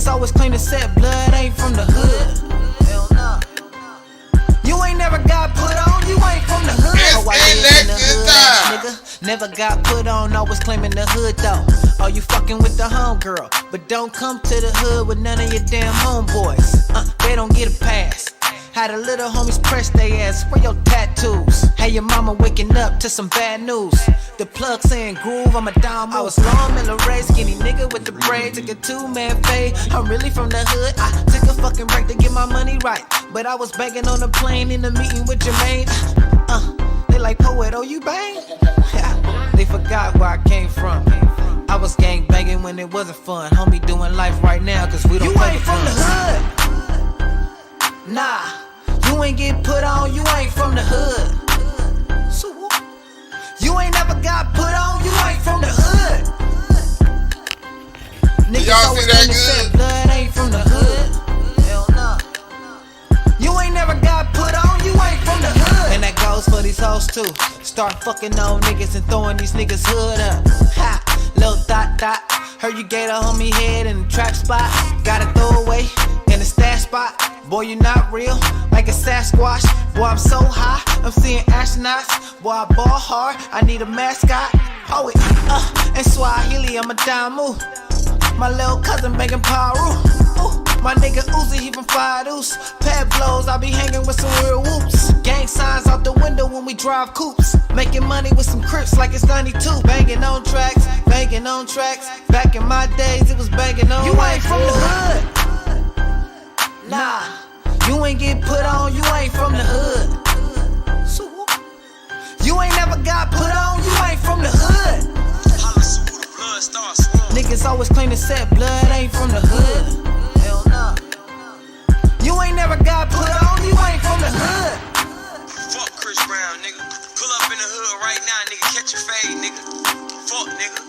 Niggas always claim to set blood ain't from the hood. Hell nah. You ain't never got put on, you ain't from the hood. It's election time. Nigga, never got put on, always claiming the hood though. Oh, you fucking with the homegirl, but don't come to the hood with none of your damn homeboys. They don't get a pass. Had the little homies press they ass for your tattoos. Hey, your mama waking up to some bad news. The plug saying groove, I'm a dime. I was long Miller Ray, skinny nigga with the braid. Took a 2-man fade, I'm really from the hood. I took a fucking break to get my money right, but I was banging on the plane in the meeting with Jermaine. They like, poet, oh you bang? They forgot where I came from. I was gang banging when it wasn't fun. Homie doing life right now, cause we don't play the fun. You ain't from the hood. Nah. You ain't get put on, you ain't from the hood. So what? You ain't never got put on, you ain't from the hood. Niggas y'all see that good? Blood ain't from the hood. Hell nah. You ain't never got put on, you ain't from the hood. And that goes for these hoes too. Start fucking on niggas and throwing these niggas hood up. Ha, little dot dot. Heard you gave a homie head in the trap spot. Gotta throw away in the stash spot. Boy, you not real, like a Sasquatch. Boy, I'm so high, I'm seeing astronauts. Boy, I ball hard, I need a mascot. Oh, it, and Swahili, I'm a damu. My little cousin making paru. My nigga Uzi, he from Fire Deuce. Pad blows, I be hanging with some real whoops. Gang signs out the window when we drive coupes. Making money with some crips like it's 92. Banging on tracks, banging on tracks. Back in my days, it was banging on. You ain't from the hood. Nah, you ain't get put on, you ain't from the hood. So you ain't never got put on, you ain't from the hood. Niggas always claim to set blood ain't from the hood. Hell nah. You ain't never got put on, you ain't from the hood. Fuck Chris Brown, nigga. Pull up in the hood right now, nigga. Catch a fade, nigga. Fuck, nigga.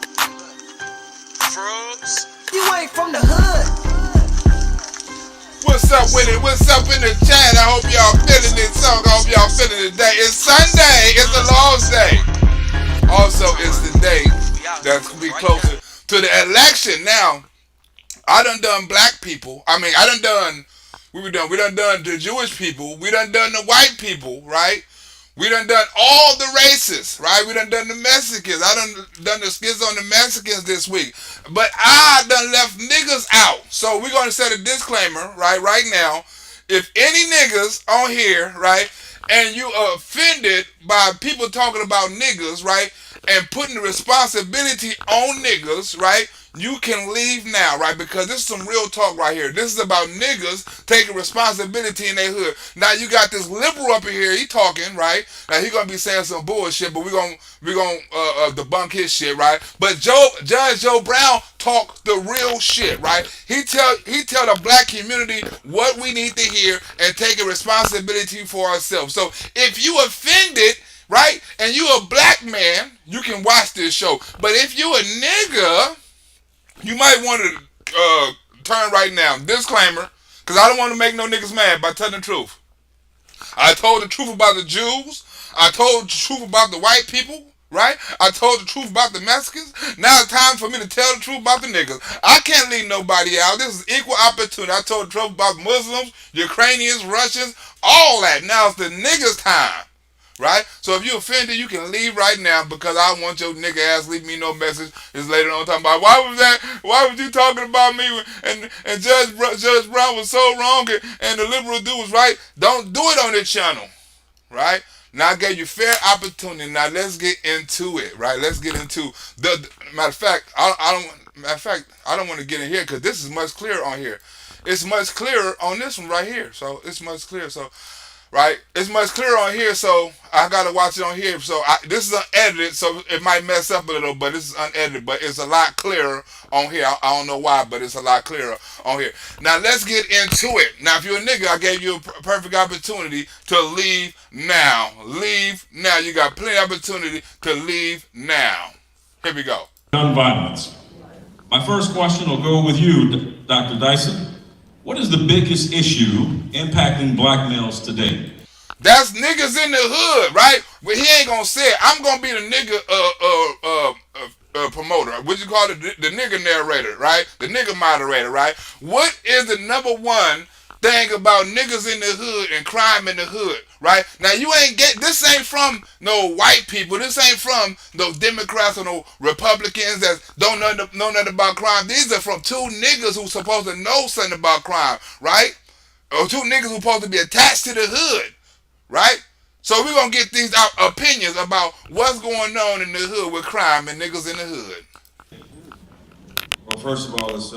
Frogs. You ain't from the hood. What's up with it? What's up in the chat? I hope y'all feeling this song. I hope y'all feeling it today. It's Sunday. It's the Lord's Day. Also, it's the day that's gonna be closer to the election. Now, I done black people. I mean, we done the Jewish people. We done the white people, right? We done all the races, right? We done the Mexicans. I done the skits on the Mexicans this week. But I done left niggas out. So we're going to set a disclaimer, right now. If any niggas on here, right, and you are offended by people talking about niggas, right, and putting the responsibility on niggas, right, you can leave now, right? Because this is some real talk right here. This is about niggas taking responsibility in their hood. Now you got this liberal up in here, he talking, right? Now he gonna be saying some bullshit, but we gonna debunk his shit, right? But Judge Joe Brown talk the real shit, right? He tell the black community what we need to hear and take a responsibility for ourselves. So if you offended, right, and you a black man, you can watch this show. But if you a nigga, you might want to turn right now. Disclaimer, because I don't want to make no niggas mad by telling the truth. I told the truth about the Jews. I told the truth about the white people, right? I told the truth about the Mexicans. Now it's time for me to tell the truth about the niggas. I can't leave nobody out. This is equal opportunity. I told the truth about Muslims, Ukrainians, Russians, all that. Now it's the niggas' time. Right? So if you offended, you can leave right now because I don't want your nigga ass leave me no message. It's later on talking about why was you talking about me and Judge Brown was so wrong and the liberal dude was right. Don't do it on this channel. Right? Now I gave you fair opportunity. Now let's get into it. Right? Let's get into the matter of fact, I don't want to get in here because this is much clearer on here. It's much clearer on this one right here. So it's much clearer. So right, it's much clearer on here, so I gotta watch it on here. So this is unedited, so it might mess up a little, but this is unedited. But it's a lot clearer on here. I don't know why, but it's a lot clearer on here. Now let's get into it. Now, if you're a nigga, I gave you a perfect opportunity to leave now. Leave now. You got plenty of opportunity to leave now. Here we go. Gun violence. My first question will go with you, Dr. Dyson. What is the biggest issue impacting black males today? That's niggas in the hood, right? But he ain't gonna say it. I'm gonna be the nigga promoter. What you call it? The nigga narrator, right? The nigga moderator, right? What is the number one thing about niggas in the hood and crime in the hood, right? Now you ain't this ain't from no white people. This ain't from no Democrats or no Republicans that don't know nothing about crime. These are from two niggas who supposed to know something about crime, right? Or two niggas who supposed to be attached to the hood, right? So we're gonna get these opinions about what's going on in the hood with crime and niggas in the hood. Well, first of all, it's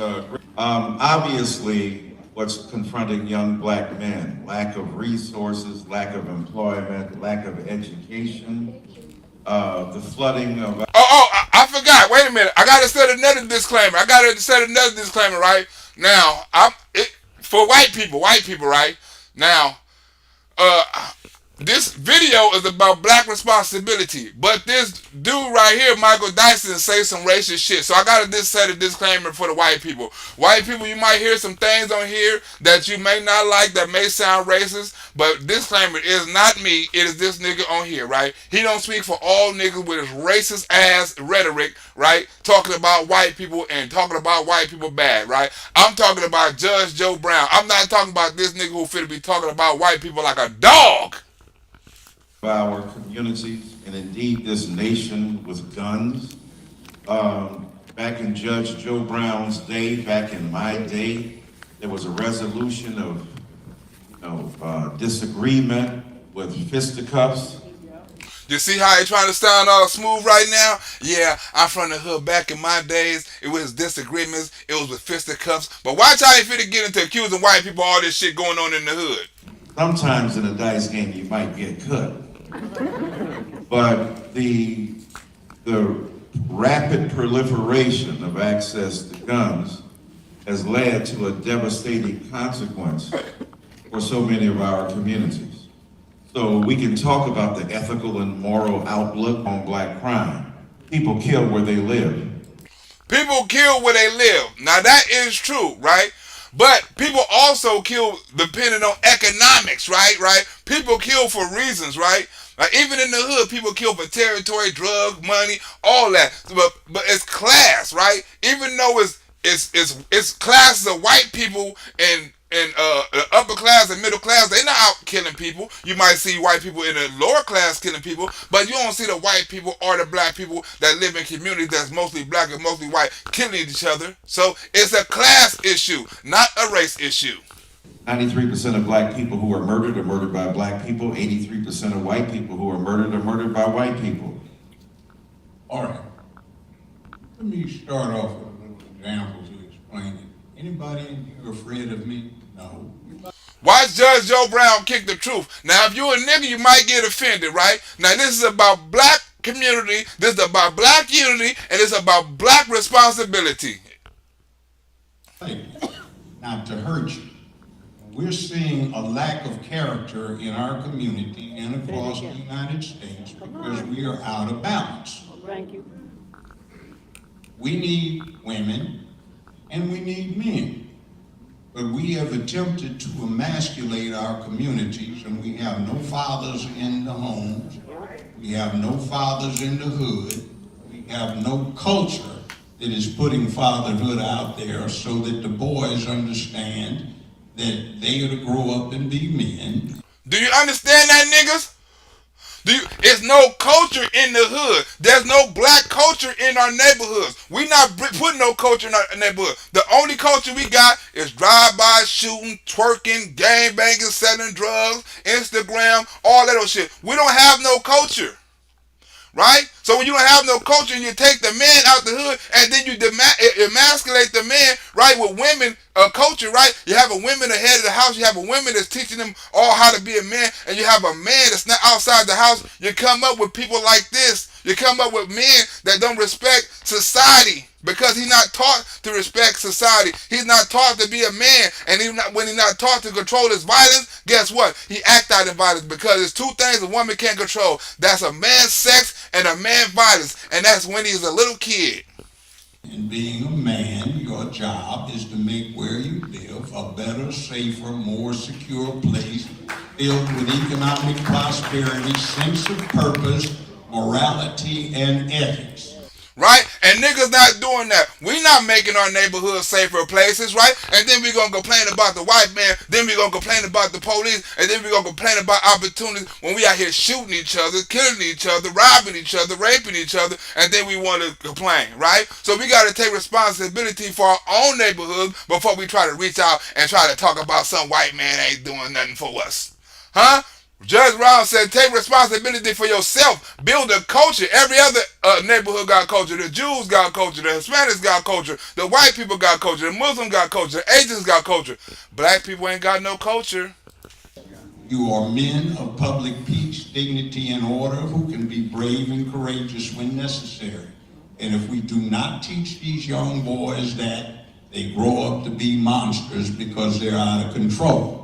obviously what's confronting young black men: lack of resources, lack of employment, lack of education, the flooding of. I forgot. Wait a minute. I gotta set another disclaimer. Right now. For white people, right now. This video is about black responsibility, but this dude right here, Michael Dyson, say some racist shit. So I gotta set a disclaimer for the white people. White people, you might hear some things on here that you may not like, that may sound racist, but disclaimer, is not me. It is this nigga on here, right? He don't speak for all niggas with his racist ass rhetoric, right? Talking about white people and talking about white people bad, right? I'm talking about Judge Joe Brown. I'm not talking about this nigga who finna be talking about white people like a dog. Our communities and indeed this nation with guns. Back in Judge Joe Brown's day, back in my day, there was a resolution of disagreement with fisticuffs. You see how he trying to sound all smooth right now? Yeah, I'm from the hood. Back in my days, it was disagreements, it was with fisticuffs. But watch how he finna get into accusing white people all this shit going on in the hood. Sometimes in a dice game you might get cut. But the rapid proliferation of access to guns has led to a devastating consequence for so many of our communities. So we can talk about the ethical and moral outlook on black crime. People kill where they live. People kill where they live. Now that is true, right? But people also kill depending on economics, right? People kill for reasons, right? Like even in the hood, people kill for territory, drug, money, all that. But it's class, right? Even though it's classes of white people and the upper class and middle class, they're not out killing people. You might see white people in the lower class killing people, but you don't see the white people or the black people that live in communities that's mostly black and mostly white killing each other. So it's a class issue, not a race issue. 93% of black people who are murdered by black people. 83% of white people who are murdered by white people. All right. Let me start off with a little example to explain it. Anybody in here afraid of me? No. Watch Judge Joe Brown kick the truth. Now, if you're a nigga, you might get offended, right? Now, this is about black community, this is about black unity, and it's about black responsibility. Not to hurt you. We're seeing a lack of character in our community and across the United States because we are out of balance. Thank you. We need women and we need men. But we have attempted to emasculate our communities, and we have no fathers in the homes. We have no fathers in the hood. We have no culture that is putting fatherhood out there so that the boys understand that they are to grow up and be men. Do you understand that, niggas? It's no culture in the hood. There's no black culture in our neighborhoods. We not putting no culture in our neighborhood. The only culture we got is drive-by shooting, twerking, gang banging, selling drugs, Instagram, all that old shit. We don't have no culture. Right? So when you don't have no culture and you take the man out the hood and then you emasculate the man, right, with women culture, right? You have a woman ahead of the house, you have a woman that's teaching them all how to be a man, and you have a man that's not outside the house. You come up with people like this. You come up with men that don't respect society because he's not taught to respect society. He's not taught to be a man, and when he's not taught to control his violence, guess what? He act out in violence because there's two things a woman can't control. That's a man's sex and a man's violence, and that's when he's a little kid. And being a man, your job is to make where you live a better, safer, more secure place filled with economic prosperity, sense of purpose, morality, and ethics. Right? And niggas not doing that. We not making our neighborhoods safer places, right? And then we gonna complain about the white man, then we gonna complain about the police, and then we gonna complain about opportunities when we out here shooting each other, killing each other, robbing each other, raping each other, and then we want to complain, right? So we gotta take responsibility for our own neighborhoods before we try to reach out and try to talk about some white man ain't doing nothing for us. Huh? Judge Brown said, take responsibility for yourself. Build a culture. Every other neighborhood got culture. The Jews got culture. The Hispanics got culture. The white people got culture. The Muslims got culture. The Asians got culture. Black people ain't got no culture. You are men of public peace, dignity, and order who can be brave and courageous when necessary. And if we do not teach these young boys that, they grow up to be monsters because they're out of control.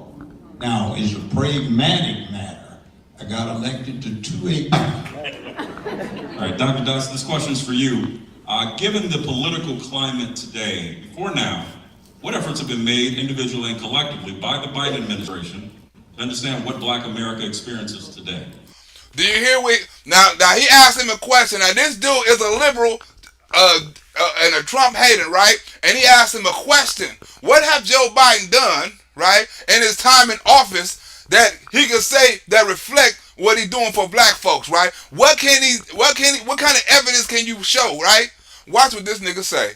Now, as a pragmatic matter, I got elected to 2 All right, Dr. Dyson, this question is for you. Given the political climate today, before now, what efforts have been made individually and collectively by the Biden administration to understand what Black America experiences today? Do you hear what? Now he asked him a question. Now, this dude is a liberal and a Trump hater, right? And he asked him a question. What have Joe Biden done, right, in his time in office that he can say that reflect what he's doing for black folks, right? What kind of evidence can you show, right? Watch what this nigga say.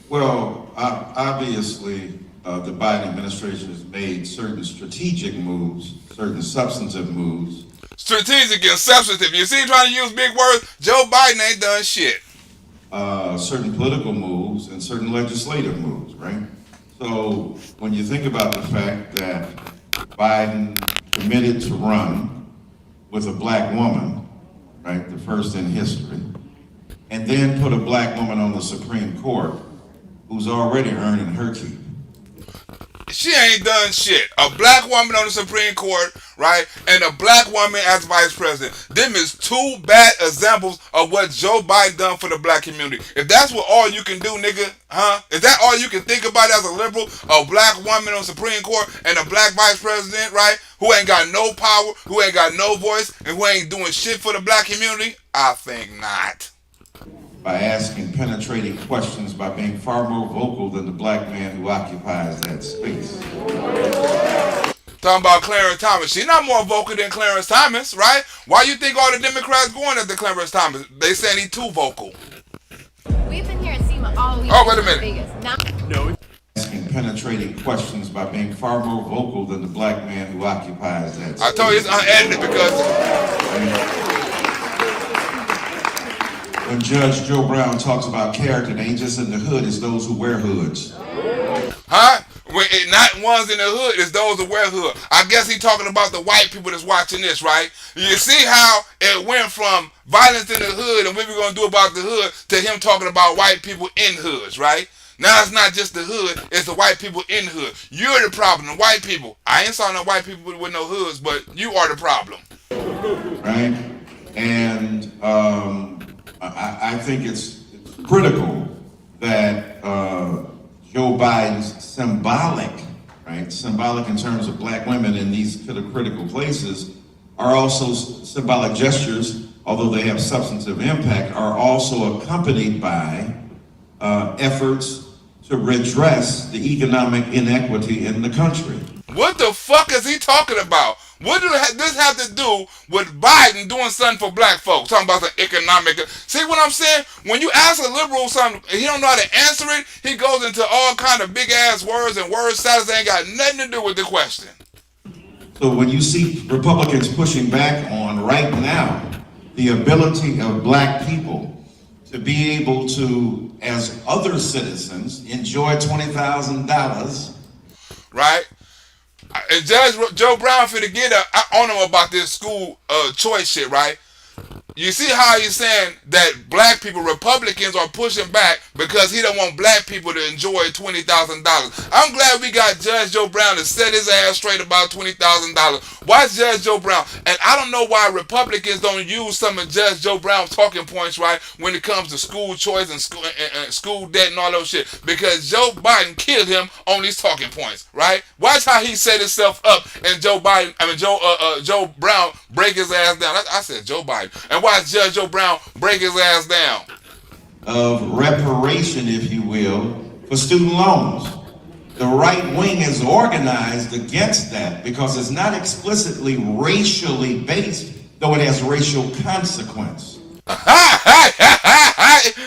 Well, obviously, the Biden administration has made certain strategic moves, certain substantive moves. Strategic and substantive. You see him trying to use big words? Joe Biden ain't done shit. Certain political moves and certain legislative moves, right? So when you think about the fact that Biden committed to run with a black woman, right, the first in history, and then put a black woman on the Supreme Court who's already earning her keep. She ain't done shit. A black woman on the Supreme Court, right, and a black woman as vice president. Them is two bad examples of what Joe Biden done for the black community. If that's what all you can do, nigga, huh? Is that all you can think about as a liberal? A black woman on the Supreme Court and a black vice president, right, who ain't got no power, who ain't got no voice, and who ain't doing shit for the black community? I think not. By asking penetrating questions, by being far more vocal than the black man who occupies that space. Talking about Clarence Thomas. She's not more vocal than Clarence Thomas, right? Why you think all the Democrats going after Clarence Thomas? They saying he's too vocal. We've been here in SEMA all week. Oh, wait a minute. Vegas. Now- No. Asking penetrating questions by being far more vocal than the black man who occupies that space. I told you it's unedited because... When Judge Joe Brown talks about character, they ain't just in the hood, it's those who wear hoods. Huh? Not ones in the hood, it's those who wear hood. I guess he talking about the white people that's watching this, right? You see how it went from violence in the hood and what we gonna do about the hood to him talking about white people in hoods, right? Now it's not just the hood, it's the white people in the hood. You're the problem, the white people. I ain't saw no white people with no hoods, but you are the problem. Right? And I think it's critical that Joe Biden's symbolic in terms of black women in these critical places are also symbolic gestures, although they have substantive impact, are also accompanied by efforts to redress the economic inequity in the country. What the fuck is he talking about? What does this have to do with Biden doing something for black folks? Talking about the economic... See what I'm saying? When you ask a liberal something, he don't know how to answer it, he goes into all kind of big-ass words and word salads that ain't got nothing to do with the question. So when you see Republicans pushing back on right now the ability of black people to be able to, as other citizens, enjoy $20,000... Right? And Judge Joe Brown finna get on him about this school choice shit, right? You see how he's saying that black people, Republicans, are pushing back because he don't want black people to enjoy $20,000. I'm glad we got Judge Joe Brown to set his ass straight about $20,000. Watch Judge Joe Brown. And I don't know why Republicans don't use some of Judge Joe Brown's talking points, right, when it comes to school choice and school debt and all those shit. Because Joe Biden killed him on these talking points, right? Watch how he set himself up and Joe Brown break his ass down. I said Joe Biden. And and watch Judge Joe Brown break his ass down. Of reparation, if you will, for student loans. The right wing is organized against that because it's not explicitly racially based, though it has racial consequence.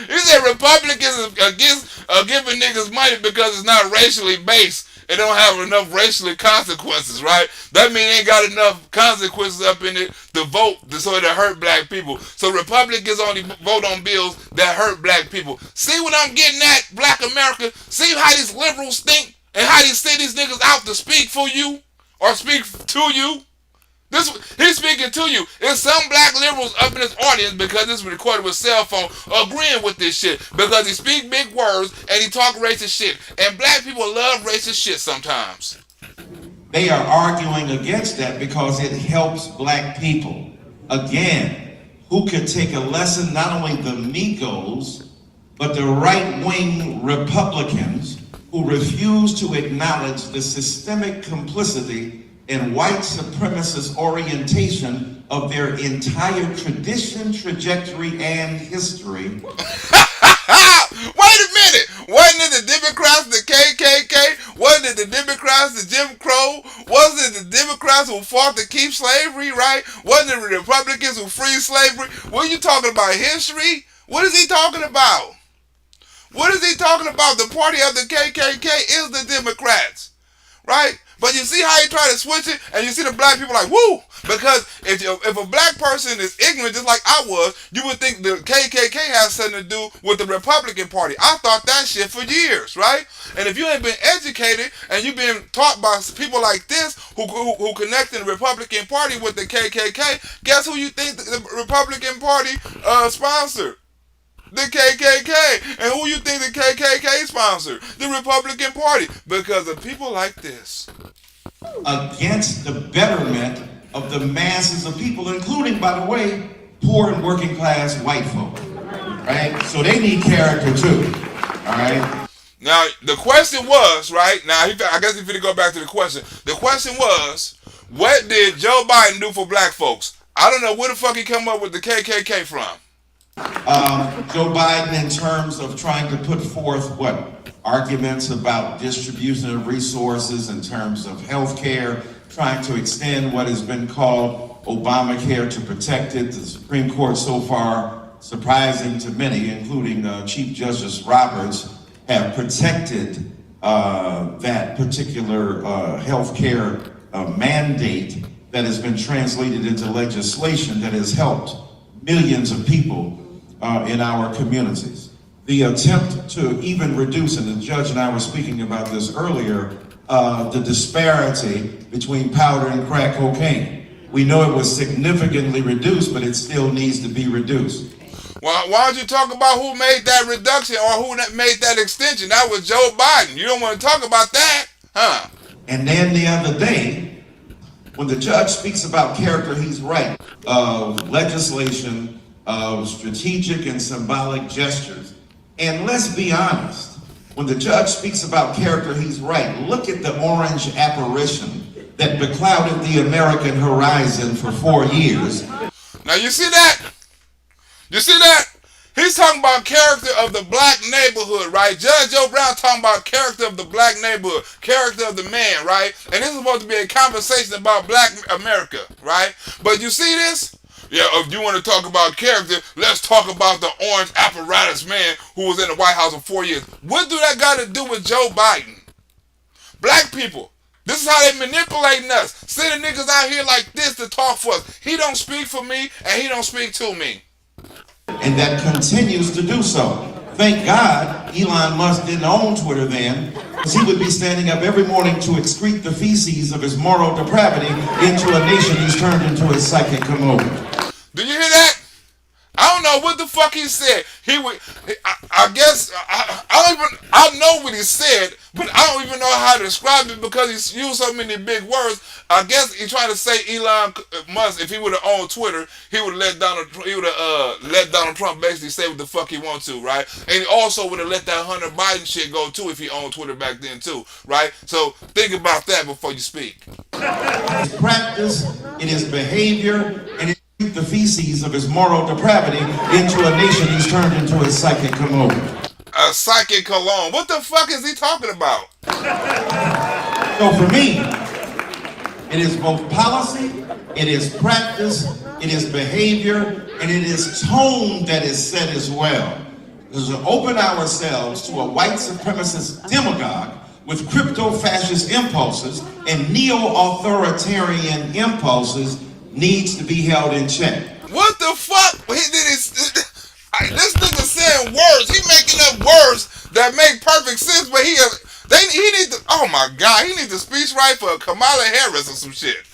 You said Republicans are giving niggas money because it's not racially based. It don't have enough racially consequences, right? That means it ain't got enough consequences up in it to vote so that hurt black people. So Republicans only vote on bills that hurt black people. See what I'm getting at, black America? See how these liberals think and how they send these niggas out to speak for you or speak to you? He's speaking to you. There's some black liberals up in this audience because this is recorded with cell phone agreeing with this shit because he speak big words and he talk racist shit. And black people love racist shit sometimes. They are arguing against that because it helps black people. Again, who could take a lesson, not only the Migos, but the right-wing Republicans who refuse to acknowledge the systemic complicity and white supremacist orientation of their entire tradition, trajectory, and history. Wait a minute! Wasn't it the Democrats, the KKK? Wasn't it the Democrats, the Jim Crow? Wasn't it the Democrats who fought to keep slavery, right? Wasn't it the Republicans who freed slavery? What are you talking about, history? What is he talking about? What is he talking about? The party of the KKK is the Democrats, right? But you see how he tried to switch it, and you see the black people like, woo! Because if a black person is ignorant, just like I was, you would think the KKK has something to do with the Republican Party. I thought that shit for years, right? And if you ain't been educated, and you've been taught by people like this, who connected the Republican Party with the KKK, guess who you think the Republican Party sponsored? The KKK. And who you think the KKK sponsored? The Republican Party. Because of people like this. Against the betterment of the masses of people, including, by the way, poor and working class white folk. Right? So they need character too. Alright? Now, the question was, right? Now, I guess if you go back to the question. The question was, what did Joe Biden do for black folks? I don't know where the fuck he come up with the KKK from. Joe Biden, in terms of trying to put forth arguments about distribution of resources in terms of health care, trying to extend what has been called Obamacare to protect it. The Supreme Court so far, surprising to many, including Chief Justice Roberts, have protected that particular health care mandate that has been translated into legislation that has helped millions of people in our communities. The attempt to even reduce, and the judge and I were speaking about this earlier, the disparity between powder and crack cocaine. We know it was significantly reduced, but it still needs to be reduced. Well, why don't you talk about who made that reduction or who made that extension? That was Joe Biden. You don't want to talk about that, huh? And then the other day, when the judge speaks about character, he's right, of legislation, of strategic and symbolic gestures. And let's be honest, when the judge speaks about character, he's right. Look at the orange apparition that beclouded the American horizon for 4 years. Now you see that? You see that? He's talking about character of the black neighborhood, right? Judge Joe Brown talking about character of the black neighborhood, character of the man, right? And this is supposed to be a conversation about black America, right? But you see this? Yeah, if you want to talk about character, let's talk about the orange apparatus man who was in the White House for 4 years. What do that got to do with Joe Biden? Black people, this is how they manipulating us. Sending niggas out here like this to talk for us. He don't speak for me, and he don't speak to me. And that continues to do so. Thank God Elon Musk didn't own Twitter then, because he would be standing up every morning to excrete the feces of his moral depravity into a nation he's turned into a psychic commode. Do you hear that? I don't know what the fuck he said. I guess I know what he said, but I don't even know how to describe it because he's used so many big words. I guess he's trying to say Elon Musk, if he would have owned Twitter, he would have let Donald Trump basically say what the fuck he wants to, right? And he also would have let that Hunter Biden shit go too if he owned Twitter back then too, right? So think about that before you speak. It's practice, it is behavior, and if you the feces of his moral depravity into a nation he's turned into a psychic cologne. A psychic cologne. What the fuck is he talking about? So for me, it is both policy, it is practice, it is behavior, and it is tone that is set as well. Because to open ourselves to a white supremacist demagogue with crypto-fascist impulses and neo-authoritarian impulses needs to be held in check. What the fuck? This nigga saying words. He making up words that make perfect sense, but he need to, oh my God, he needs a speechwriter for Kamala Harris or some shit.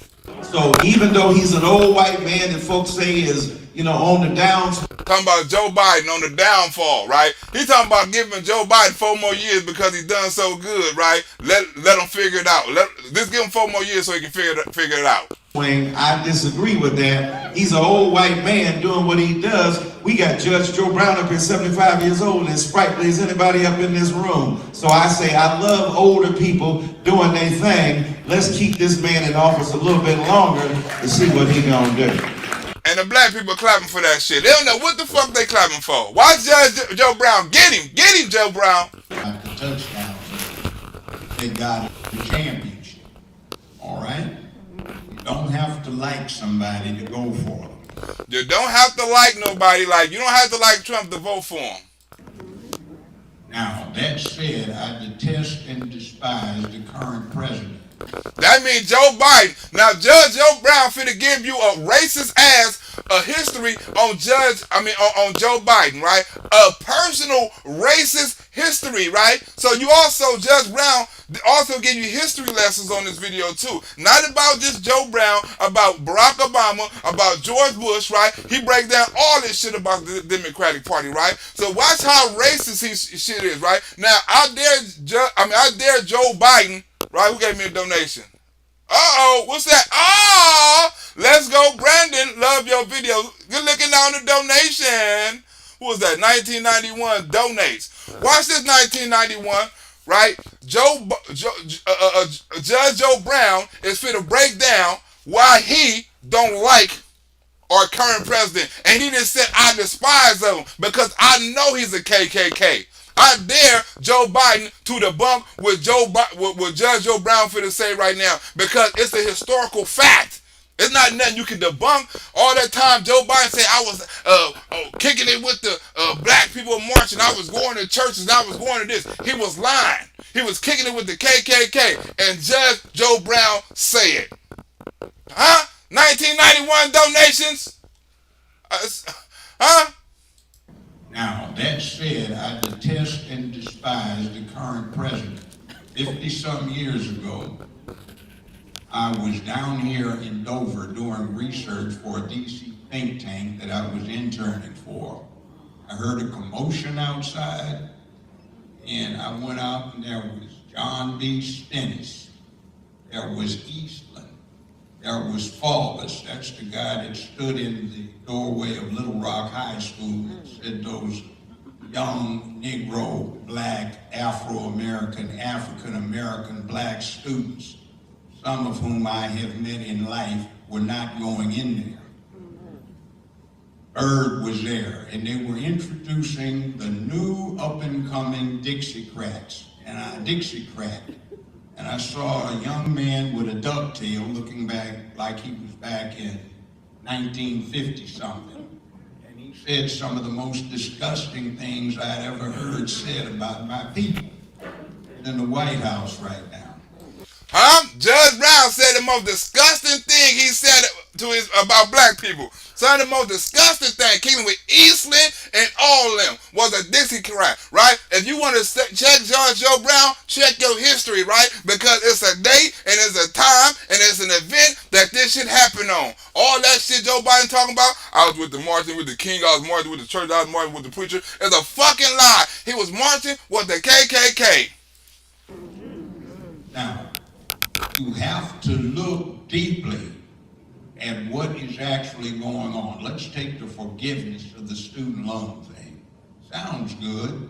So even though he's an old white man that folks say is, on the downs. Talking about Joe Biden on the downfall, right? He talking about giving Joe Biden 4 more years because he's done so good, right? Let him figure it out. Just give him 4 more years so he can figure it out. I disagree with that. He's an old white man doing what he does. We got Judge Joe Brown up here, 75 years old, and sprightly as anybody up in this room. So I say I love older people doing their thing. Let's keep this man in office a little bit longer to see what he gonna do. And the black people clapping for that shit. They don't know what the fuck they clapping for. Why Judge Joe Brown? Get him, Joe Brown. Like the touchdown, they got the championship. All right. You don't have to like somebody to go for them. You don't have to like nobody. You don't have to like Trump to vote for him. Now, that said, I detest and despise the current president. That means Joe Biden. Now, Judge Joe Brown finna give you a racist ass history on on Joe Biden, right? A personal racist history, right? So you also, Judge Brown, also give you history lessons on this video too. Not about just Joe Brown, about Barack Obama, about George Bush, right? He breaks down all this shit about the Democratic Party, right? So watch how racist his shit is, right? Now, I dare Joe Biden, right? Who gave me a donation? Uh-oh, what's that? Oh, let's go, Brandon. Love your video. Good looking down the donation. Who was that? 1991 donates. Watch this 1991, right? Judge Joe Brown is finna break down why he don't like our current president. And he just said, I despise him because I know he's a KKK. I dare Joe Biden to debunk what Judge Joe Brown finna say right now because it's a historical fact. It's not nothing you can debunk. All that time Joe Biden said I was kicking it with the black people marching. I was going to churches. I was going to this. He was lying. He was kicking it with the KKK. And Judge Joe Brown said, 1991 donations? Now, that said, I detest and despise the current president. 50-some years ago, I was down here in Dover doing research for a DC think tank that I was interning for. I heard a commotion outside, and I went out, and there was John B. Stennis. There was Eastland. There was Faulus. That's the guy that stood in the doorway of Little Rock High School and said those young Negro, black, Afro-American, African-American black students, some of whom I have met in life, were not going in there. Bird was there, and they were introducing the new up-and-coming Dixiecrats, and I Dixiecrat. And I saw a young man with a ducktail looking back like he was back in 1950-something. And he said some of the most disgusting things I'd ever heard said about my people in the White House right now. Judge Brown said the most disgusting thing he said about black people. Some of the most disgusting thing, keeping with Eastland and all of them, was a Dixiecrat, right? If you want to check Judge Joe Brown, check your history, right? Because it's a date and it's a time and it's an event that this shit happened on. All that shit Joe Biden talking about, I was with the Martin with the King, I was marching with the church, I was marching with the preacher. It's a fucking lie. He was marching with the KKK. Now, you have to look deeply at what is actually going on. Let's take the forgiveness of the student loan thing. Sounds good,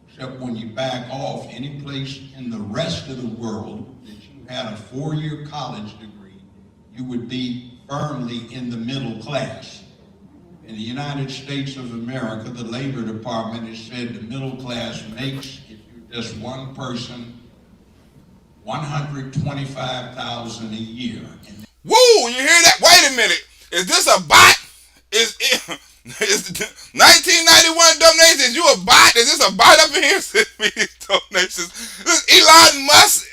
except when you back off any place in the rest of the world that you had a 4-year college degree, you would be firmly in the middle class. In the United States of America, the Labor Department has said the middle class makes, if you're just one person, $125,000 a year. Woo! You hear that? Wait a minute. Is this a bot? Is 1991 donations? You a bot? Is this a bot up in here? Send me these donations. This is Elon Musk.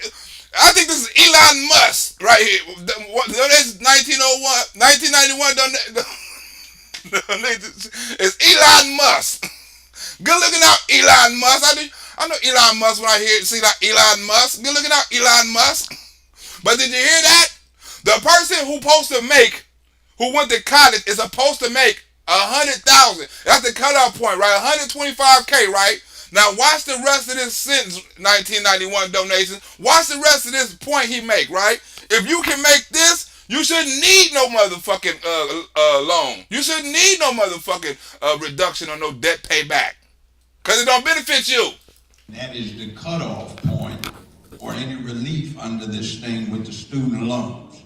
I think this is Elon Musk right here. Donations 1991 donations. It's Elon Musk. Good looking out, Elon Musk. I know Elon Musk when I see like Elon Musk. Good looking out, Elon Musk. But did you hear that? The person who who went to college is supposed to make 100,000. That's the cutoff point, right? 125K, right? Now watch the rest of this sentence, 1991 donations. Watch the rest of this point he make, right? If you can make this, you shouldn't need no motherfucking loan. You shouldn't need no motherfucking reduction or no debt payback. Because it don't benefit you. That is the cutoff point for any relief under this thing with the student loans.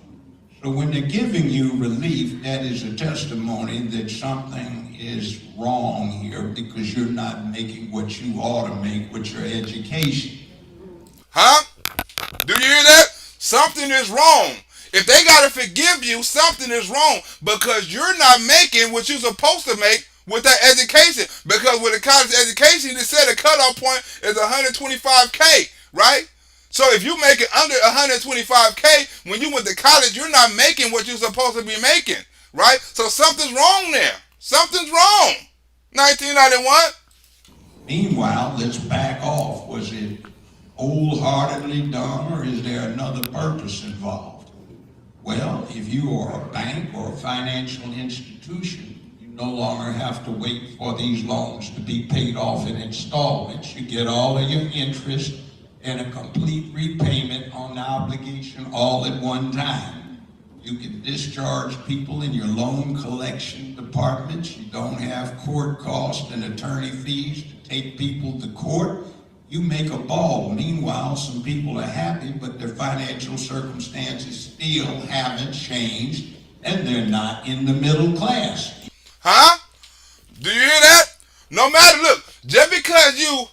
So when they're giving you relief, that is a testimony that something is wrong here because you're not making what you ought to make with your education. Huh? Do you hear that? Something is wrong. If they gotta forgive you, something is wrong because you're not making what you're supposed to make with that education. Because with a college education, they said the cutoff point is 125K, right? So if you make it under 125K, when you went to college, you're not making what you're supposed to be making, right? So something's wrong there. Something's wrong. 1991. Meanwhile, let's back off. Was it wholeheartedly done, or is there another purpose involved? Well, if you are a bank or a financial institution, you no longer have to wait for these loans to be paid off in installments. You get all of your interest and a complete repayment on the obligation all at one time. You can discharge people in your loan collection departments. You don't have court costs and attorney fees to take people to court. You make a ball. Meanwhile, some people are happy, but their financial circumstances still haven't changed, and they're not in the middle class. Huh? Do you hear that? No matter, look, just because you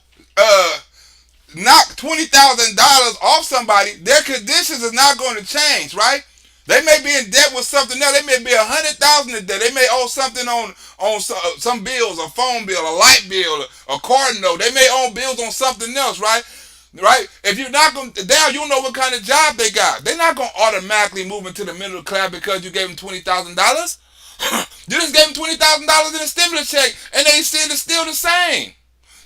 knock $20,000 off somebody, their conditions is not going to change, right? They may be in debt with something else. They may be $100,000 in debt. They may owe something on some bills, a phone bill, a light bill, a car note. They may owe bills on something else, right? Right? If you knock them down, you know what kind of job they got. They're not going to automatically move into the middle class because you gave them $20,000. You just gave them $20,000 in a stimulus check, and they still the same.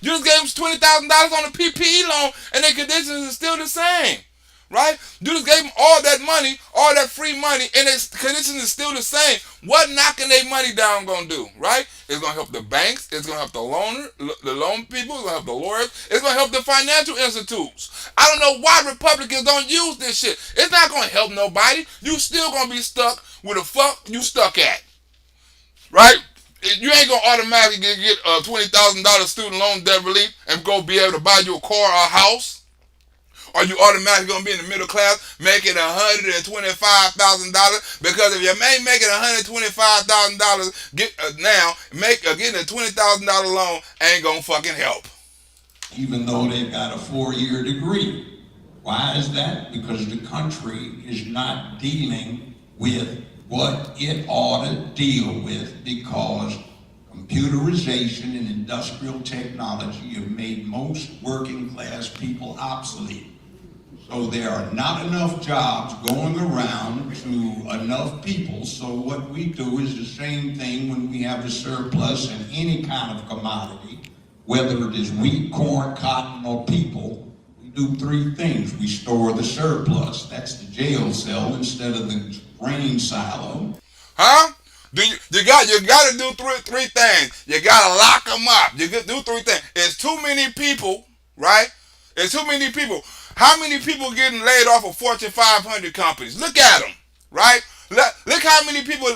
You just gave them $20,000 on a PPE loan, and their conditions are still the same. Right? You just gave them all that money, all that free money, and their conditions are still the same. What knocking their money down gonna do? Right? It's gonna help the banks. It's gonna help the loan people. It's gonna help the lawyers. It's gonna help the financial institutes. I don't know why Republicans don't use this shit. It's not gonna help nobody. You still gonna be stuck where the fuck you stuck at. Right? You ain't gonna automatically get a $20,000 student loan debt relief and go be able to buy you a car or a house. Or you automatically gonna be in the middle class making $125,000? Because if you ain't making $125,000 getting a $20,000 loan ain't gonna fucking help. Even though they've got a 4-year degree. Why is that? Because the country is not dealing with what it ought to deal with, because computerization and industrial technology have made most working class people obsolete. So there are not enough jobs going around to enough people. So what we do is the same thing when we have a surplus in any kind of commodity, whether it is wheat, corn, cotton, or people. We do 3 things. We store the surplus. That's the jail cell instead of the grain silo. Huh? You got to do three things. You got to lock them up. You got to do 3 things. It's too many people, right? It's too many people. How many people getting laid off of Fortune 500 companies? Look at them, right? Look how many people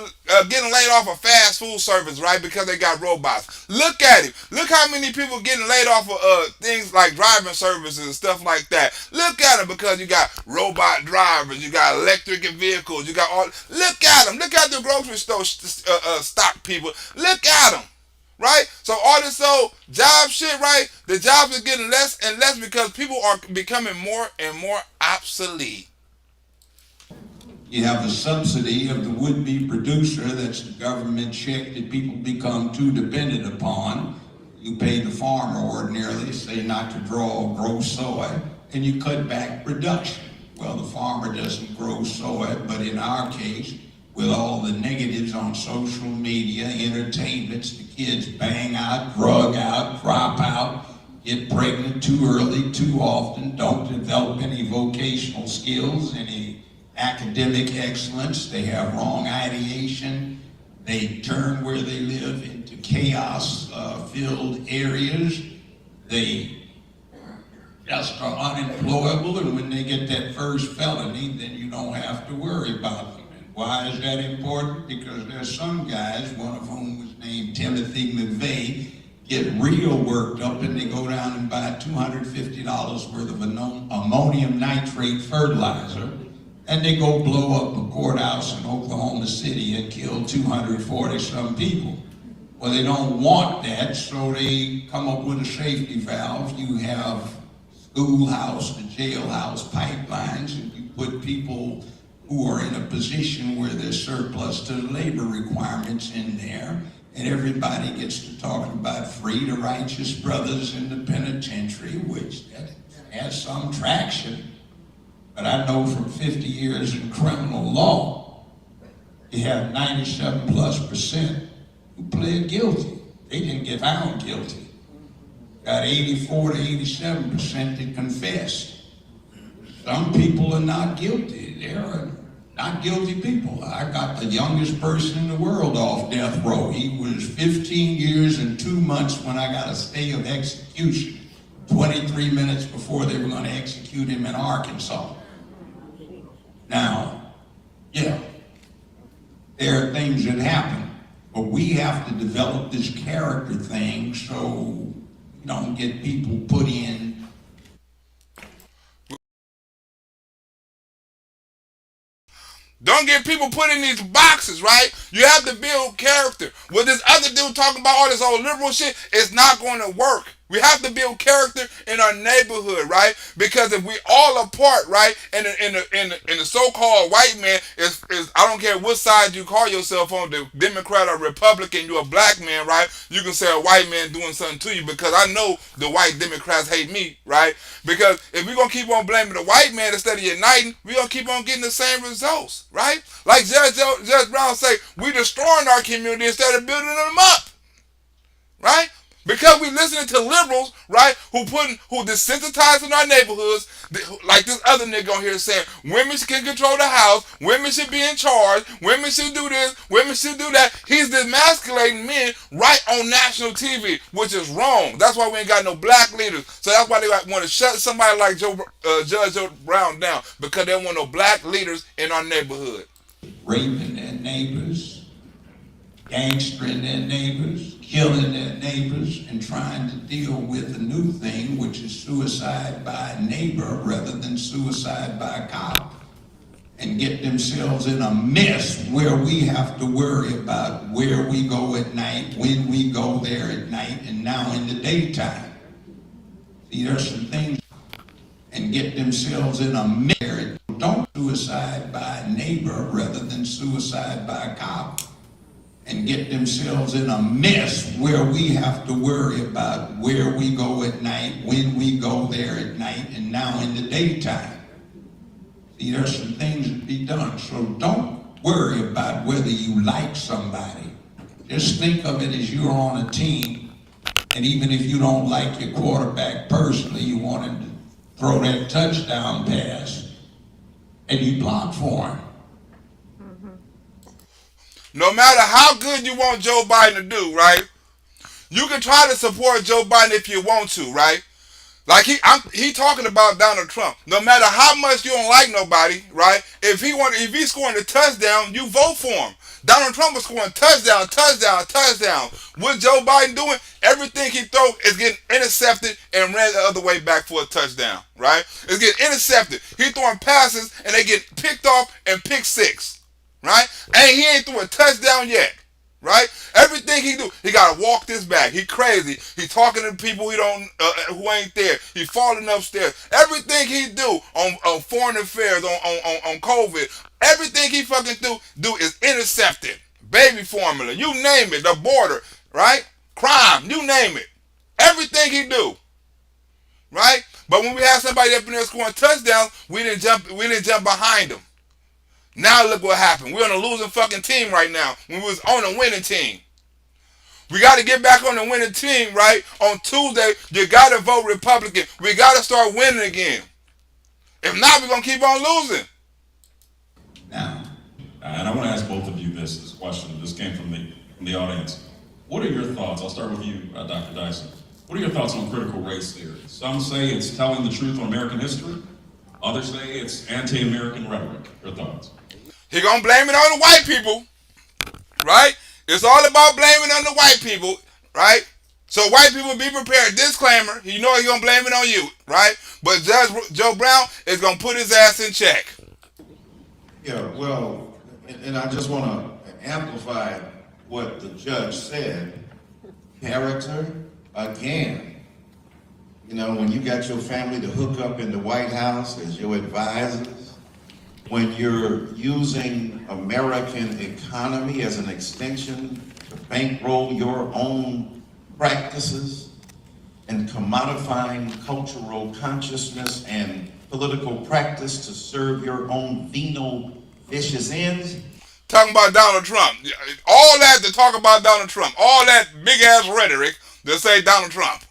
getting laid off of fast food service, right? Because they got robots. Look at it. Look how many people getting laid off of things like driving services and stuff like that. Look at them because you got robot drivers, you got electric vehicles, you got all. Look at them. Look at the grocery store stock people. Look at them, right? So all this old job shit, right? The jobs are getting less and less because people are becoming more and more obsolete. You have a subsidy of the would-be producer. That's the government check that people become too dependent upon. You pay the farmer ordinarily, say not to grow soy, and you cut back production. Well, the farmer doesn't grow soy, but in our case, with all the negatives on social media, entertainments, the kids bang out, drug out, crop out, get pregnant too early, too often, don't develop any vocational skills, any academic excellence, they have wrong ideation, they turn where they live into chaos-filled areas, they just are unemployable, and when they get that first felony, then you don't have to worry about them. And why is that important? Because there's some guys, one of whom was named Timothy McVeigh, get real worked up and they go down and buy $250 worth of ammonium nitrate fertilizer, and they go blow up a courthouse in Oklahoma City and kill 240-some people. Well, they don't want that, so they come up with a safety valve. You have schoolhouse to jailhouse pipelines, and you put people who are in a position where there's surplus to labor requirements in there, and everybody gets to talking about free to righteous brothers in the penitentiary, which that has some traction. But I know from 50 years in criminal law, you have 97+% who pled guilty. They didn't get found guilty. Got 84 to 87% that confessed. Some people are not guilty. They're not guilty people. I got the youngest person in the world off death row. He was 15 years and 2 months when I got a stay of execution, 23 minutes before they were going to execute him in Arkansas. Now, yeah, there are things that happen, but we have to develop this character thing so you don't get people put in. Don't get people put in these boxes, right? You have to build character. With this other dude talking about all this old liberal shit, it's not going to work. We have to build character in our neighborhood, right? Because if we all apart, right, and the so-called white man is I don't care what side you call yourself on, the Democrat or Republican, you're a black man, right? You can say a white man doing something to you because I know the white Democrats hate me, right? Because if we're gonna keep on blaming the white man instead of uniting, we're gonna keep on getting the same results, right? Like Judge Brown say, we destroying our community instead of building them up, right? Because we listening to liberals, right, who desensitizing our neighborhoods, like this other nigga on here saying, women can control the house, women should be in charge, women should do this, women should do that. He's demasculating men right on national TV, which is wrong. That's why we ain't got no black leaders. So that's why they want to shut somebody like Judge Brown down, because they don't want no black leaders in our neighborhood. Raping their neighbors, gangstering their neighbors, killing their neighbors, and trying to deal with a new thing, which is suicide by neighbor rather than suicide by cop, and get themselves in a mess where we have to worry about where we go at night, when we go there at night, and now in the daytime. See, there's some things, and get themselves in a mess. Don't suicide by neighbor rather than suicide by cop, and get themselves in a mess where we have to worry about where we go at night, when we go there at night, and now in the daytime. See, there's some things to be done. So don't worry about whether you like somebody. Just think of it as you're on a team, and even if you don't like your quarterback personally, you want him to throw that touchdown pass, and you block for him. No matter how good you want Joe Biden to do, right? You can try to support Joe Biden if you want to, right? Like he talking about Donald Trump. No matter how much you don't like nobody, right? If he's scoring a touchdown, you vote for him. Donald Trump was scoring touchdown. What Joe Biden doing? Everything he throw is getting intercepted and ran the other way back for a touchdown, right? It's getting intercepted. He throwing passes and they get picked off and pick six. right? And he ain't threw a touchdown yet, right? Everything he do, he gotta walk this back. He crazy. He talking to people who ain't there. He falling upstairs. Everything he do on foreign affairs, on COVID, everything he fucking do is intercepted. Baby formula, you name it, the border, right? Crime, you name it. Everything he do, right? But when we have somebody up in there scoring touchdowns, we didn't jump behind them. Now look what happened. We're on a losing fucking team right now when we was on a winning team. We got to get back on the winning team, right? On Tuesday, you got to vote Republican. We got to start winning again. If not, we're going to keep on losing. Now, and I want to ask both of you this question. This came from the audience. What are your thoughts? I'll start with you, Dr. Dyson. What are your thoughts on critical race theory? Some say it's telling the truth on American history. Others say it's anti-American rhetoric. Your thoughts? He gonna blame it on the white people, right? It's all about blaming on the white people, right? So white people be prepared. Disclaimer, you know he's gonna blame it on you, right? But Judge Joe Brown is gonna put his ass in check. Yeah, well, and I just want to amplify what the judge said. Character, again. You know, when you got your family to hook up in the White House as your advisors, when you're using American economy as an extension to bankroll your own practices and commodifying cultural consciousness and political practice to serve your own venal, vicious ends. Talking about Donald Trump. All that to talk about Donald Trump. All that big-ass rhetoric to say Donald Trump.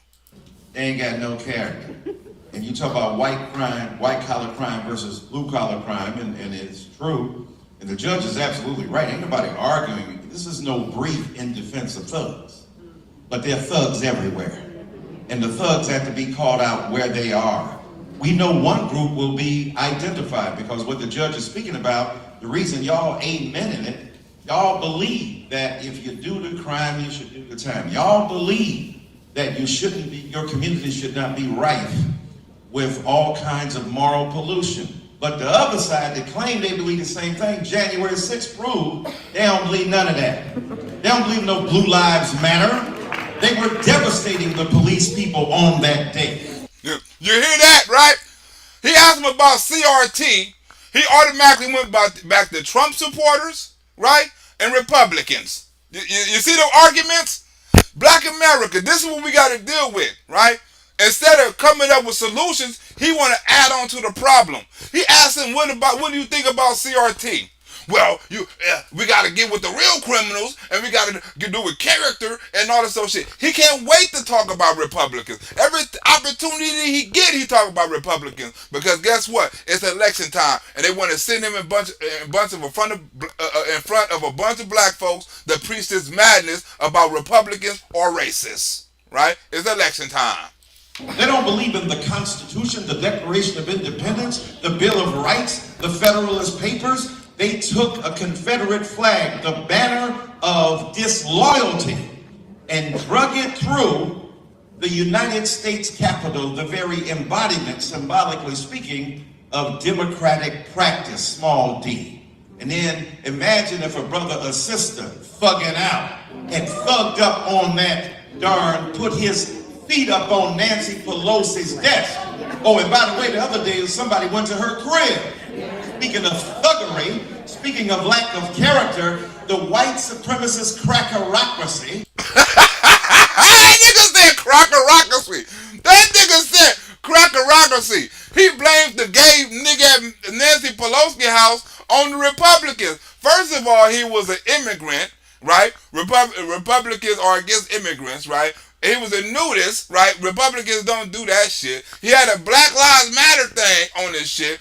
They ain't got no character. And you talk about white crime, white-collar crime versus blue-collar crime, and it's true. And the judge is absolutely right. Ain't nobody arguing. This is no brief in defense of thugs. But there are thugs everywhere. And the thugs have to be called out where they are. We know one group will be identified because what the judge is speaking about, the reason y'all amen in it, y'all believe that if you do the crime, you should do the time. Y'all believe that your community should not be rife with all kinds of moral pollution. But the other side, they claim they believe the same thing. January 6th proved they don't believe none of that. They don't believe no Blue Lives Matter. They were devastating the police people on that day. You hear that, right? He asked him about CRT. He automatically went back to Trump supporters, right? And Republicans. You see the arguments? Black America, this is what we got to deal with, right? Instead of coming up with solutions, he want to add on to the problem. He asked him, what do you think about CRT? Well, we got to get with the real criminals, and we got to do with character and all this other shit. He can't wait to talk about Republicans. Every opportunity he get, he talk about Republicans. Because guess what? It's election time, and they want to send him in front of a bunch of black folks that preach this madness about Republicans or racists. Right? It's election time. They don't believe in the Constitution, the Declaration of Independence, the Bill of Rights, the Federalist Papers. They took a Confederate flag, the banner of disloyalty, and drug it through the United States Capitol, the very embodiment, symbolically speaking, of democratic practice, small d. And then imagine if a brother or sister thugging out and thugged up on that darn, put his feet up on Nancy Pelosi's desk. Oh, and by the way, the other day somebody went to her crib. Speaking of thuggery, speaking of lack of character, the white supremacist crackerocracy. That nigga said crackerocracy. That nigga said crackerocracy. He blames the gay nigga at Nancy Pelosi house on the Republicans. First of all, he was an immigrant, right? Republicans are against immigrants, right? He was a nudist, right? Republicans don't do that shit. He had a Black Lives Matter thing on this shit.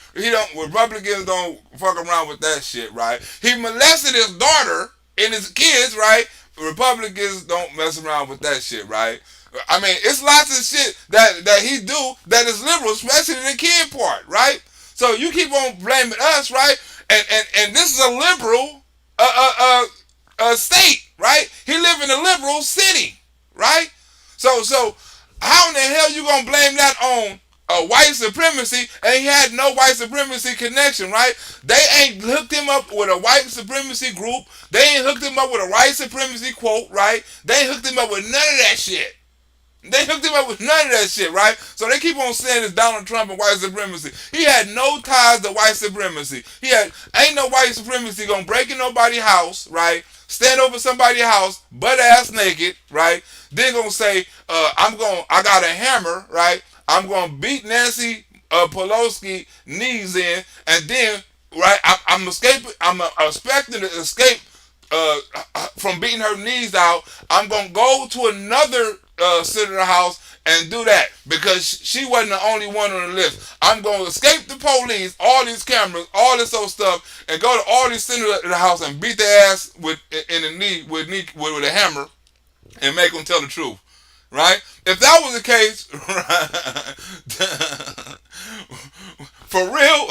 Republicans don't fuck around with that shit, right? He molested his daughter and his kids, right? Republicans don't mess around with that shit, right? I mean, it's lots of shit that he do that is liberal, especially the kid part, right? So you keep on blaming us, right? And this is a liberal state, right? He live in a liberal city, right? So how in the hell you gonna blame that white supremacy, and he had no white supremacy connection, right? They ain't hooked him up with a white supremacy group. They ain't hooked him up with a white supremacy quote, right? They ain't hooked him up with none of that shit. They hooked him up with none of that shit, right? So they keep on saying it's Donald Trump and white supremacy. He had no ties to white supremacy. Ain't no white supremacy gonna break in nobody's house, right? Stand over somebody's house, butt ass naked, right? Then gonna say, I got a hammer, right? I'm gonna beat Nancy Pelosi knees in, and then, right, I'm escaping. I'm expecting to escape from beating her knees out. I'm gonna go to another senator house and do that because she wasn't the only one on the list. I'm gonna escape the police, all these cameras, all this old stuff, and go to all these senators in the house and beat their ass with the knee with a hammer and make them tell the truth. Right? If that was the case, for real,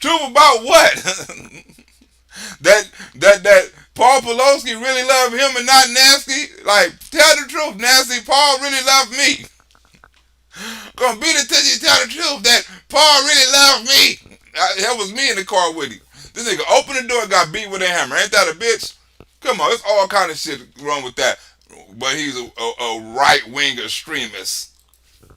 truth about what? that Paul Pelosi really loved him and not Nancy? Like, tell the truth, Nancy. Paul really loved me. Gonna beat it till you tell the truth that Paul really loved me. That was me in the car with him. This nigga opened the door and got beat with a hammer. Ain't that a bitch? Come on, there's all kind of shit wrong with that. But he's a right-wing extremist.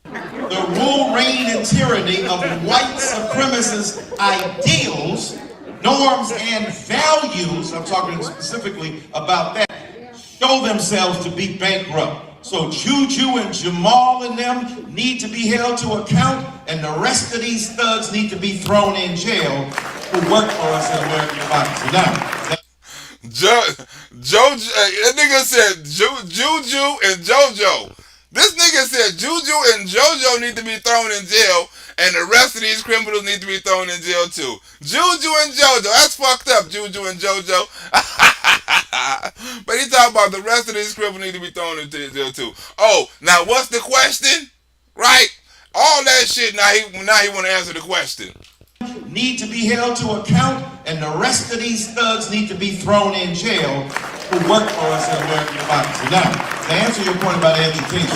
The rule, reign, and tyranny of white supremacist ideals, norms, and values, I'm talking specifically about that, show themselves to be bankrupt. So Juju and Jamal and them need to be held to account, and the rest of these thugs need to be thrown in jail who work for us in American democracy. Now, that nigga said Juju and JoJo. This nigga said Juju and JoJo need to be thrown in jail, and the rest of these criminals need to be thrown in jail too. Juju and JoJo, that's fucked up, Juju and JoJo. But he talking about the rest of these criminals need to be thrown into jail too. Oh, now what's the question? Right? All that shit, now he want to answer the question. Need to be held to account, and the rest of these thugs need to be thrown in jail who work for us in American democracy. Now, to answer your point about education,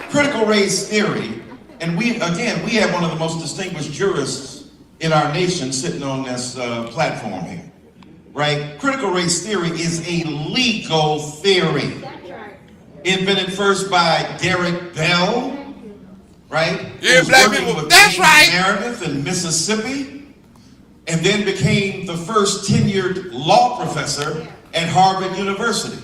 critical race theory, and we have one of the most distinguished jurists in our nation sitting on this platform here. Right? Critical race theory is a legal theory. Invented first by Derek Bell, right? Yeah, black people. That's right. Meredith in Mississippi, and then became the first tenured law professor at Harvard University.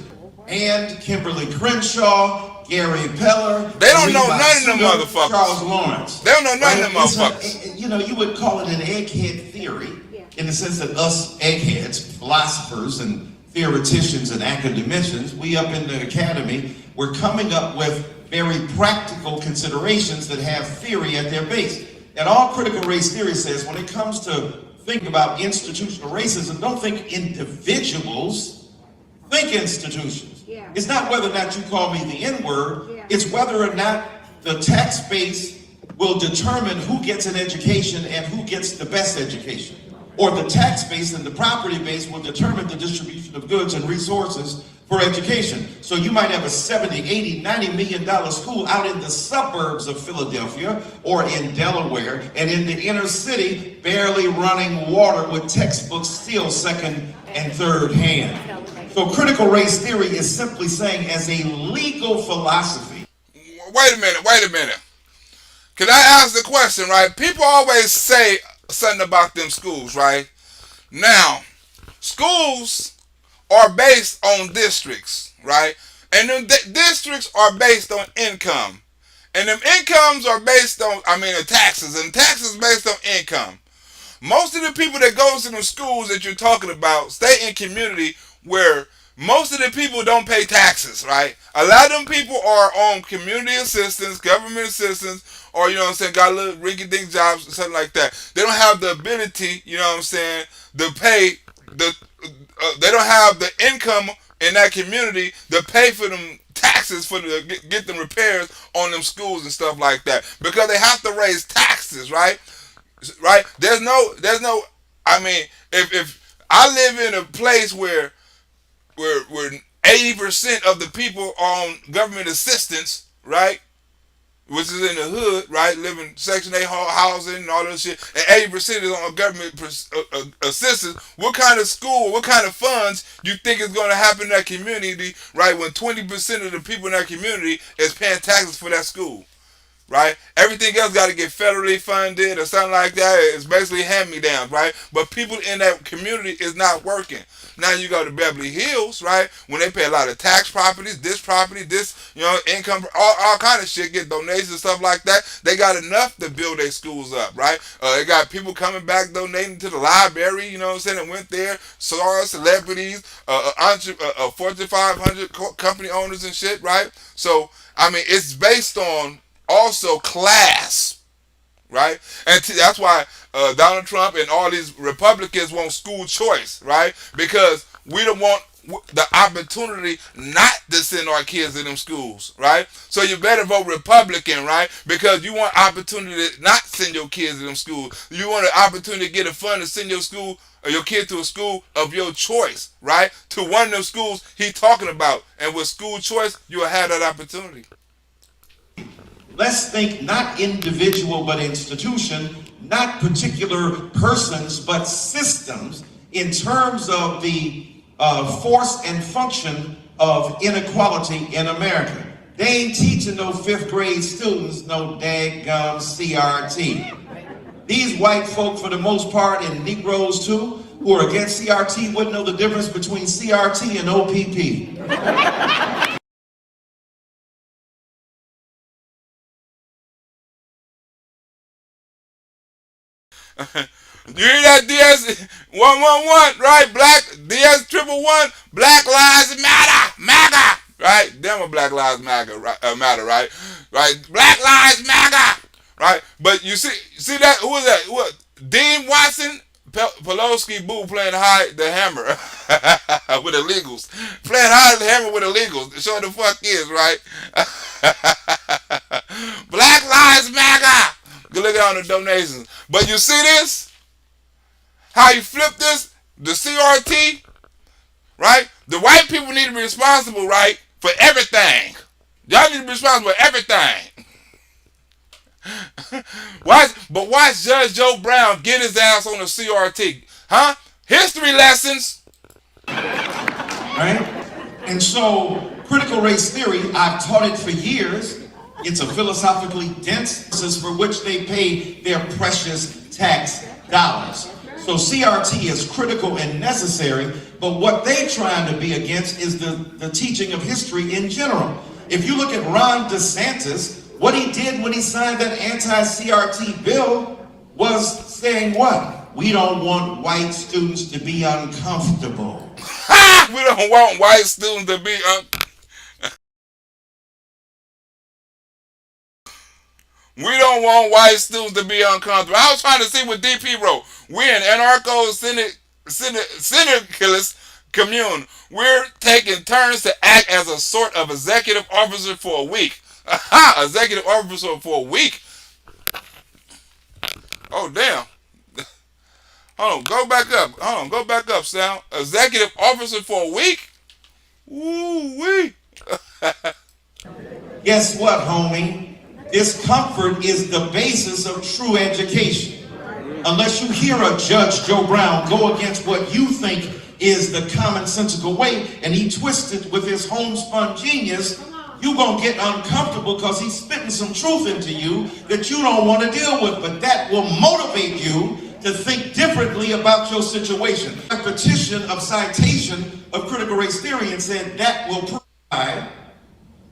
And Kimberly Crenshaw, Gary Peller. They don't know none of them motherfuckers. Charles Lawrence. They don't know none of them motherfuckers. You would call it an egghead theory. In the sense that us eggheads, philosophers and theoreticians and academicians, we up in the academy, we're coming up with very practical considerations that have theory at their base. And all critical race theory says, when it comes to thinking about institutional racism, don't think individuals, think institutions. Yeah. It's not whether or not you call me the N-word, it's whether or not the tax base will determine who gets an education and who gets the best education. Or the tax base and the property base will determine the distribution of goods and resources for education. So you might have a $70, $80, $90 million school out in the suburbs of Philadelphia or in Delaware, and in the inner city, barely running water with textbooks still second and third hand. So critical race theory is simply saying, as a legal philosophy. Wait a minute. Can I ask the question, right? People always say something about them schools, right? Now, schools are based on districts, right? And them districts are based on income. And them incomes are based on, taxes. And taxes based on income. Most of the people that go to them schools that you're talking about stay in community where most of the people don't pay taxes, right? A lot of them people are on community assistance, government assistance, or, got little rinky-dink jobs or something like that. They don't have the ability, to pay, they don't have the income in that community to pay for them taxes get them repairs on them schools and stuff like that. Because they have to raise taxes, right? Right? There's no, if I live in a place where 80% of the people are on government assistance, right? Which is in the hood, right? Living Section 8 housing and all that shit, and 80% is on government assistance. What kind of school, what kind of funds do you think is going to happen in that community, right? When 20% of the people in that community is paying taxes for that school, right? Everything else got to get federally funded or something like that. It's basically hand-me-downs, right? But people in that community is not working. Now you go to Beverly Hills, right? When they pay a lot of tax properties, this, income, all kind of shit, get donations and stuff like that. They got enough to build their schools up, right? They got people coming back donating to the library, you know what I'm saying, and went there, stars, celebrities, Fortune 500 company owners and shit, right? So, I mean, it's based on also class, right? And that's why Donald Trump and all these Republicans want school choice, right? Because we don't want the opportunity not to send our kids to them schools, right? So you better vote Republican, right? Because you want opportunity to not send your kids to them schools. You want an opportunity to get a fund to send your school or your kid to a school of your choice, right? To one of those schools he's talking about. And with school choice, you'll have that opportunity. Let's think not individual but institution, not particular persons but systems in terms of the force and function of inequality in America. They ain't teaching no 5th grade students no daggum CRT. These white folk, for the most part, and Negroes too, who are against CRT, wouldn't know the difference between CRT and OPP. You hear that, DS 111, right? DS 111, Black Lives Matter, MAGA, right? Them are Black Lives Matter, right? Black Lives Matter, right? But you see that? Who is that? What? Dean Watson, Pelosi, boo, playing the hammer with illegals, playing the hammer with illegals. Sure the fuck is, right? Black Lives Matter. Go look at all the donations. But you see this? How you flip this? The CRT, right? The white people need to be responsible, right? For everything. Y'all need to be responsible for everything. Watch Judge Joe Brown get his ass on the CRT. Huh? History lessons. Right? And so, critical race theory, I've taught it for years. It's a philosophically dense process for which they pay their precious tax dollars. So CRT is critical and necessary, but what they're trying to be against is the teaching of history in general. If you look at Ron DeSantis, what he did when he signed that anti-CRT bill was saying what? We don't want white students to be uncomfortable. We don't want white students to be We don't want white students to be uncomfortable. I was trying to see what DP wrote. We're an anarcho-syndicalist commune. We're taking turns to act as a sort of executive officer for a week. Aha! Executive officer for a week. Oh, damn. Hold on, go back up, Sal. Executive officer for a week? Woo-wee. Guess what, homie? Discomfort is the basis of true education. Unless you hear a Judge Joe Brown go against what you think is the commonsensical way, and he twisted with his homespun genius, you're going to get uncomfortable because he's spitting some truth into you that you don't want to deal with. But that will motivate you to think differently about your situation. A petition of citation of critical race theory and said that will provide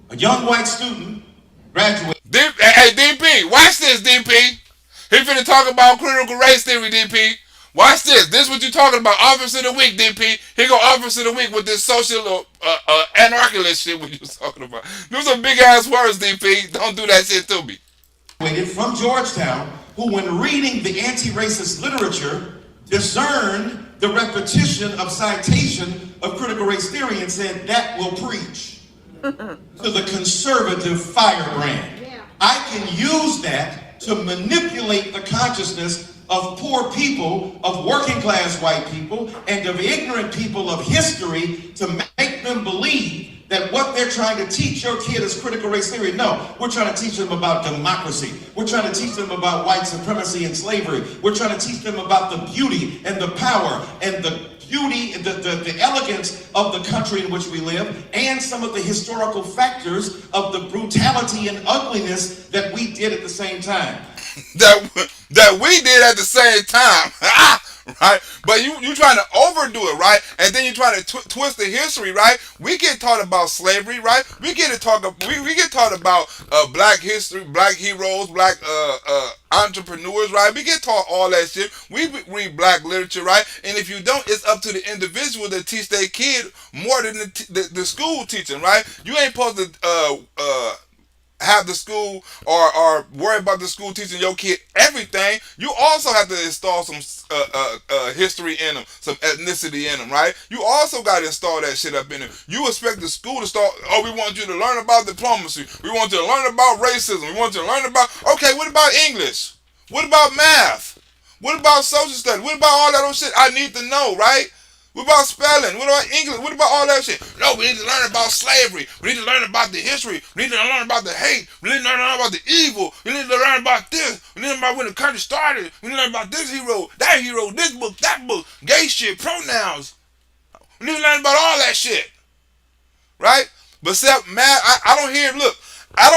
a young white student graduate. Hey, DP, watch this, DP. He finna talk about critical race theory, DP. Watch this. This is what you talking about. Officer of the week, DP. He go officer of the week with this social anarchist shit what you was talking about. Those are big ass words, DP. Don't do that shit to me. From Georgetown, who when reading the anti-racist literature discerned the repetition of citation of critical race theory and said that will preach to the conservative firebrand. I can use that to manipulate the consciousness of poor people, of working class white people, and of ignorant people of history to make them believe that what they're trying to teach your kid is critical race theory. No, we're trying to teach them about democracy. We're trying to teach them about white supremacy and slavery. We're trying to teach them about the beauty and the power and the beauty, the elegance of the country in which we live, and some of the historical factors of the brutality and ugliness that we did at the same time. that we did at the same time. Right? But you trying to overdo it, right? And then you trying to twist the history, right? We get taught about slavery, right? We get taught about black history, black heroes, black entrepreneurs, right? We get taught all that shit. We read black literature, right? And if you don't, it's up to the individual to teach their kid more than the school teaching, right? You ain't supposed to have the school or worry about the school teaching your kid everything. You also have to install some history in them, some ethnicity in them, right? You also got to install that shit up in them. You expect the school to start, oh, we want you to learn about diplomacy. We want you to learn about racism. We want you to learn about, okay, what about English? What about math? What about social studies? What about all that other shit I need to know, right? What about spelling? What about English? What about all that shit? No, we need to learn about slavery. We need to learn about the history. We need to learn about the hate. We need to learn about the evil. We need to learn about this. We need to learn about when the country started. We need to learn about this hero, this book, that book, gay shit, pronouns. We need to learn about all that shit. Right? But except, man, I don't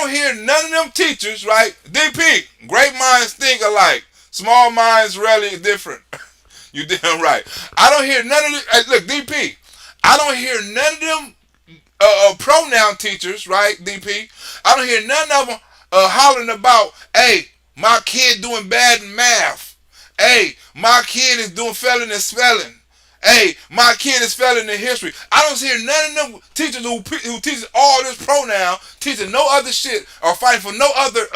hear none of them teachers, right? DP, great minds think alike. Small minds rarely different. You damn right. I don't hear none of them. Look, DP, I don't hear none of them pronoun teachers, right, DP? I don't hear none of them hollering about, hey, my kid doing bad in math. Hey, my kid is doing failing in spelling. Hey, my kid is failing in history. I don't hear none of them teachers who teach all this pronoun, teaching no other shit or fighting for no other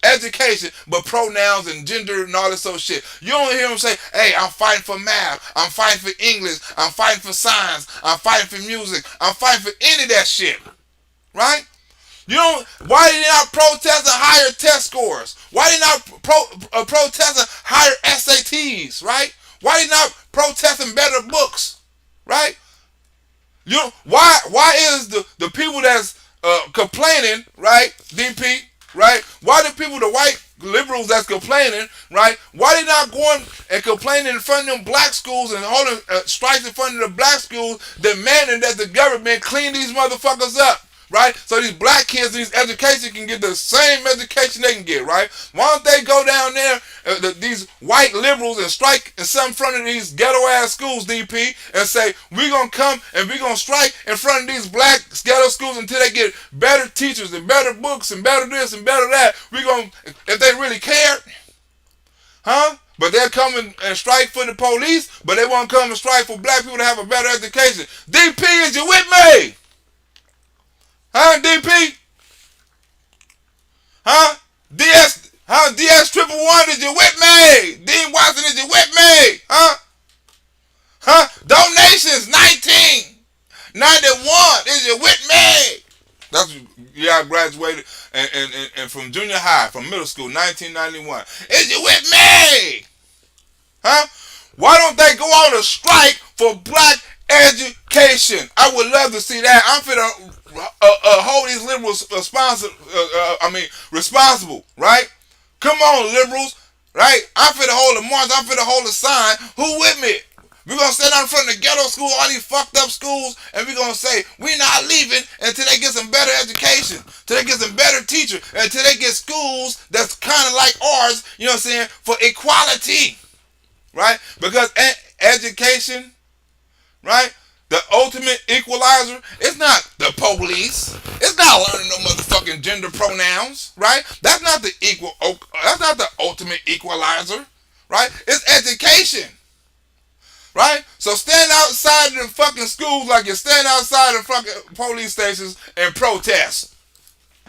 education but pronouns and gender and all this sort of shit. You don't hear them say, hey, I'm fighting for math, I'm fighting for English, I'm fighting for science, I'm fighting for music, I'm fighting for any of that shit. Right? Why did they not protest higher test scores? Why did they not protest higher SATs, right? Why they not protesting better books, right? Why is the people that's complaining, right, DP, right? Why the people, the white liberals that's complaining, right? Why they not going and complaining in front of them black schools and holding strikes in front of the black schools, demanding that the government clean these motherfuckers up? Right? So these black kids, these education can get the same education they can get, right? Why don't they go down there, these white liberals, and strike in some front of these ghetto-ass schools, DP, and say, we're going to come and we're going to strike in front of these black ghetto schools until they get better teachers and better books and better this and better that. We're going to, if they really cared, huh? But they'll come and strike for the police, but they won't come and strike for black people to have a better education. DP, is you with me? Huh, DP? Huh? DS triple one, is you with me? Dean Watson, is you with me? Huh? Donations, 1991, is you with me? That's, yeah, I graduated and from junior high, from middle school, 1991. Is you with me? Huh? Why don't they go on a strike for black education? I would love to see that. I'm finna hold these liberals responsible, right? Come on, liberals, right? I'm finna hold a march. I'm finna hold a sign. Who with me? We're going to stand out in front of the ghetto school, all these fucked up schools, and we're going to say, we're not leaving until they get some better education, until they get some better teachers, until they get schools that's kind of like ours, you know what I'm saying, for equality, right? Because education, right, the ultimate equalizer, it's not the police. It's not learning no motherfucking gender pronouns, right? That's not the ultimate equalizer, right? It's education. Right? So stand outside of the fucking schools like you stand outside of fucking police stations and protest.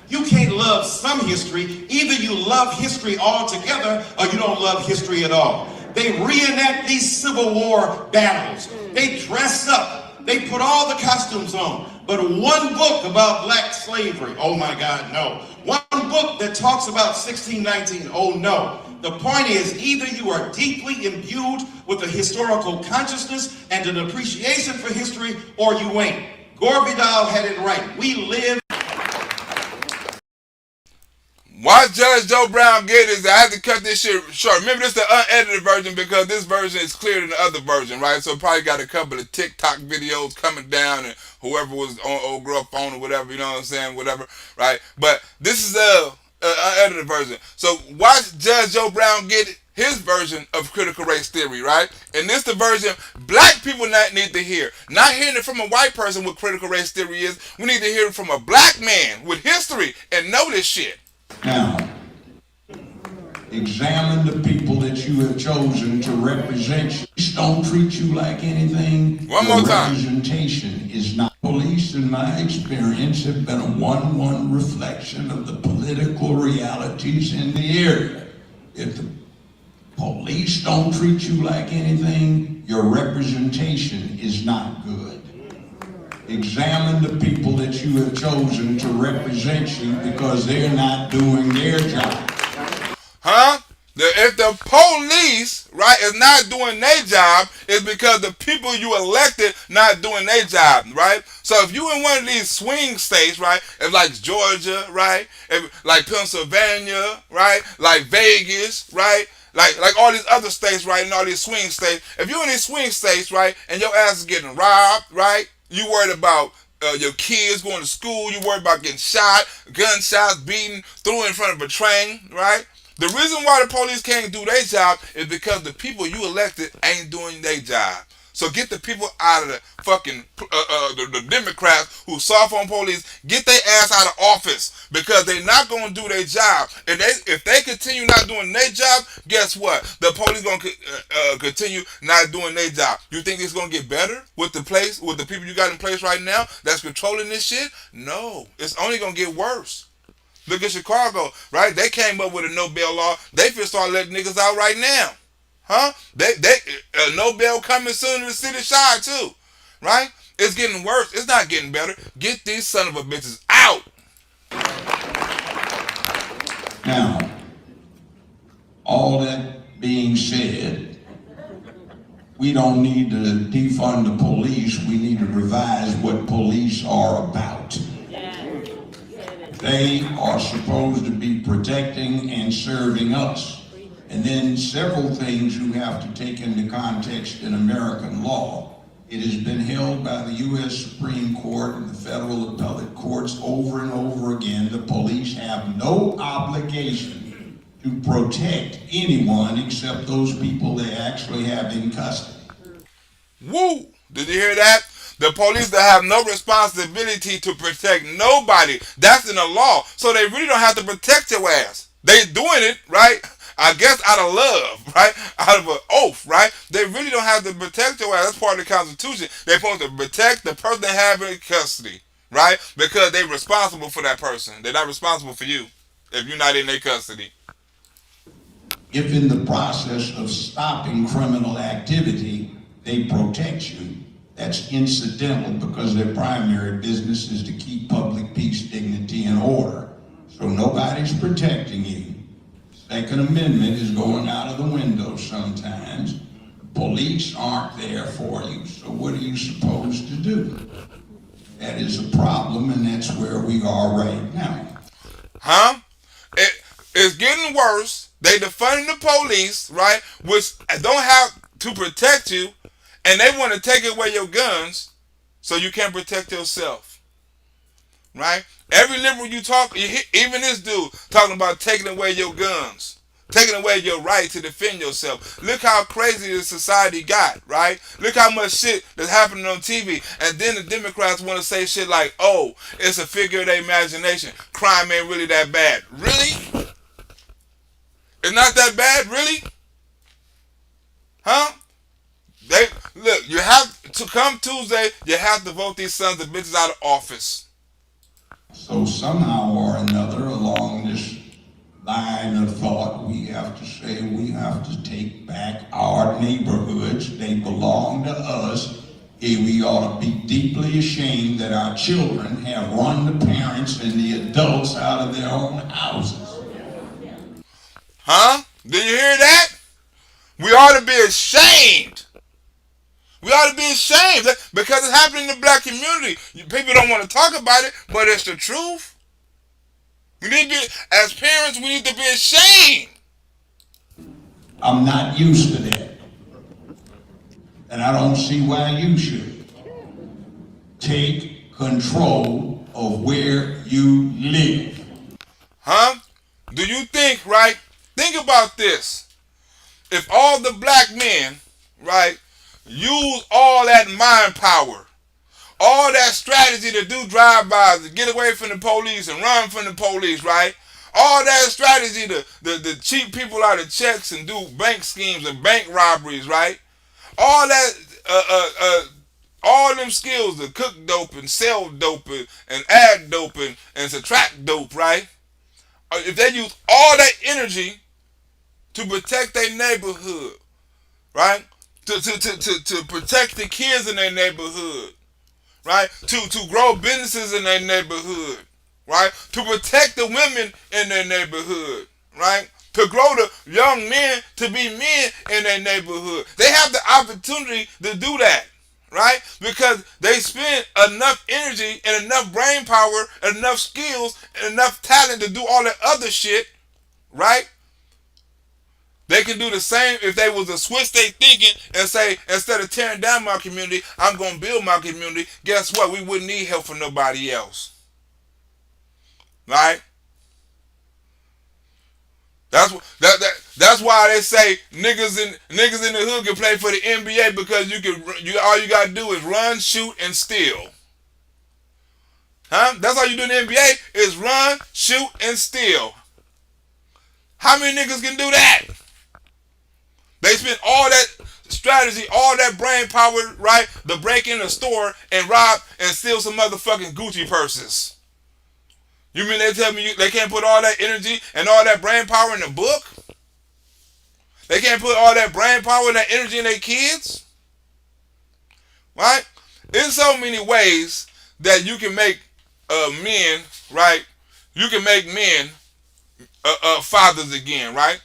You can't love some history. Either you love history altogether or you don't love history at all. They reenact these Civil War battles. They dress up. They put all the costumes on. But one book about black slavery, oh my God, no. One book that talks about 1619, oh no. The point is, either you are deeply imbued with a historical consciousness and an appreciation for history, or you ain't. Gore Vidal had it right. We live. Why Judge Joe Brown get this? I had to cut this shit short. Remember, this is the unedited version because this version is clearer than the other version, right? So probably got a couple of TikTok videos coming down and whoever was on old girl phone or whatever, you know what I'm saying, whatever, right? But this is the unedited version. So watch Judge Joe Brown get his version of critical race theory, right? And this the version black people need to hear. Not hearing it from a white person what critical race theory is. We need to hear it from a black man with history and know this shit. Now, examine the people that you have chosen to represent you. Police don't treat you like anything. One more time. Representation is not. Police, in my experience, have been a one-one reflection of the political realities in the area. If the police don't treat you like anything, your representation is not good. Examine the people that you have chosen to represent you because they're not doing their job. Huh? If the police, right, is not doing their job, it's because the people you elected not doing their job, right? So if you in one of these swing states, right, if like Georgia, right, if like Pennsylvania, right, like Vegas, right, like all these other states, right, and all these swing states, if you're in these swing states, right, and your ass is getting robbed, right, you worried about your kids going to school, you worried about getting shot, gunshots, beaten, threw in front of a train, right? The reason why the police can't do their job is because the people you elected ain't doing their job. So get the people out of the fucking, the Democrats who soft on police, get their ass out of office because they're not going to do their job. And if they continue not doing their job, guess what? The police going to continue not doing their job. You think it's going to get better with the people you got in place right now that's controlling this shit? No, it's only going to get worse. Look at Chicago, right? They came up with a no bail law. They finna start letting niggas out right now. Huh? They no bail coming soon in the city side too. Right? It's getting worse. It's not getting better. Get these son of a bitches out. Now, all that being said, we don't need to defund the police. We need to revise what police are about. They are supposed to be protecting and serving us. And then several things you have to take into context in American law. It has been held by the U.S. Supreme Court and the federal appellate courts over and over again. The police have no obligation to protect anyone except those people they actually have in custody. Woo! Did you hear that? The police that have no responsibility to protect nobody. That's in the law. So they really don't have to protect your ass. They doing it, right? I guess out of love, right? Out of an oath, right? They really don't have to protect your ass. That's part of the Constitution. They're supposed to protect the person they have in custody, right? Because they're responsible for that person. They're not responsible for you if you're not in their custody. If in the process of stopping criminal activity, they protect you, that's incidental because their primary business is to keep public peace, dignity, and order. So nobody's protecting you. Second Amendment is going out of the window sometimes. Police aren't there for you, so what are you supposed to do? That is a problem, and that's where we are right now. Huh? It's getting worse. They defunding the police, right? Which don't have to protect you, and they want to take away your guns so you can't protect yourself. Right? Every liberal you talk, even this dude talking about taking away your guns, taking away your right to defend yourself. Look how crazy this society got, right? Look how much shit that's happening on TV. And then the Democrats want to say shit like, oh, it's a figure of their imagination. Crime ain't really that bad. Really? It's not that bad, really? Huh? Look, you have to come Tuesday, you have to vote these sons of bitches out of office. So somehow or another along this line of thought, we have to say we have to take back our neighborhoods. They belong to us. We ought to be deeply ashamed that our children have run the parents and the adults out of their own houses. Huh? Did you hear that? We ought to be ashamed. We ought to be ashamed because it's happening in the black community. People don't want to talk about it, but it's the truth. We need to be, as parents, we need to be ashamed. I'm not used to that. And I don't see why you should. Take control of where you live. Huh? Do you think, right? Think about this. If all the black men, right, use all that mind power, all that strategy to do drive-bys, to get away from the police and run from the police, right? All that strategy to cheat people out of checks and do bank schemes and bank robberies, right? All that, all them skills to cook dope and sell dope and add dope and subtract dope, right? If they use all that energy to protect their neighborhood, right? To protect the kids in their neighborhood, right? To grow businesses in their neighborhood, right? To protect the women in their neighborhood, right? To grow the young men to be men in their neighborhood. They have the opportunity to do that, right? Because they spend enough energy and enough brain power and enough skills and enough talent to do all that other shit, right? They can do the same if they was to switch their thinking and say, instead of tearing down my community, I'm going to build my community. Guess what? We wouldn't need help from nobody else. Right? That's why they say niggas in the hood can play for the NBA because all you gotta do is run, shoot, and steal. Huh? That's all you do in the NBA is run, shoot, and steal. How many niggas can do that? They spend all that strategy, all that brain power, right, to break in a store and rob and steal some motherfucking Gucci purses. You mean they tell me they can't put all that energy and all that brain power in the book? They can't put all that brain power and that energy in their kids? Right? In so many ways that you can make men, right? You can make men fathers again, right?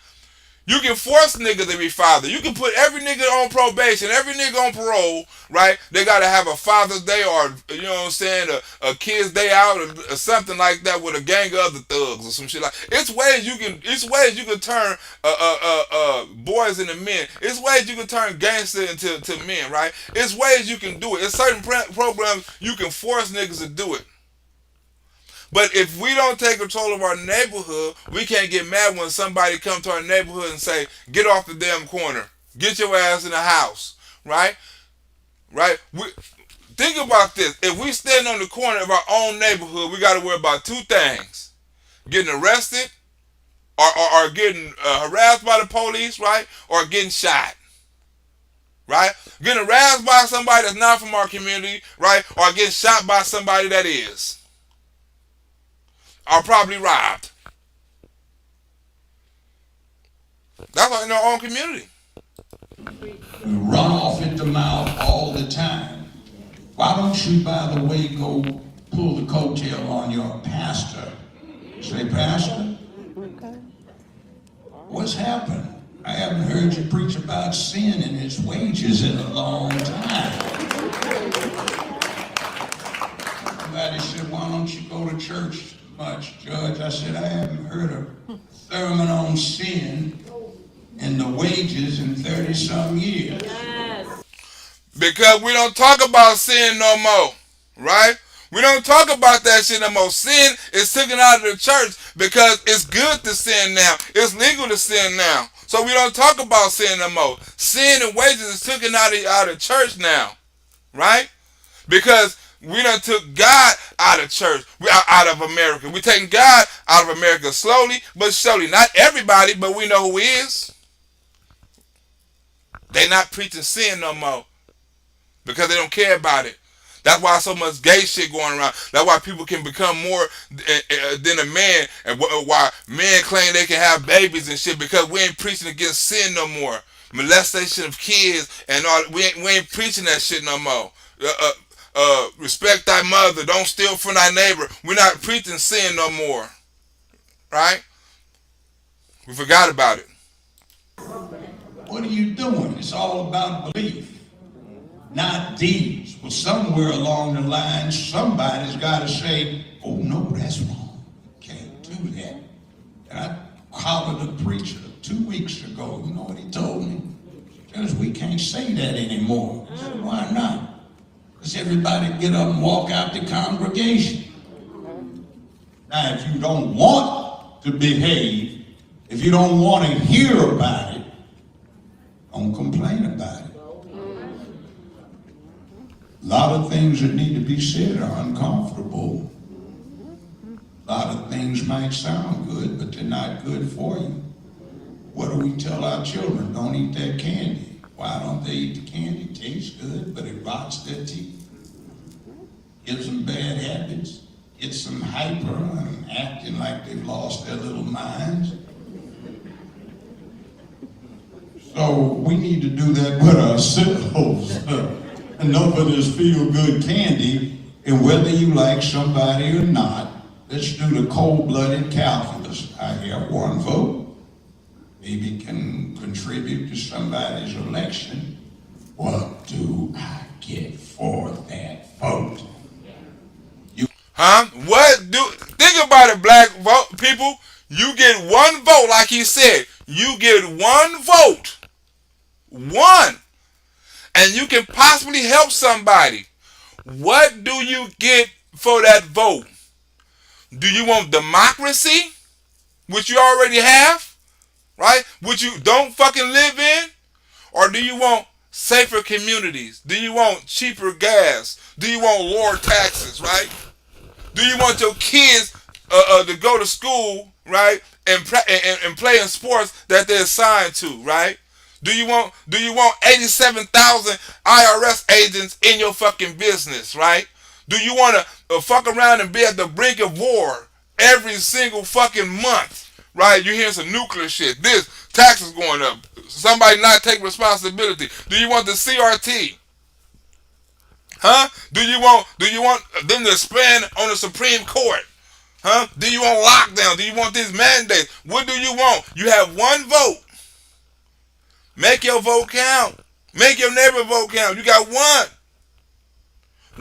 You can force niggas to be father. You can put every nigga on probation, every nigga on parole, right? They gotta have a Father's Day or, you know what I'm saying, a Kids Day out or something like that with a gang of other thugs or some shit like. It's ways you can turn boys into men. It's ways you can turn gangsters into men, right? It's ways you can do it. It's certain programs you can force niggas to do it. But if we don't take control of our neighborhood, we can't get mad when somebody comes to our neighborhood and say, get off the damn corner. Get your ass in the house. Right? Right? Think about this. If we stand on the corner of our own neighborhood, we got to worry about two things. Getting arrested or getting harassed by the police, right? Or getting shot. Right? Getting harassed by somebody that's not from our community, right? Or getting shot by somebody that is. Are probably robbed. That's why in our own community. We run off at the mouth all the time. Why don't you, by the way, go pull the coattail on your pastor? Say, Pastor, what's happened? I haven't heard you preach about sin and its wages in a long time. Somebody said, why don't you go to church much, Judge? I said, I haven't heard a sermon on sin and the wages in 30-some years. Yes. Because we don't talk about sin no more, right? We don't talk about that shit no more. Sin is taken out of the church because it's good to sin now. It's legal to sin now. So we don't talk about sin no more. Sin and wages is taken out of church now, right? Because we done took God out of church, out of America. We taking God out of America slowly but surely. Not everybody, but we know who he is. They not preaching sin no more because they don't care about it. That's why so much gay shit going around. That's why people can become more than a man, and why men claim they can have babies and shit, because we ain't preaching against sin no more. Molestation of kids and all. We ain't preaching that shit no more. respect thy mother, don't steal from thy neighbor. We're not preaching sin no more, right? We forgot about it. What are you doing? It's all about belief, not deeds. Well, somewhere along the line, somebody's got to say, oh, no, that's wrong. Can't do that. And I hollered a preacher 2 weeks ago. You know what he told me? Because we can't say that anymore. I said, why not? Because everybody get up and walk out the congregation. Now, if you don't want to behave, if you don't want to hear about it, don't complain about it. A lot of things that need to be said are uncomfortable. A lot of things might sound good, but they're not good for you. What do we tell our children? Don't eat that candy. Why don't they eat the candy? It tastes good, but it rots their teeth. Gives them bad habits. Gets them hyper and acting like they've lost their little minds. So we need to do that with ourselves. Enough of this feel-good candy, and whether you like somebody or not, let's do the cold-blooded calculus. I have one vote, maybe can contribute to somebody's election. What do I get for that vote? Think about it, black vote people. You get one vote, like he said. You get one vote. One. And you can possibly help somebody. What do you get for that vote? Do you want democracy, which you already have, right? Which you don't fucking live in? Or do you want safer communities? Do you want cheaper gas? Do you want lower taxes, right? Do you want your kids to go to school, right, and play in sports that they're assigned to, right? Do you want 87,000 IRS agents in your fucking business, right? Do you want to fuck around and be at the brink of war every single fucking month, right? You hear some nuclear shit. This taxes going up. Somebody not take responsibility. Do you want the CRT? Huh? Do you want them to expand on the Supreme Court? Huh? Do you want lockdown? Do you want these mandates? What do you want? You have one vote. Make your vote count. Make your neighbor vote count. You got one.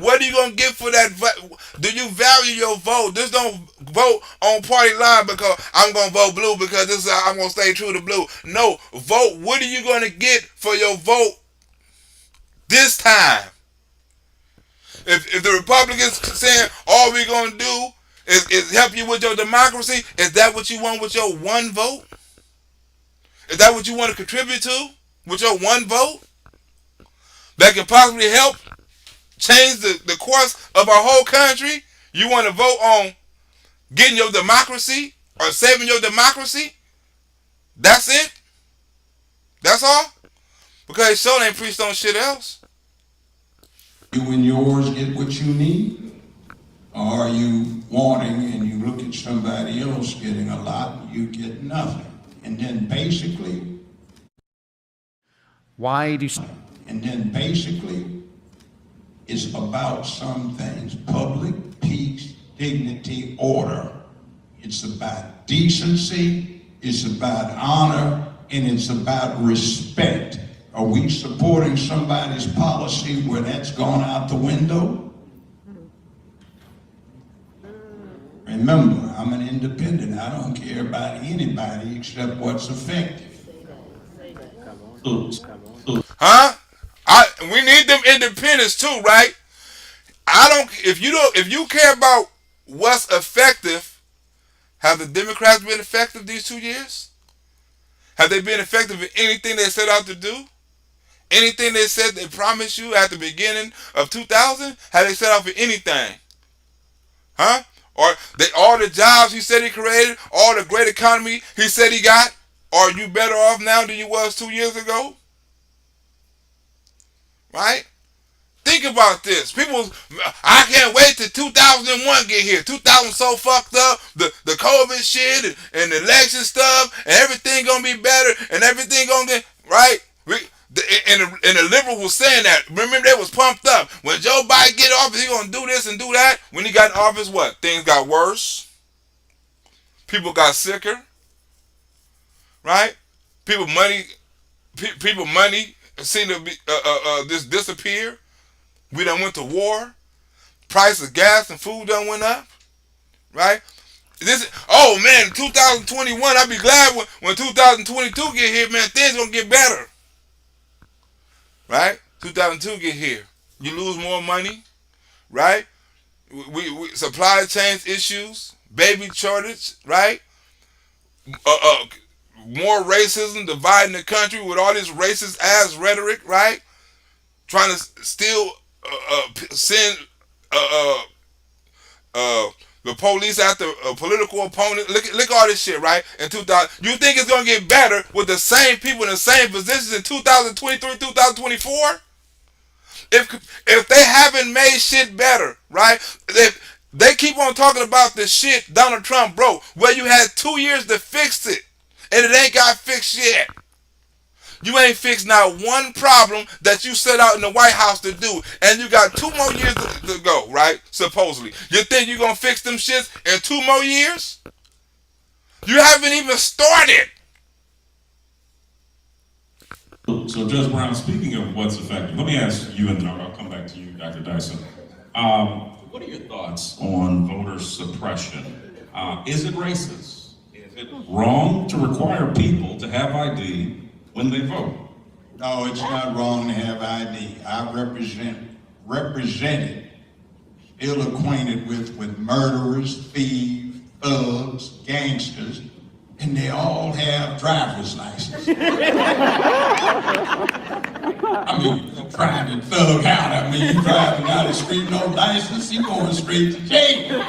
What are you going to get for that vote? Do you value your vote? Just don't vote on party line because I'm going to vote blue because this is how I'm going to stay true to blue. No, vote. What are you going to get for your vote this time? If the Republicans saying all we're going to do is help you with your democracy, is that what you want with your one vote? Is that what you want to contribute to with your one vote? That can possibly help change the course of our whole country? You want to vote on getting your democracy or saving your democracy? That's it? That's all? Because it sure ain't preached on shit else. You and yours get what you need? Or are you wanting and you look at somebody else getting a lot and you get nothing? And then basically, it's about some things. Public, peace, dignity, order. It's about decency, it's about honor, and it's about respect. Are we supporting somebody's policy where that's gone out the window? Remember, I'm an independent. I don't care about anybody except what's effective. Huh? We need them independents too, right? If you care about what's effective, have the Democrats been effective these 2 years? Have they been effective in anything they set out to do? Anything they said they promised you at the beginning of 2000? Have they set out for anything? Huh? Or all the jobs he said he created, all the great economy he said he got, are you better off now than you was 2 years ago? Right? Think about this. I can't wait till 2001 get here. 2000 so fucked up. The COVID shit and the election stuff and everything gonna be better and everything gonna get right. And the liberals was saying that. Remember, they was pumped up when Joe get in office, he gonna do this and do that. When he got in office, what? Things got worse. People got sicker, right? People money seem to be just disappear. We done went to war. Price of gas and food done went up, right? Oh man, 2021. I'll be glad when 2022 get here, man. Things gonna get better, right? 2002 get here, you lose more money, right? We supply chain issues, baby shortage, right? More racism dividing the country with all this racist ass rhetoric, right? Trying to still send the police after a political opponent. Look at all this shit, right? In 2000, you think it's gonna get better with the same people in the same positions in 2023, 2024? If they haven't made shit better, right? If they keep on talking about the shit Donald Trump broke, well, you had 2 years to fix it, and it ain't got fixed yet. You ain't fixed not one problem that you set out in the White House to do, and you got 2 more years to go, right? Supposedly. You think you're gonna fix them shits in 2 more years? You haven't even started. So, Judge Brown, speaking of what's effective, let me ask you, and then I'll come back to you, Dr. Dyson. What are your thoughts on voter suppression? Is it racist? Is it wrong to require people to have ID when they vote? No, it's not wrong to have ID. I represented, still acquainted with murderers, thieves, thugs, gangsters, and they all have driver's license. I mean, you're trying to thug out. I mean, you driving down the street, no license, you going straight to jail.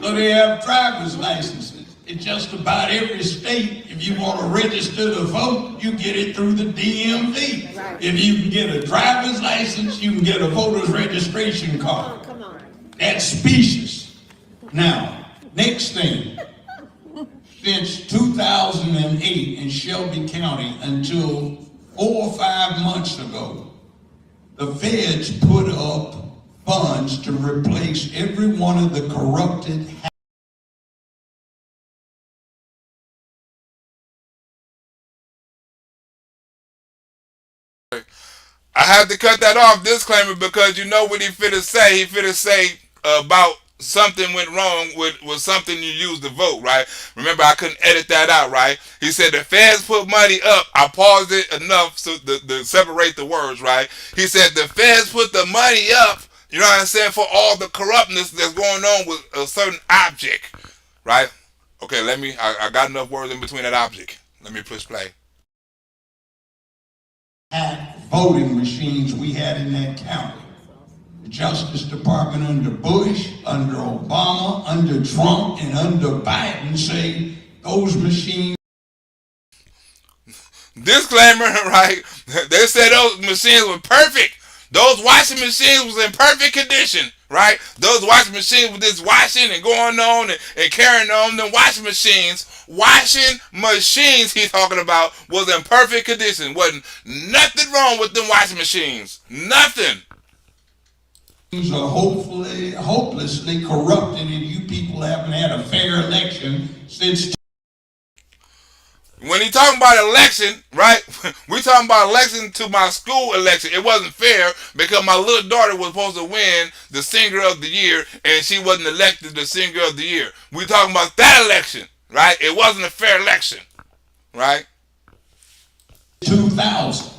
So they have driver's licenses. In just about every state, if you want to register to vote, you get it through the DMV. Right. If you can get a driver's license, you can get a voter's registration card. Come on. That's specious. Now, next thing. Since 2008 in Shelby County until 4 or 5 months ago, the feds put up funds to replace every one of the corrupted I have to cut that off, disclaimer, because you know what he finna say. He finna say about something went wrong with something you used to vote, right? Remember, I couldn't edit that out, right? He said the feds put money up. I paused it enough so to separate the words, right? He said the feds put the money up, you know what I'm saying, for all the corruptness that's going on with a certain object, right? Okay, I got enough words in between that object. Let me push play. Voting machines we had in that county. The Justice Department under Bush, under Obama, under Trump, and under Biden say those machines. Disclaimer, right? They said those machines were perfect. Those washing machines was in perfect condition, right? Those washing machines with this washing and going on and carrying on. Them washing machines he's talking about was in perfect condition. Wasn't nothing wrong with them washing machines. Nothing. These are hopelessly corrupted, and you people haven't had a fair election since. When he talking about election, right? We talking about election to my school election. It wasn't fair because my little daughter was supposed to win the singer of the year, and she wasn't elected the singer of the year. We talking about that election, right? It wasn't a fair election, right? 2000.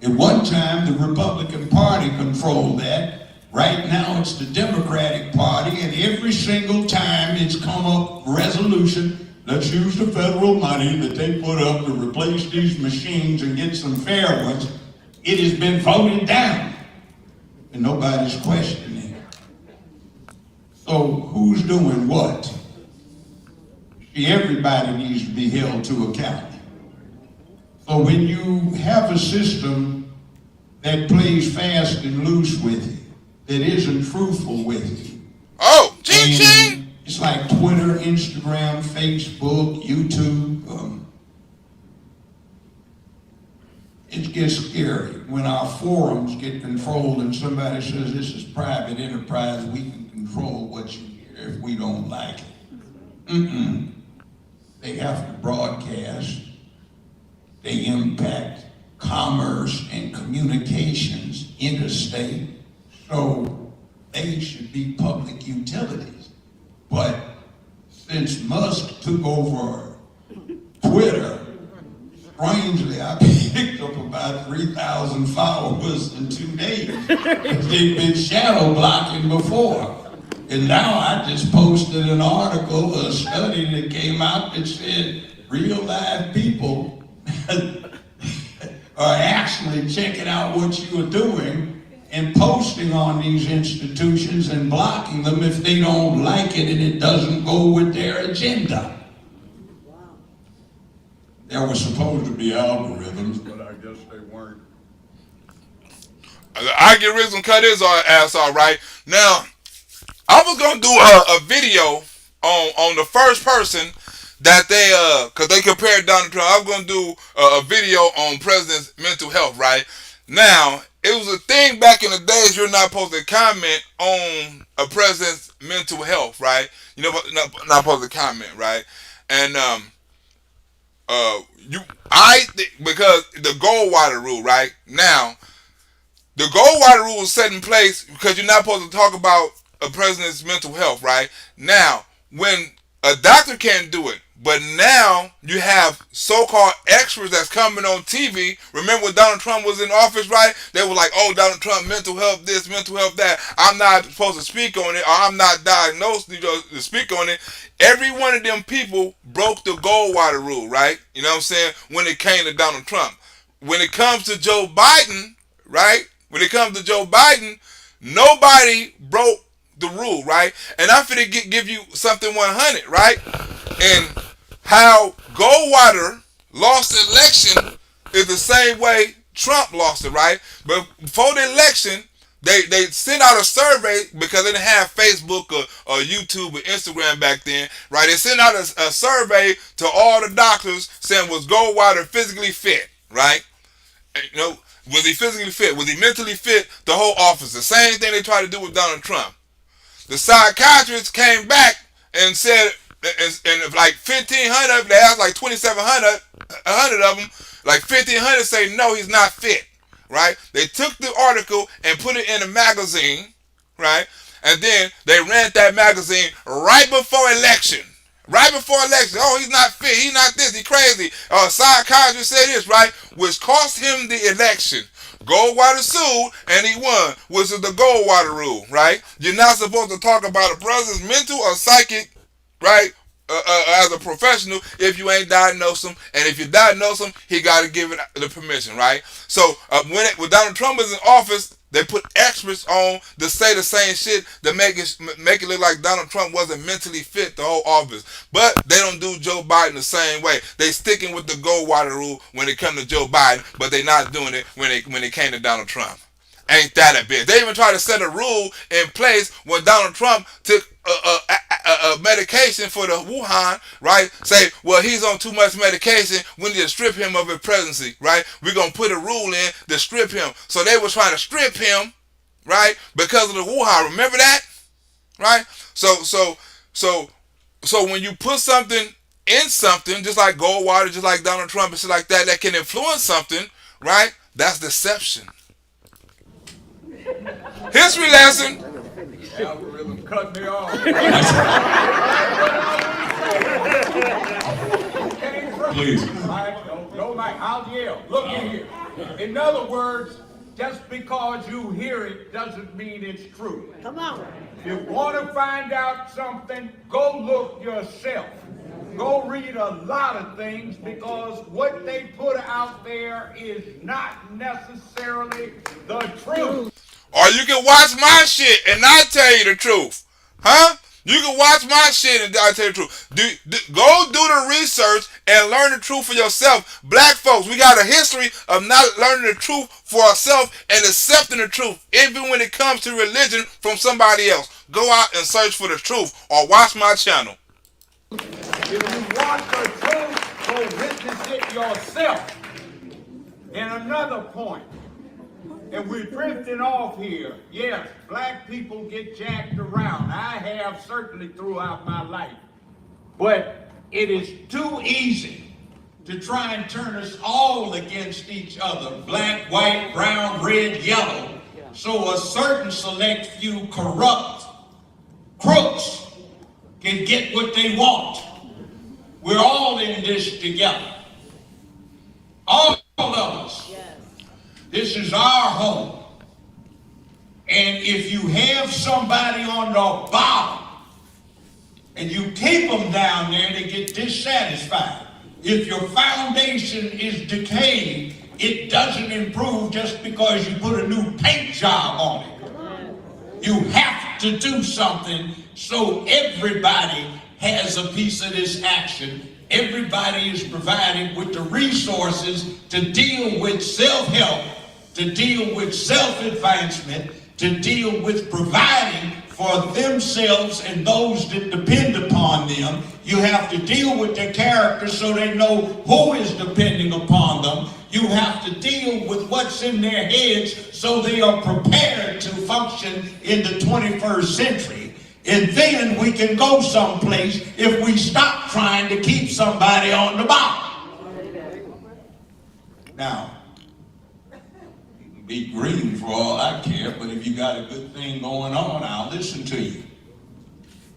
At one time, the Republican Party controlled that. Right now, it's the Democratic Party, and every single time it's come up resolution, let's use the federal money that they put up to replace these machines and get some fair ones. It has been voted down, and nobody's questioning it. So who's doing what? See, everybody needs to be held to account. So when you have a system that plays fast and loose with you, that isn't truthful with you. Oh, ching. It's like Twitter, Instagram, Facebook, YouTube. it gets scary when our forums get controlled and somebody says this is private enterprise, we can control what you hear if we don't like it. They have to broadcast. They impact commerce and communications interstate, so they should be public utilities. But since Musk took over Twitter, strangely, I picked up about 3,000 followers in 2 days. They've been shadow blocking before. And now I just posted an article, a study that came out that said real live people are actually checking out what you are doing and posting on these institutions and blocking them if they don't like it and it doesn't go with their agenda. There were supposed to be algorithms, but I guess they weren't. The algorithm cut his ass all right. Now, I was gonna do a video on the first person that they cause they compared Donald Trump. I was gonna do a video on president's mental health, right? Now, it was a thing back in the days you're not supposed to comment on a president's mental health, right? You know, not supposed to comment, right? And because the Goldwater rule, right? Now, the Goldwater rule is set in place because you're not supposed to talk about a president's mental health, right? Now, when a doctor can't do it, but now you have so-called experts that's coming on TV. Remember when Donald Trump was in office, right? They were like, oh, Donald Trump, mental health this, mental health that. I'm not supposed to speak on it, or I'm not diagnosed to speak on it. Every one of them people broke the Goldwater rule, right? You know what I'm saying? When it came to Donald Trump. When it comes to Joe Biden, right? When it comes to Joe Biden, nobody broke the rule, right? And I'm finna give you something 100, right? And how Goldwater lost the election is the same way Trump lost it, right? But before the election, they sent out a survey because they didn't have Facebook or YouTube or Instagram back then, right? They sent out a survey to all the doctors saying, was Goldwater physically fit, right? And, you know, was he physically fit? Was he mentally fit? The whole office. The same thing they tried to do with Donald Trump. The psychiatrists came back and said, and like 1,500, they asked like 2,700, 100 of them, like 1,500 say no, he's not fit, right? They took the article and put it in a magazine, right? And then they ran that magazine right before election. Right before election. Oh, he's not fit. He's not this. He's crazy. Psychiatrist said this, right? Which cost him the election. Goldwater sued and he won, which is the Goldwater rule, right? You're not supposed to talk about a person's mental or psychic, right? As a professional, if you ain't diagnosed him, and if you diagnose him, he got to give it the permission, right? So when Donald Trump was in office, they put experts on to say the same shit to make it look like Donald Trump wasn't mentally fit the whole office. But they don't do Joe Biden the same way. They sticking with the Goldwater rule when it comes to Joe Biden, but they not doing it when it came to Donald Trump. Ain't that a bitch? They even tried to set a rule in place when Donald Trump took a medication for the Wuhan, right? Say, well, he's on too much medication. We need to strip him of his presidency, right? We're going to put a rule in to strip him. So they were trying to strip him, right? Because of the Wuhan. Remember that? Right? So when you put something in something, just like Goldwater, just like Donald Trump and shit like that, that can influence something, right? That's deception. History lesson. The algorithm cut me off. Please. No, Mike, I'll yell. Look in here. In other words, just because you hear it doesn't mean it's true. Come on. If you want to find out something, go look yourself. Go read a lot of things because what they put out there is not necessarily the truth. Or you can watch my shit and not tell you the truth. Huh? You can watch my shit and I'll tell you the truth. Go do the research and learn the truth for yourself. Black folks, we got a history of not learning the truth for ourselves and accepting the truth, even when it comes to religion from somebody else. Go out and search for the truth or watch my channel. If you want the truth, go witness it yourself. And another point, and we're drifting off here. Yes, black people get jacked around. I have certainly throughout my life. But it is too easy to try and turn us all against each other, black, white, brown, red, yellow, so a certain select few corrupt crooks can get what they want. We're all in this together. All of us. This is our home. And if you have somebody on the bottom and you keep them down there, they get dissatisfied. If your foundation is decayed, it doesn't improve just because you put a new paint job on it. You have to do something so everybody has a piece of this action. Everybody is provided with the resources to deal with self-help, to deal with self-advancement, to deal with providing for themselves and those that depend upon them. You have to deal with their character so they know who is depending upon them. You have to deal with what's in their heads so they are prepared to function in the 21st century. And then we can go someplace if we stop trying to keep somebody on the bottom. Now, be green for all I care, but if you got a good thing going on, I'll listen to you.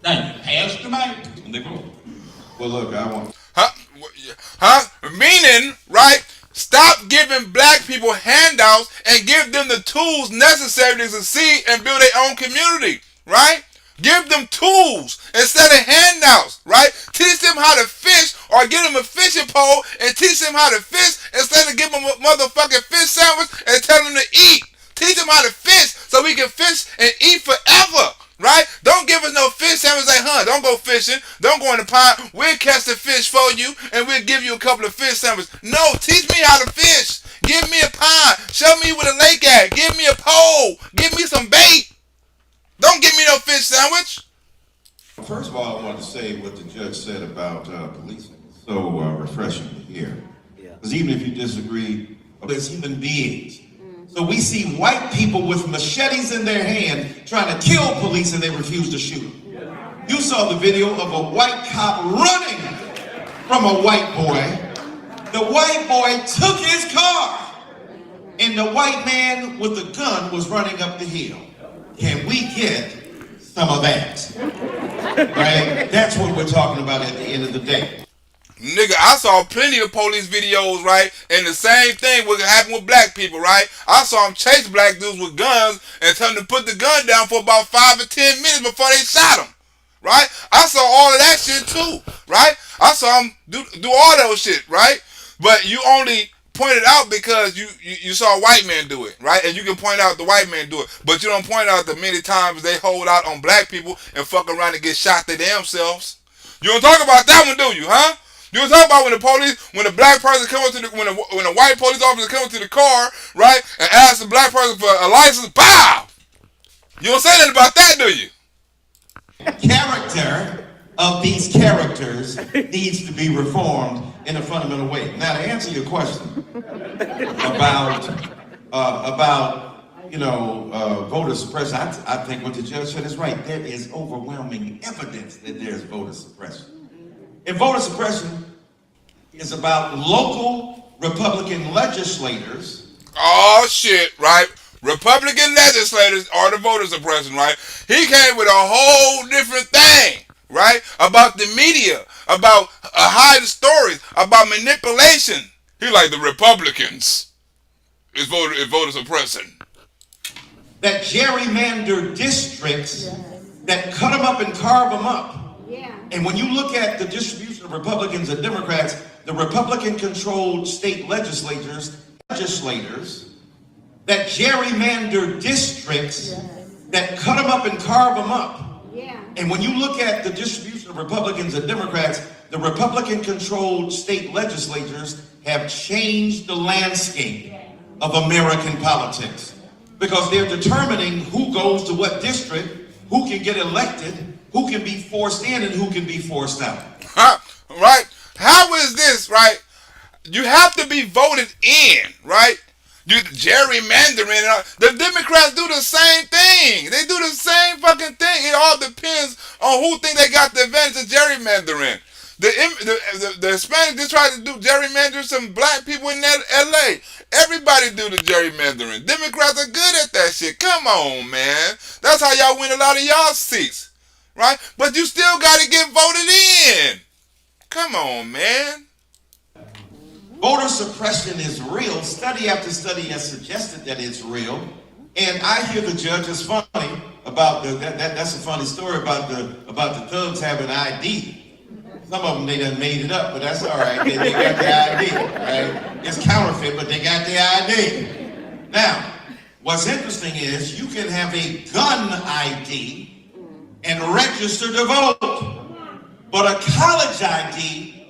Thank you. Pass the mic. Well, look, I want... Meaning, right? Stop giving black people handouts and give them the tools necessary to succeed and build their own community, right? Give them tools instead of handouts, right? Teach them how to fish or give them a fishing pole and teach them how to fish instead of giving them a motherfucking fish sandwich and tell them to eat. Teach them how to fish so we can fish and eat forever, right? Don't give us no fish sandwich like, don't go fishing. Don't go in the pond. We'll catch the fish for you and we'll give you a couple of fish sandwiches. No, teach me how to fish. Give me a pond. Show me where the lake at. Give me a pole. Give me some bait. Don't give me no fish sandwich. First of all, I want to say what the judge said about policing. So refreshing to hear. Because even if you disagree, there's human beings. So we see white people with machetes in their hand trying to kill police and they refuse to shoot them. You saw the video of a white cop running from a white boy. The white boy took his car and the white man with the gun was running up the hill. Can we get some of that? Right? That's what we're talking about at the end of the day. Nigga, I saw plenty of police videos, right? And the same thing would happen with black people, right? I saw them chase black dudes with guns and tell them to put the gun down for about 5 or 10 minutes before they shot them, right? I saw all of that shit too, right? I saw them do all those shit, right? But you only pointed out because you saw a white man do it, right? And you can point out the white man do it, but you don't point out the many times they hold out on black people and fuck around and get shot their damn selves. You don't talk about that one, do you, huh? You don't talk about when a black person comes to when a white police officer comes to the car, right, and asks the black person for a license, pow! You don't say nothing about that, do you? Character of these characters needs to be reformed in a fundamental way. Now, to answer your question about voter suppression, I think what the judge said is right. There is overwhelming evidence that there's voter suppression. And voter suppression is about local Republican legislators. Oh shit, right? Republican legislators are the voter suppression, right? He came with a whole different thing, right? About the media, about hiding stories, about manipulation. He like the Republicans is voter suppression. That gerrymander districts that cut them up and carve them up. And when you look at the distribution of Republicans and Democrats, the Republican-controlled state legislators that gerrymander districts that cut them up and carve them up. And when you look at the distribution of Republicans and Democrats, the Republican-controlled state legislatures have changed the landscape of American politics because they're determining who goes to what district, who can get elected, who can be forced in and who can be forced out. Right? How is this, right? You have to be voted in, right? You gerrymandering. And all. The Democrats do the same thing. They do the same fucking thing. It all depends on who think they got the advantage of gerrymandering. The Hispanics just tried to do gerrymandering some black people in LA. Everybody do the gerrymandering. Democrats are good at that shit. Come on, man. That's how y'all win a lot of y'all seats, right? But you still got to get voted in. Come on, man. Voter suppression is real. Study after study has suggested that it's real. And I hear the judge is funny about that's a funny story about the thugs having ID. Some of them they done made it up, but that's all right. They got the ID, right? It's counterfeit, but they got the ID. Now, what's interesting is you can have a gun ID and register to vote, but a college ID,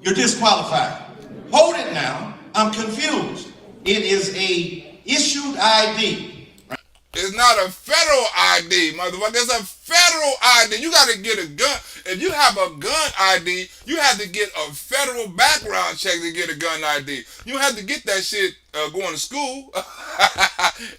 you're disqualified. Hold it now. I'm confused. It is a issued ID. It's not a federal ID, motherfucker. It's a federal ID. You got to get a gun. If you have a gun ID, you have to get a federal background check to get a gun ID. You have to get that shit going to school.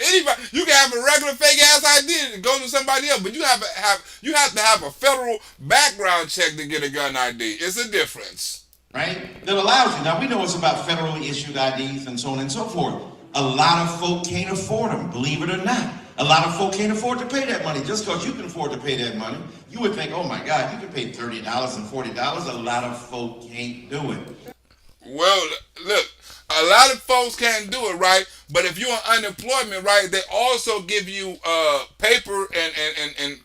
Anybody, you can have a regular fake ass ID to go to somebody else, but you have to have a federal background check to get a gun ID. It's a difference. Right? That allows you. Now, we know it's about federally issued IDs and so on and so forth. A lot of folk can't afford them, believe it or not. A lot of folk can't afford to pay that money. Just because you can afford to pay that money, you would think, oh my God, you can pay $30 and $40. A lot of folk can't do it. Well, look, a lot of folks can't do it, right? But if you're on unemployment, right, they also give you paper and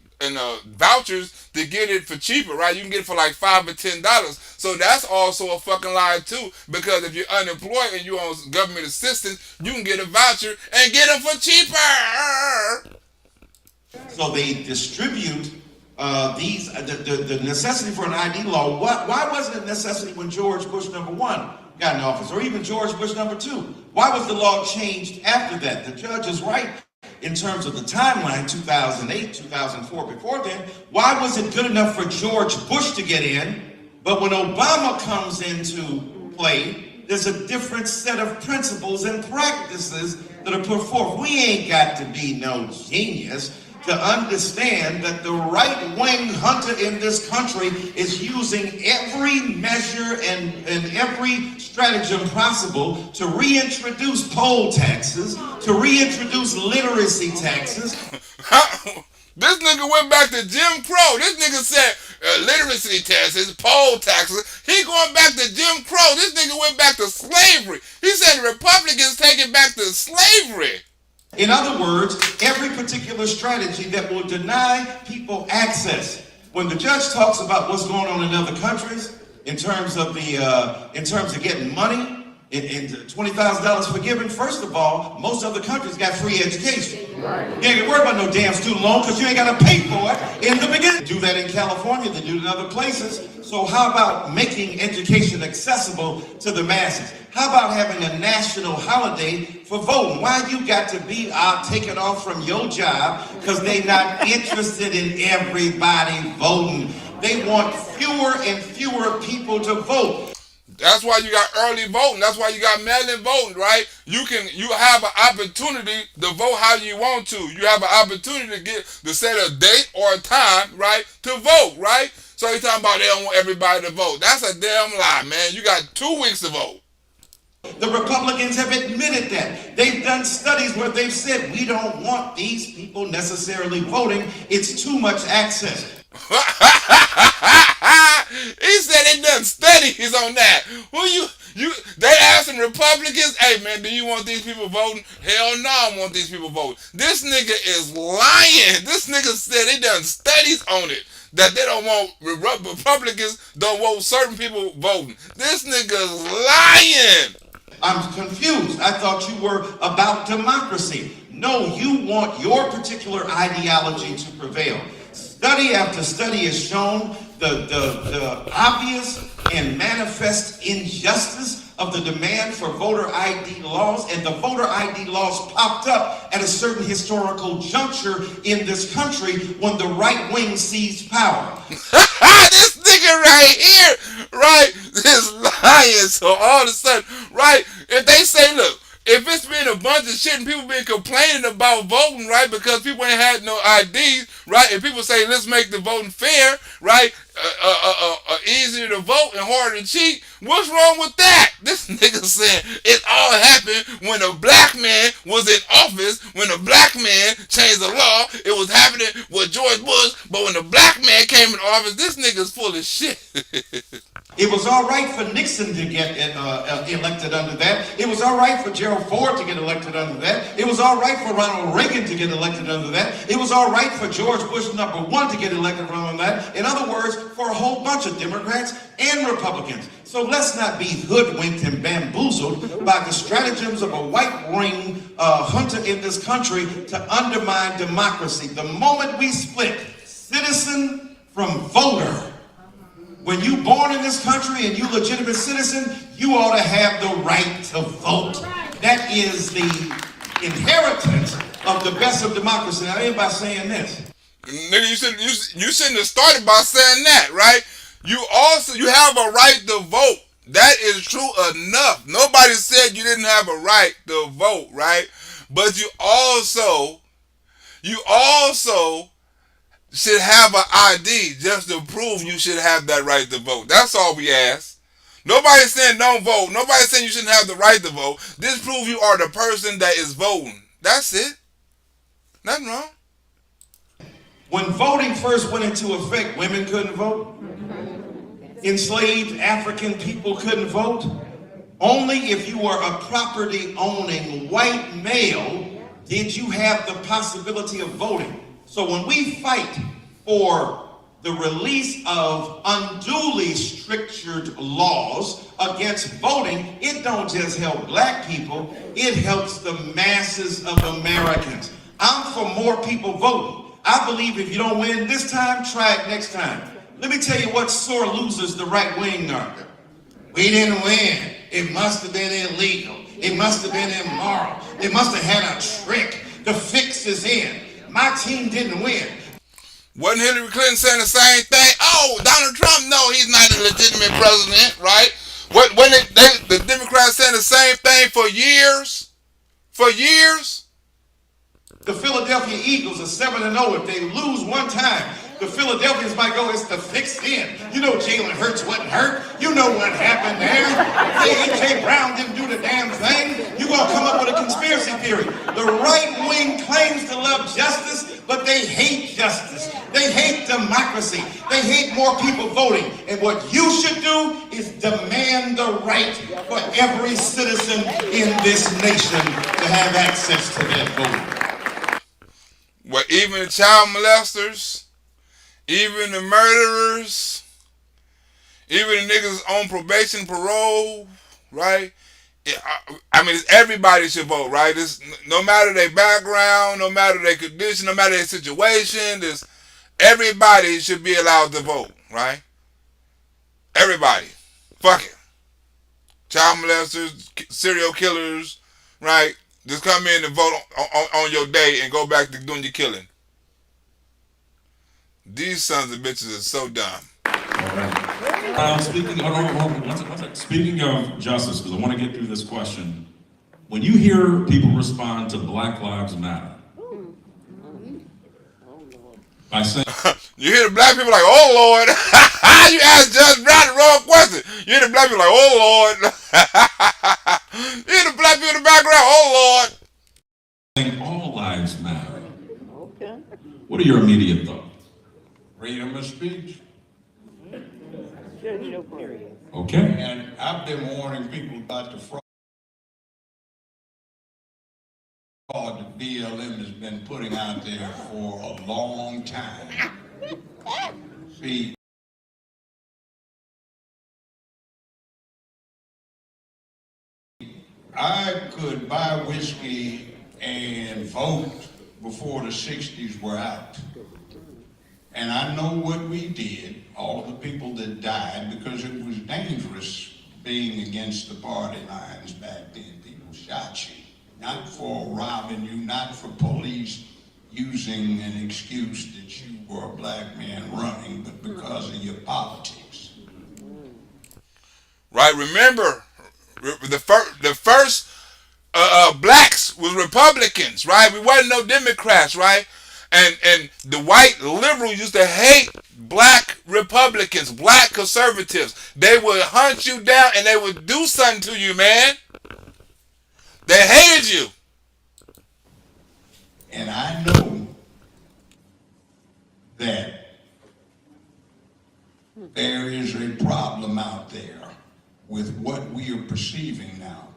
vouchers to get it for cheaper, right? You can get it for like $5 or $10. So that's also a fucking lie too, because if you're unemployed and you're on government assistance, you can get a voucher and get them for cheaper. So they distribute the necessity for an ID law. Why wasn't it a necessity when George Bush #1 got in office, or even George Bush #2? Why was the law changed after that? The judge is right. In terms of the timeline, 2008, 2004, before then, why was it good enough for George Bush to get in, but when Obama comes into play, there's a different set of principles and practices that are put forth? We ain't got to be no genius to understand that the right-wing junta in this country is using every measure and every stratagem possible to reintroduce poll taxes, to reintroduce literacy taxes. This nigga went back to Jim Crow. This nigga said literacy taxes, poll taxes. He going back to Jim Crow. This nigga went back to slavery. He said Republicans taking back to slavery. In other words, every particular strategy that will deny people access. When the judge talks about what's going on in other countries, in terms of getting money, and $20,000 forgiven, first of all, most other countries got free education. Right. You ain't got to worry about no damn student loan because you ain't got to pay for it in the beginning. They do that in California, they do it in other places. So how about making education accessible to the masses? How about having a national holiday for voting? Why you got to be taken off from your job because they not interested in everybody voting? They want fewer and fewer people to vote. That's why you got early voting. That's why you got mail-in voting, right? You have an opportunity to vote how you want to. You have an opportunity to set a date or a time, right, to vote, right? So you're talking about they don't want everybody to vote. That's a damn lie, man. You got 2 weeks to vote. The Republicans have admitted that. They've done studies where they've said, we don't want these people necessarily voting. It's too much access. He said they done studies on that. They asking Republicans, hey man, do you want these people voting? Hell no, I don't want these people voting. This nigga is lying. This nigga said they done studies on it. That they don't want, Republicans don't want certain people voting. This nigga's lying. I'm confused. I thought you were about democracy. No, you want your particular ideology to prevail. Study after study has shown the obvious and manifest injustice of the demand for voter ID laws, and the voter ID laws popped up at a certain historical juncture in this country when the right wing seized power. This nigga right here, right, is lying. So all of a sudden, right, if they say, look, if it's been a bunch of shit and people been complaining about voting, right, because people ain't had no IDs, right, and people say, let's make the voting fair, right, easier to vote and harder to cheat, what's wrong with that? This nigga saying it all happened when a black man was in office, when a black man changed the law, it was happening with George Bush, but when a black man came in office, this nigga's full of shit. It was all right for Nixon to get elected under that. It was all right for Gerald Ford to get elected under that. It was all right for Ronald Reagan to get elected under that. It was all right for George Bush #1 to get elected under that. In other words, for a whole bunch of Democrats and Republicans. So let's not be hoodwinked and bamboozled by the stratagems of a white ring hunter in this country to undermine democracy. The moment we split citizen from voter, when you born in this country and you legitimate citizen, you ought to have the right to vote. That is the inheritance of the best of democracy. Now, I end by saying this. Nigga, you shouldn't have started by saying that, right? You have a right to vote. That is true enough. Nobody said you didn't have a right to vote, right? But you also should have an ID just to prove you should have that right to vote. That's all we ask. Nobody's saying don't vote. Nobody's saying you shouldn't have the right to vote. This proves you are the person that is voting. That's it. Nothing wrong. When voting first went into effect, women couldn't vote. Enslaved African people couldn't vote. Only if you were a property-owning white male did you have the possibility of voting. So when we fight for the release of unduly strictured laws against voting, it don't just help black people, it helps the masses of Americans. I'm for more people voting. I believe if you don't win this time, try it next time. Let me tell you what sore losers the right wing are. We didn't win. It must have been illegal. It must have been immoral. It must have had a trick. The fix is in. My team didn't win. Wasn't Hillary Clinton saying the same thing? Oh, Donald Trump, no, he's not a legitimate president, right? The Democrats saying the same thing for years? For years? The Philadelphia Eagles are 7-0. If they lose one time, the Philadelphians might go, it's the fixed in. You know Jalen Hurts wasn't hurt. You know what happened there. A.J. Brown didn't do the damn thing. You're going to come up with a conspiracy theory. The right wing claims to love justice, but they hate justice. They hate democracy. They hate more people voting. And what you should do is demand the right for every citizen in this nation to have access to their vote. Well, even the child molesters, even the murderers, even the niggas on probation, parole, right? I mean, everybody should vote, right? It's, no matter their background, no matter their condition, no matter their situation, everybody should be allowed to vote, right? Everybody. Fuck it. Child molesters, serial killers, right? Just come in and vote on your day and go back to doing your killing. These sons of bitches are so dumb. All right. Speaking of justice, because I want to get through this question. When you hear people respond to Black Lives Matter, by saying, you hear the black people like, oh Lord, you asked Judge Brown the wrong question. You hear the black people like, oh Lord. You hear the black people in the background, oh Lord. Saying all lives matter. Okay. What are your immediate thoughts? Freedom of speech. Okay. And I've been warning people about the fraud that BLM has been putting out there for a long time. See, I could buy whiskey and vote before the 60s were out. And I know what we did, all the people that died, because it was dangerous being against the party lines back then. People shot you, not for robbing you, not for police using an excuse that you were a black man running, but because of your politics. right? Remember, the first blacks was Republicans, right? We wasn't no Democrats, right? And the white liberals used to hate black Republicans, black conservatives. They would hunt you down and they would do something to you, man. They hated you. And I know that there is a problem out there with what we are perceiving now.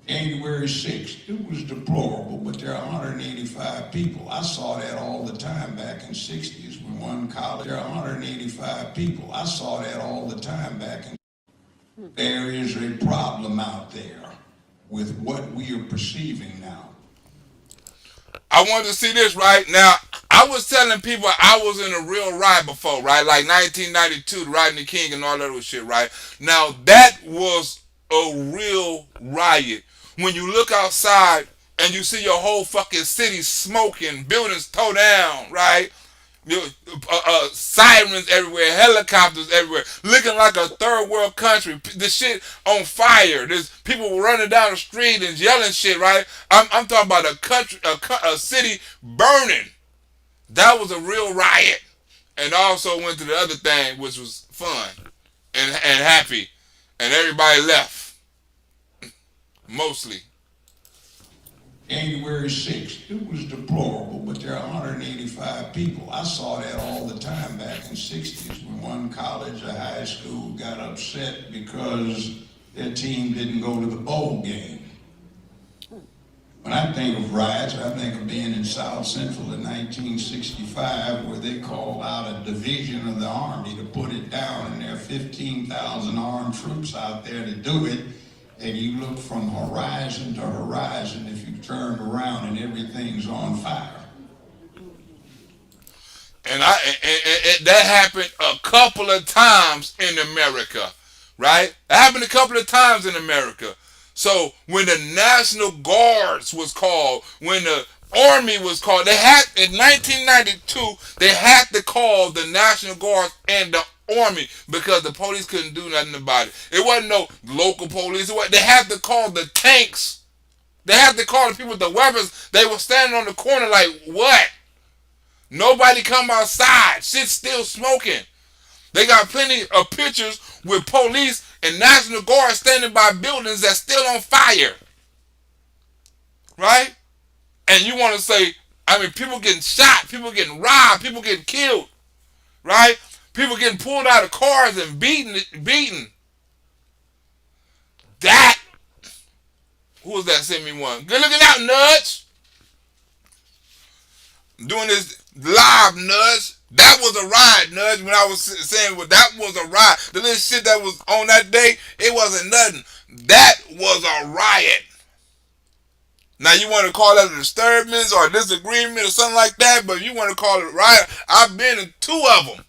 January 6th, it was deplorable, but there are 185 people. I saw that all the time back in 60s when one college, there are 185 people. I saw that all the time back in. There is a problem out there with what we are perceiving now. I wanted to see this right now. I was telling people I was in a real riot before, right? Like 1992, the Rodney King and all that other shit, right? Now that was a real riot. When you look outside and you see your whole fucking city smoking, buildings tore down, right? Sirens everywhere, helicopters everywhere, looking like a third world country. The shit on fire. There's people running down the street and yelling shit, right? I'm talking about a country, a city burning. That was a real riot. And also went to the other thing, which was fun and happy, and everybody left. Mostly. January 6th, it was deplorable, but there are 185 people. I saw that all the time back in 60s when one college or high school got upset because their team didn't go to the bowl game. When I think of riots, I think of being in South Central in 1965 where they called out a division of the Army to put it down, and there are 15,000 armed troops out there to do it. And you look from horizon to horizon if you turn around and everything's on fire. And that happened a couple of times in America, right? That happened a couple of times in America. So when the National Guards was called, when the Army was called, they had, in 1992, they had to call the National Guards and the Army because the police couldn't do nothing about it. It wasn't no local police. They had to call the tanks. They had to call the people with the weapons. They were standing on the corner like, what? Nobody come outside. Shit's still smoking. They got plenty of pictures with police and National Guard standing by buildings that's still on fire. Right? And you want to say, I mean, people getting shot, people getting robbed, people getting killed. Right? People getting pulled out of cars and beaten. That, who was that sent me one? Good looking out, Nudge. Doing this live, Nudge. That was a riot, Nudge, when I was saying, well, that was a riot. The little shit that was on that day, it wasn't nothing. That was a riot. Now, you want to call that a disturbance or a disagreement or something like that, but you want to call it a riot, I've been in 2 of them.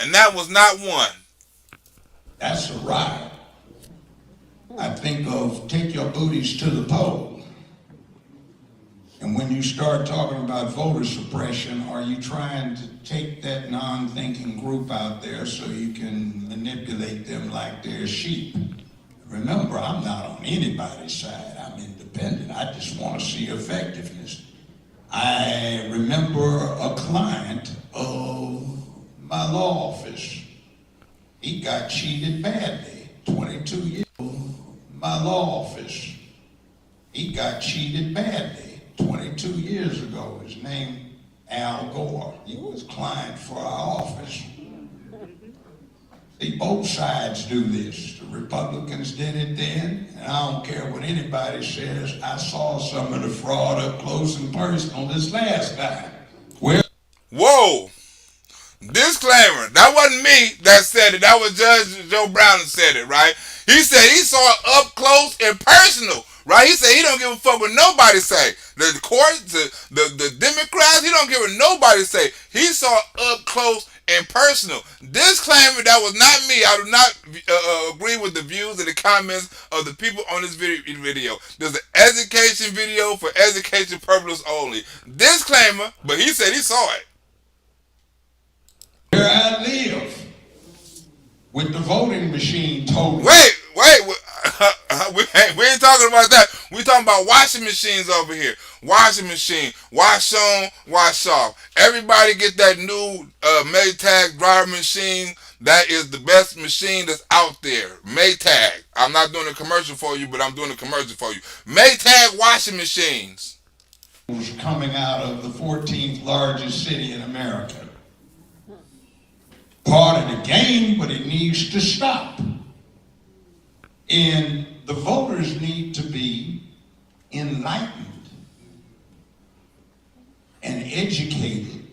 And that was not one. That's a riot. I think of take your booties to the poll. And when you start talking about voter suppression, are you trying to take that non-thinking group out there so you can manipulate them like they're sheep? Remember, I'm not on anybody's side. I'm independent. I just want to see effectiveness. I remember a client of my law office. He got cheated badly. 22 years old. My law office. He got cheated badly. 22 years ago. His name, Al Gore. He was a client for our office. See, both sides do this. The Republicans did it then, and I don't care what anybody says. I saw some of the fraud up close and personal this last time. Well, whoa. Disclaimer, that wasn't me that said it. That was Judge Joe Brown that said it, right? He said he saw it up close and personal, right? He said he don't give a fuck what nobody say. The court, the Democrats, he don't give what nobody say. He saw it up close and personal. Disclaimer, that was not me. I do not agree with the views and the comments of the people on this video. There's an education video for education purposes only. Disclaimer, but he said he saw it. Where I live, with the voting machine totally. Wait. We ain't talking about that. We talking about washing machines over here. Washing machine. Wash on, wash off. Everybody get that new Maytag dryer machine. That is the best machine that's out there. Maytag. I'm not doing a commercial for you, but I'm doing a commercial for you. Maytag washing machines. Coming out of the 14th largest city in America. Part of the game, but it needs to stop. And the voters need to be enlightened and educated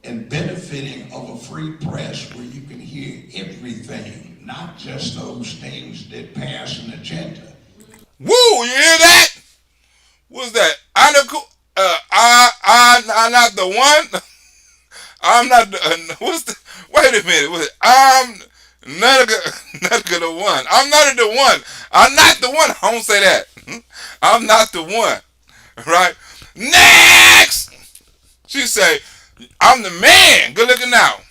and benefiting of a free press where you can hear everything, not just those things that pass an agenda. Woo! You hear that? What's that? I'm not the one. I'm not the. What's the? Wait a minute. What's it? I'm not the one. I'm not the one. I'm not the one. I won't say that. I'm not the one. Right? Next! She say, I'm the man. Good looking out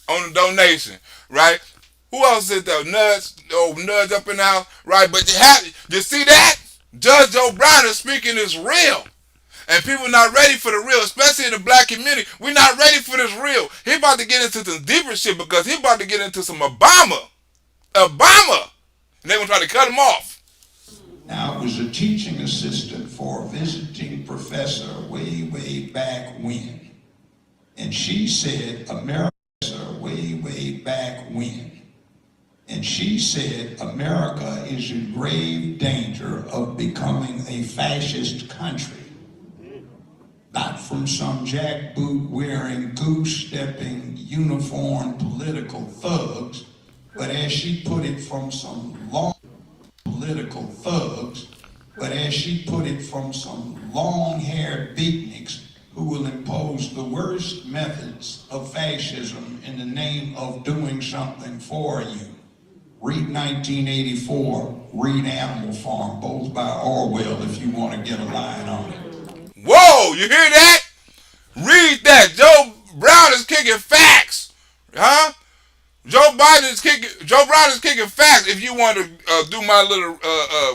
on the donation. Right? Who else is there? Nudge up in the house. Right? But you see that? Judge Joe Brown is speaking is real. And people not ready for the real, especially in the black community. We're not ready for this real. He about to get into some deeper shit because he about to get into some Obama. And they gonna try to cut him off. Now, I was a teaching assistant for a visiting professor way back when. And she said, America, way back when. And she said, America is in grave danger of becoming a fascist country. Not from some jackboot-wearing, goose-stepping, uniformed political thugs, but as she put it, from some long-haired beatniks who will impose the worst methods of fascism in the name of doing something for you. Read 1984, read Animal Farm, both by Orwell if you want to get a line on it. Whoa, you hear that? Read that. Joe Brown is kicking facts. Huh? Joe Brown is kicking facts. If you want to do my little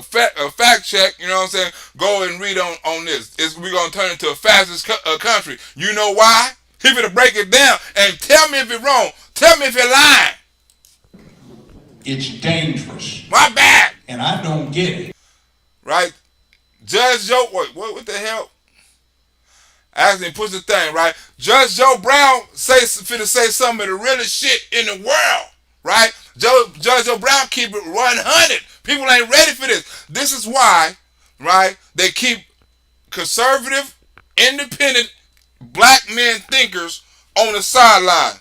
fact check, you know what I'm saying? Go and read on this. We're going to turn into a fascist country. You know why? He's going to break it down and tell me if it's wrong. Tell me if you're lying. It's dangerous. My bad. And I don't get it. Right? Judge Joe, what the hell? Actually, push the thing, right? Judge Joe Brown finna say some of the realest shit in the world, right? Judge Joe Brown keep it 100. People ain't ready for this. This is why, right? They keep conservative, independent, black men thinkers on the sideline.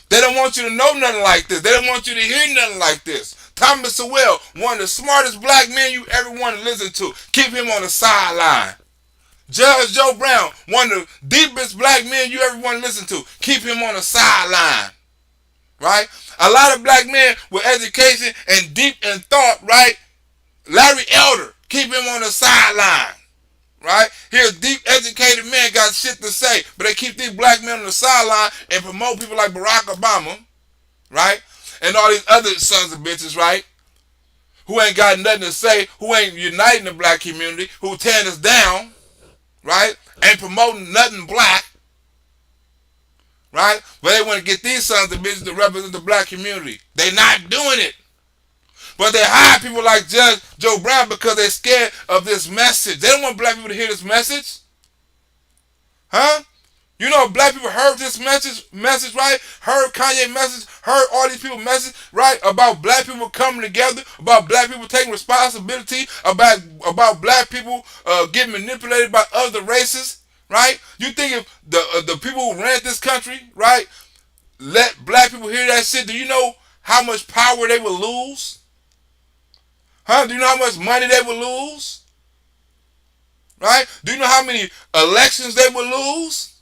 They don't want you to know nothing like this. They don't want you to hear nothing like this. Thomas Sowell, one of the smartest black men you ever want to listen to. Keep him on the sideline. Judge Joe Brown, one of the deepest black men you ever want to listen to. Keep him on the sideline. Right? A lot of black men with education and deep in thought, right? Larry Elder, keep him on the sideline. Right? Here's deep educated men got shit to say, but they keep these black men on the sideline and promote people like Barack Obama, right? And all these other sons of bitches, right? Who ain't got nothing to say, who ain't uniting the black community, who tearing us down, right? Ain't promoting nothing black, right? But they want to get these sons of bitches to represent the black community. They not doing it. But they hire people like Judge Joe Brown because they're scared of this message. They don't want black people to hear this message. Huh? You know, black people heard this message, right? Heard Kanye message, heard all these people message, right? About black people coming together, about black people taking responsibility, about black people getting manipulated by other races, right? You think if the people who ran this country, right, let black people hear that shit, do you know how much power they would lose? Huh? Do you know how much money they would lose? Right? Do you know how many elections they would lose?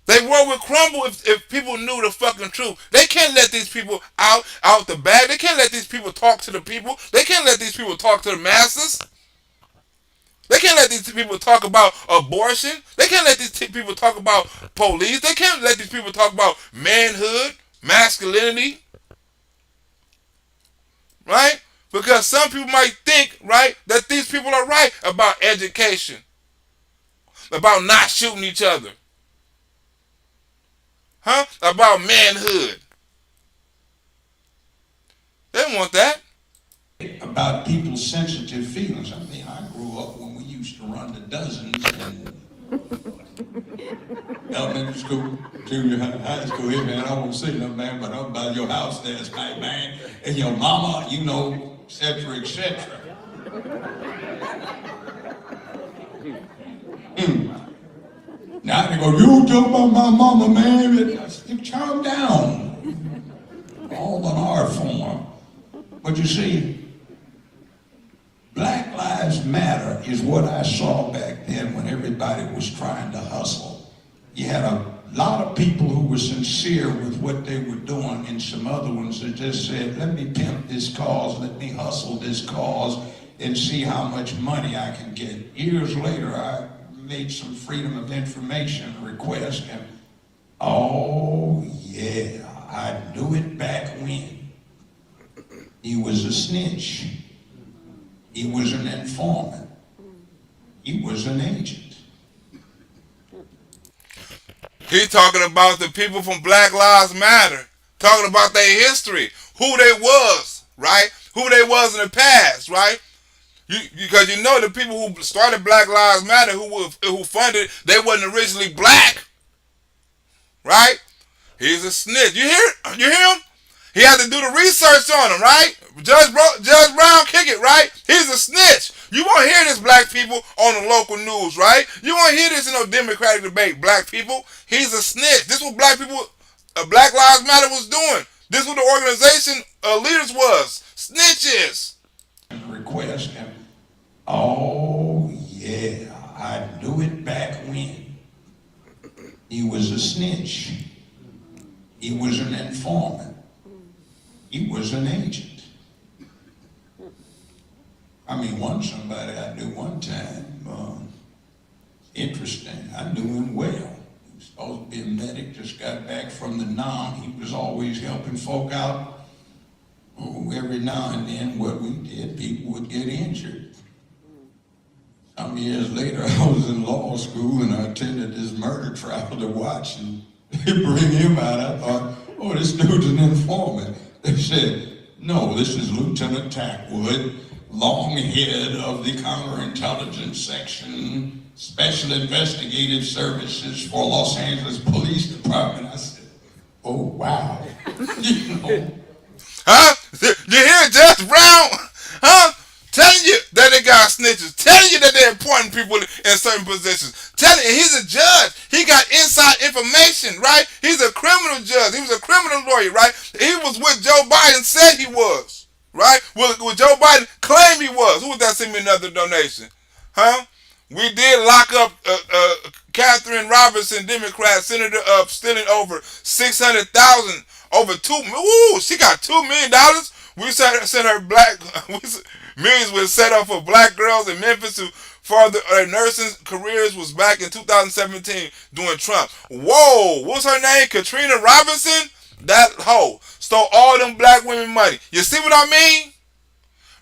Their world would crumble if people knew the fucking truth. They can't let these people out the bag. They can't let these people talk to the people. They can't let these people talk to the masses. They can't let these people talk about abortion. They can't let these people talk about police. They can't let these people talk about manhood, masculinity, right? Because some people might think, right, that these people are right about education, about not shooting each other, about manhood. They don't want that. About people's sensitive feelings. I mean, I grew up when we used to run the dozens in elementary school, junior high school. Here, man, I won't say nothing, man, but I'm by your house last night, man, and your mama, you know, et cetera, et cetera. Now they go, you talk about my mama, man. I said, calm down. All an art form. But you see, Black Lives Matter is what I saw back then when everybody was trying to hustle. You had a lot of people who were sincere with what they were doing, and some other ones that just said, let me pimp this cause, let me hustle this cause, and see how much money I can get. Years later, I made some Freedom of Information request, and oh yeah, I knew it back when. He was a snitch. He was an informant. He was an agent. He talking about the people from Black Lives Matter, talking about their history, who they was, right? Who they was in the past, right? Because you know the people who started Black Lives Matter, who funded, they wasn't originally black, right? He's a snitch. You hear him? He had to do the research on him, right? Judge Brown kick it, right? He's a snitch. You won't hear this, black people, on the local news, right? You won't hear this in no Democratic debate, black people. He's a snitch. This is what black people, Black Lives Matter was doing. This is what the organization leaders was. Snitches. Request him. Oh yeah, I knew it back when. He was a snitch. He was an informant. He was an agent. I mean, somebody I knew one time, interesting, I knew him well. He was supposed to be a medic, just got back from the Nam. He was always helping folk out. Every now and then what we did, people would get injured. Some years later, I was in law school and I attended this murder trial to watch, and they bring him out. I thought, oh, this dude's an informant. They said, no, this is Lieutenant Tackwood, long head of the counterintelligence section, Special Investigative Services for Los Angeles Police Department. I said, oh, wow. You know. You hear Judge Brown? Telling you that they got snitches. Telling you that they're appointing people in certain positions. Telling you he's a judge. He got inside information, right? He's a criminal judge. He was a criminal lawyer, right? He was what Joe Biden said he was, right? What Joe Biden claimed he was. Who was that? Send me another donation. We did lock up Catherine Robinson, Democrat senator, stealing over $600,000, over she got $2 million. We sent her millions was set up for black girls in Memphis who further their nursing careers was back in 2017 during Trump. Whoa, what's her name? Katrina Robinson? That hoe stole all them black women money. You see what I mean?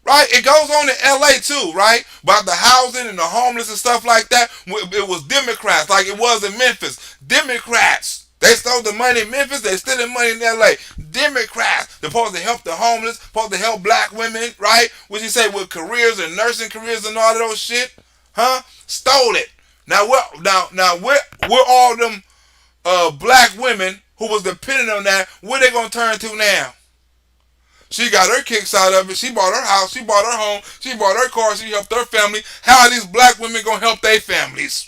Right? It goes on in LA too, right? About the housing and the homeless and stuff like that. It was Democrats like it was in Memphis. Democrats. They stole the money in Memphis, they steal the money in LA. Democrats, they're supposed to help the homeless, supposed to help black women, right? What you say with careers and nursing careers and all of those shit? Stole it. Now where all them black women who was dependent on that, where they gonna turn to now? She got her kicks out of it. She bought her house, she bought her home, she bought her car, she helped her family. How are these black women gonna help their families?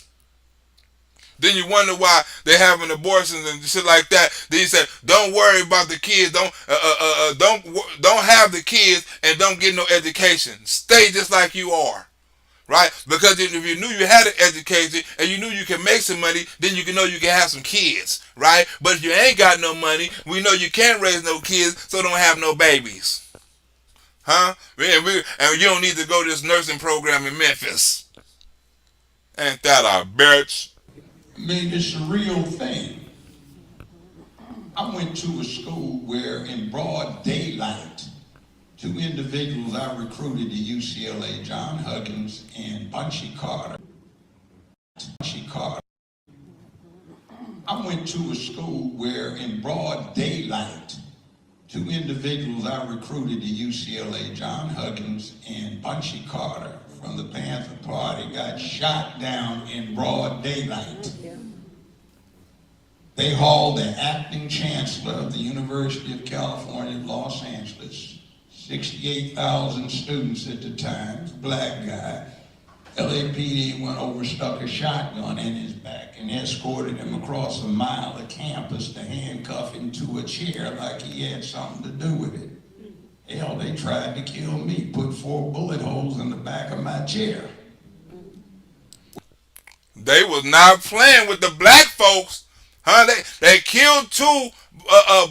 Then you wonder why they're having abortions and shit like that. Then you say, don't worry about the kids. Don't have the kids and don't get no education. Stay just like you are, right? Because if you knew you had an education and you knew you can make some money, then you know you can have some kids, right? But if you ain't got no money, we know you can't raise no kids, so don't have no babies, And you don't need to go to this nursing program in Memphis. Ain't that a bitch? I mean, it's a real thing. I went to a school where in broad daylight, 2 individuals I recruited to UCLA, John Huggins and Bunchy Carter. I went to a school where in broad daylight, 2 individuals I recruited to UCLA, John Huggins and Bunchy Carter from the Panther Party, got shot down in broad daylight. They hauled the acting chancellor of the University of California, Los Angeles, 68,000 students at the time, black guy. LAPD went over, stuck a shotgun in his back and escorted him across a mile of campus to handcuff him to a chair like he had something to do with it. Hell, they tried to kill me, put 4 bullet holes in the back of my chair. They was not playing with the black folks. Huh? They killed 2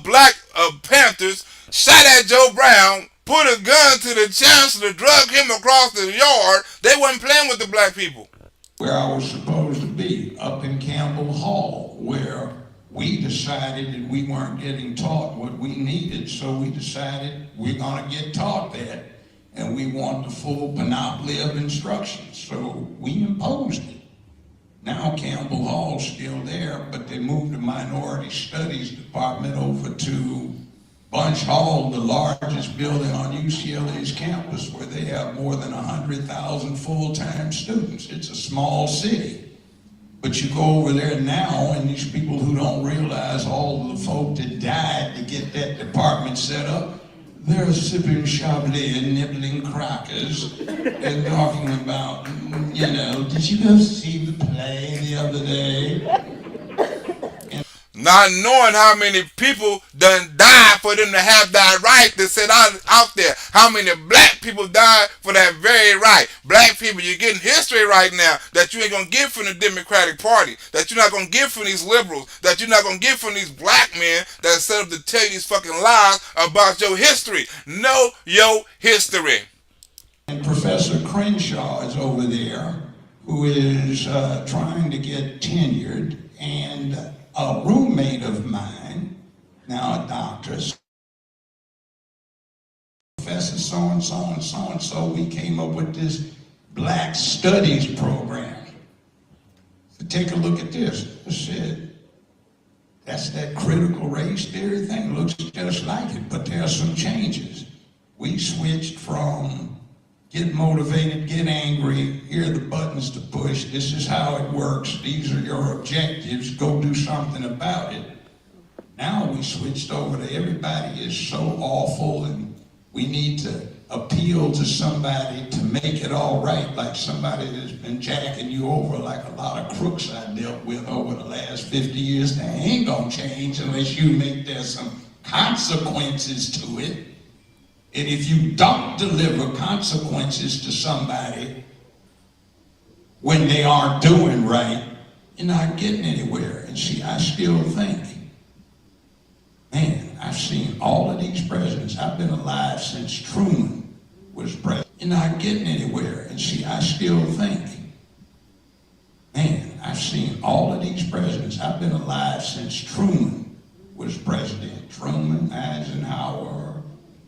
black Panthers, shot at Joe Brown, put a gun to the chancellor, drug him across the yard. They wasn't playing with the black people. Where I was supposed to be, up in Campbell Hall, where we decided that we weren't getting taught what we needed, so we decided we're gonna get taught that, and we want the full panoply of instruction, so we imposed it. Now Campbell Hall's still there, but they moved the Minority Studies Department over to Bunch Hall, the largest building on UCLA's campus, where they have more than 100,000 full-time students. It's a small city. But you go over there now, and these people who don't realize all the folk that died to get that department set up, they're sipping Chablis and nibbling crackers and talking about, you know, did you go see the play the other day? Not knowing how many people done died for them to have that right to sit out there. How many black people died for that very right. Black people, you're getting history right now that you ain't going to get from the Democratic Party, that you're not going to get from these liberals, that you're not going to get from these black men that set up to tell you these fucking lies about your history. Know your history. And Professor Crenshaw is over there, who is trying to get tenured, and a roommate of mine, now a doctor, Professor so-and-so and so-and-so, we came up with this Black Studies program. So take a look at this. I said, that's that critical race theory thing. Looks just like it, but there are some changes. We switched from get motivated, get angry, here are the buttons to push, this is how it works, these are your objectives, go do something about it. Now we switched over to everybody is so awful and we need to appeal to somebody to make it all right, like somebody that's been jacking you over, like a lot of crooks I dealt with over the last 50 years. They ain't gonna change unless you make there some consequences to it. And if you don't deliver consequences to somebody when they aren't doing right, you're not getting anywhere. And see, I still think, man, I've seen all of these presidents. I've been alive since Truman was president. You're not getting anywhere. And see, I still think, man, I've seen all of these presidents. I've been alive since Truman was president. Truman, Eisenhower,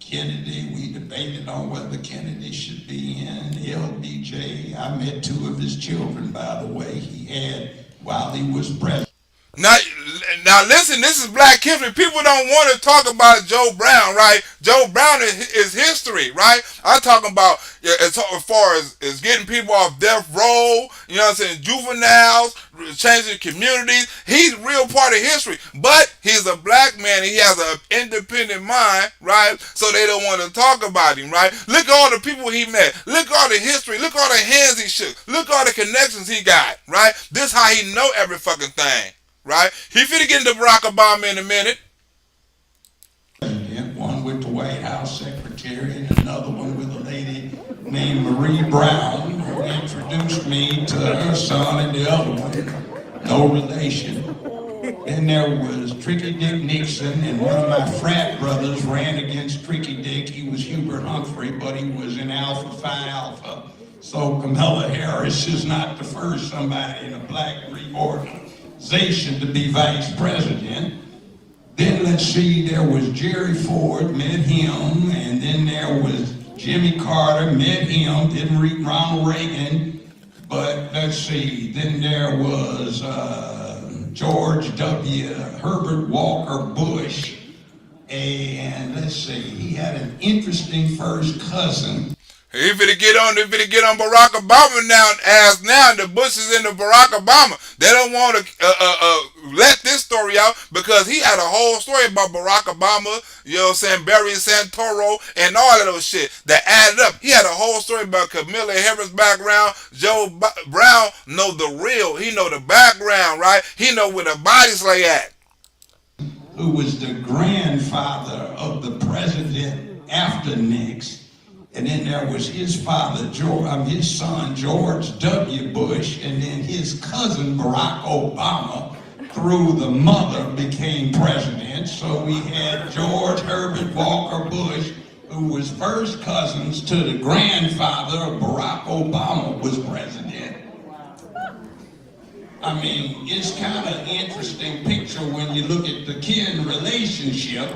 Kennedy. We debated on whether Kennedy should be in. LBJ, I met 2 of his children, by the way, he had while he was president. Now listen, this is Black history. People don't want to talk about Joe Brown, right? Joe Brown is history, right? I'm talking about as far as getting people off death row, you know what I'm saying, juveniles, changing communities. He's a real part of history, but he's a black man. He has an independent mind, right? So they don't want to talk about him, right? Look at all the people he met. Look at all the history. Look at all the hands he shook. Look at all the connections he got, right? This how he know every fucking thing. Right? He finna get into Barack Obama in a minute. One with the White House secretary and another one with a lady named Marie Brown, who introduced me to her son and the other one, no relation. Then there was Tricky Dick Nixon, and one of my frat brothers ran against Tricky Dick. He was Hubert Humphrey, but he was in Alpha Phi Alpha. So Kamala Harris is not the first somebody in a black reorganization to be vice president. Then let's see, there was Jerry Ford, met him, and then there was Jimmy Carter, met him, didn't read Ronald Reagan, but let's see, then there was George W. Herbert Walker Bush, and let's see, he had an interesting first cousin. He finna get on Barack Obama now and ask now the Bushes and the Barack Obama. They don't want to let this story out because he had a whole story about Barack Obama, you know what I'm saying, Barry Santoro, and all of those shit that added up. He had a whole story about Camilla Harris' background. Joe Brown know the real. He know the background, right? He know where the bodies lay at. Who was the grandfather of the president after Nixon. And then there was his father, his son, George W. Bush, and then his cousin, Barack Obama, through the mother, became president. So we had George Herbert Walker Bush, who was first cousins to the grandfather of Barack Obama, was president. I mean, it's kind of interesting picture when you look at the kin relationship.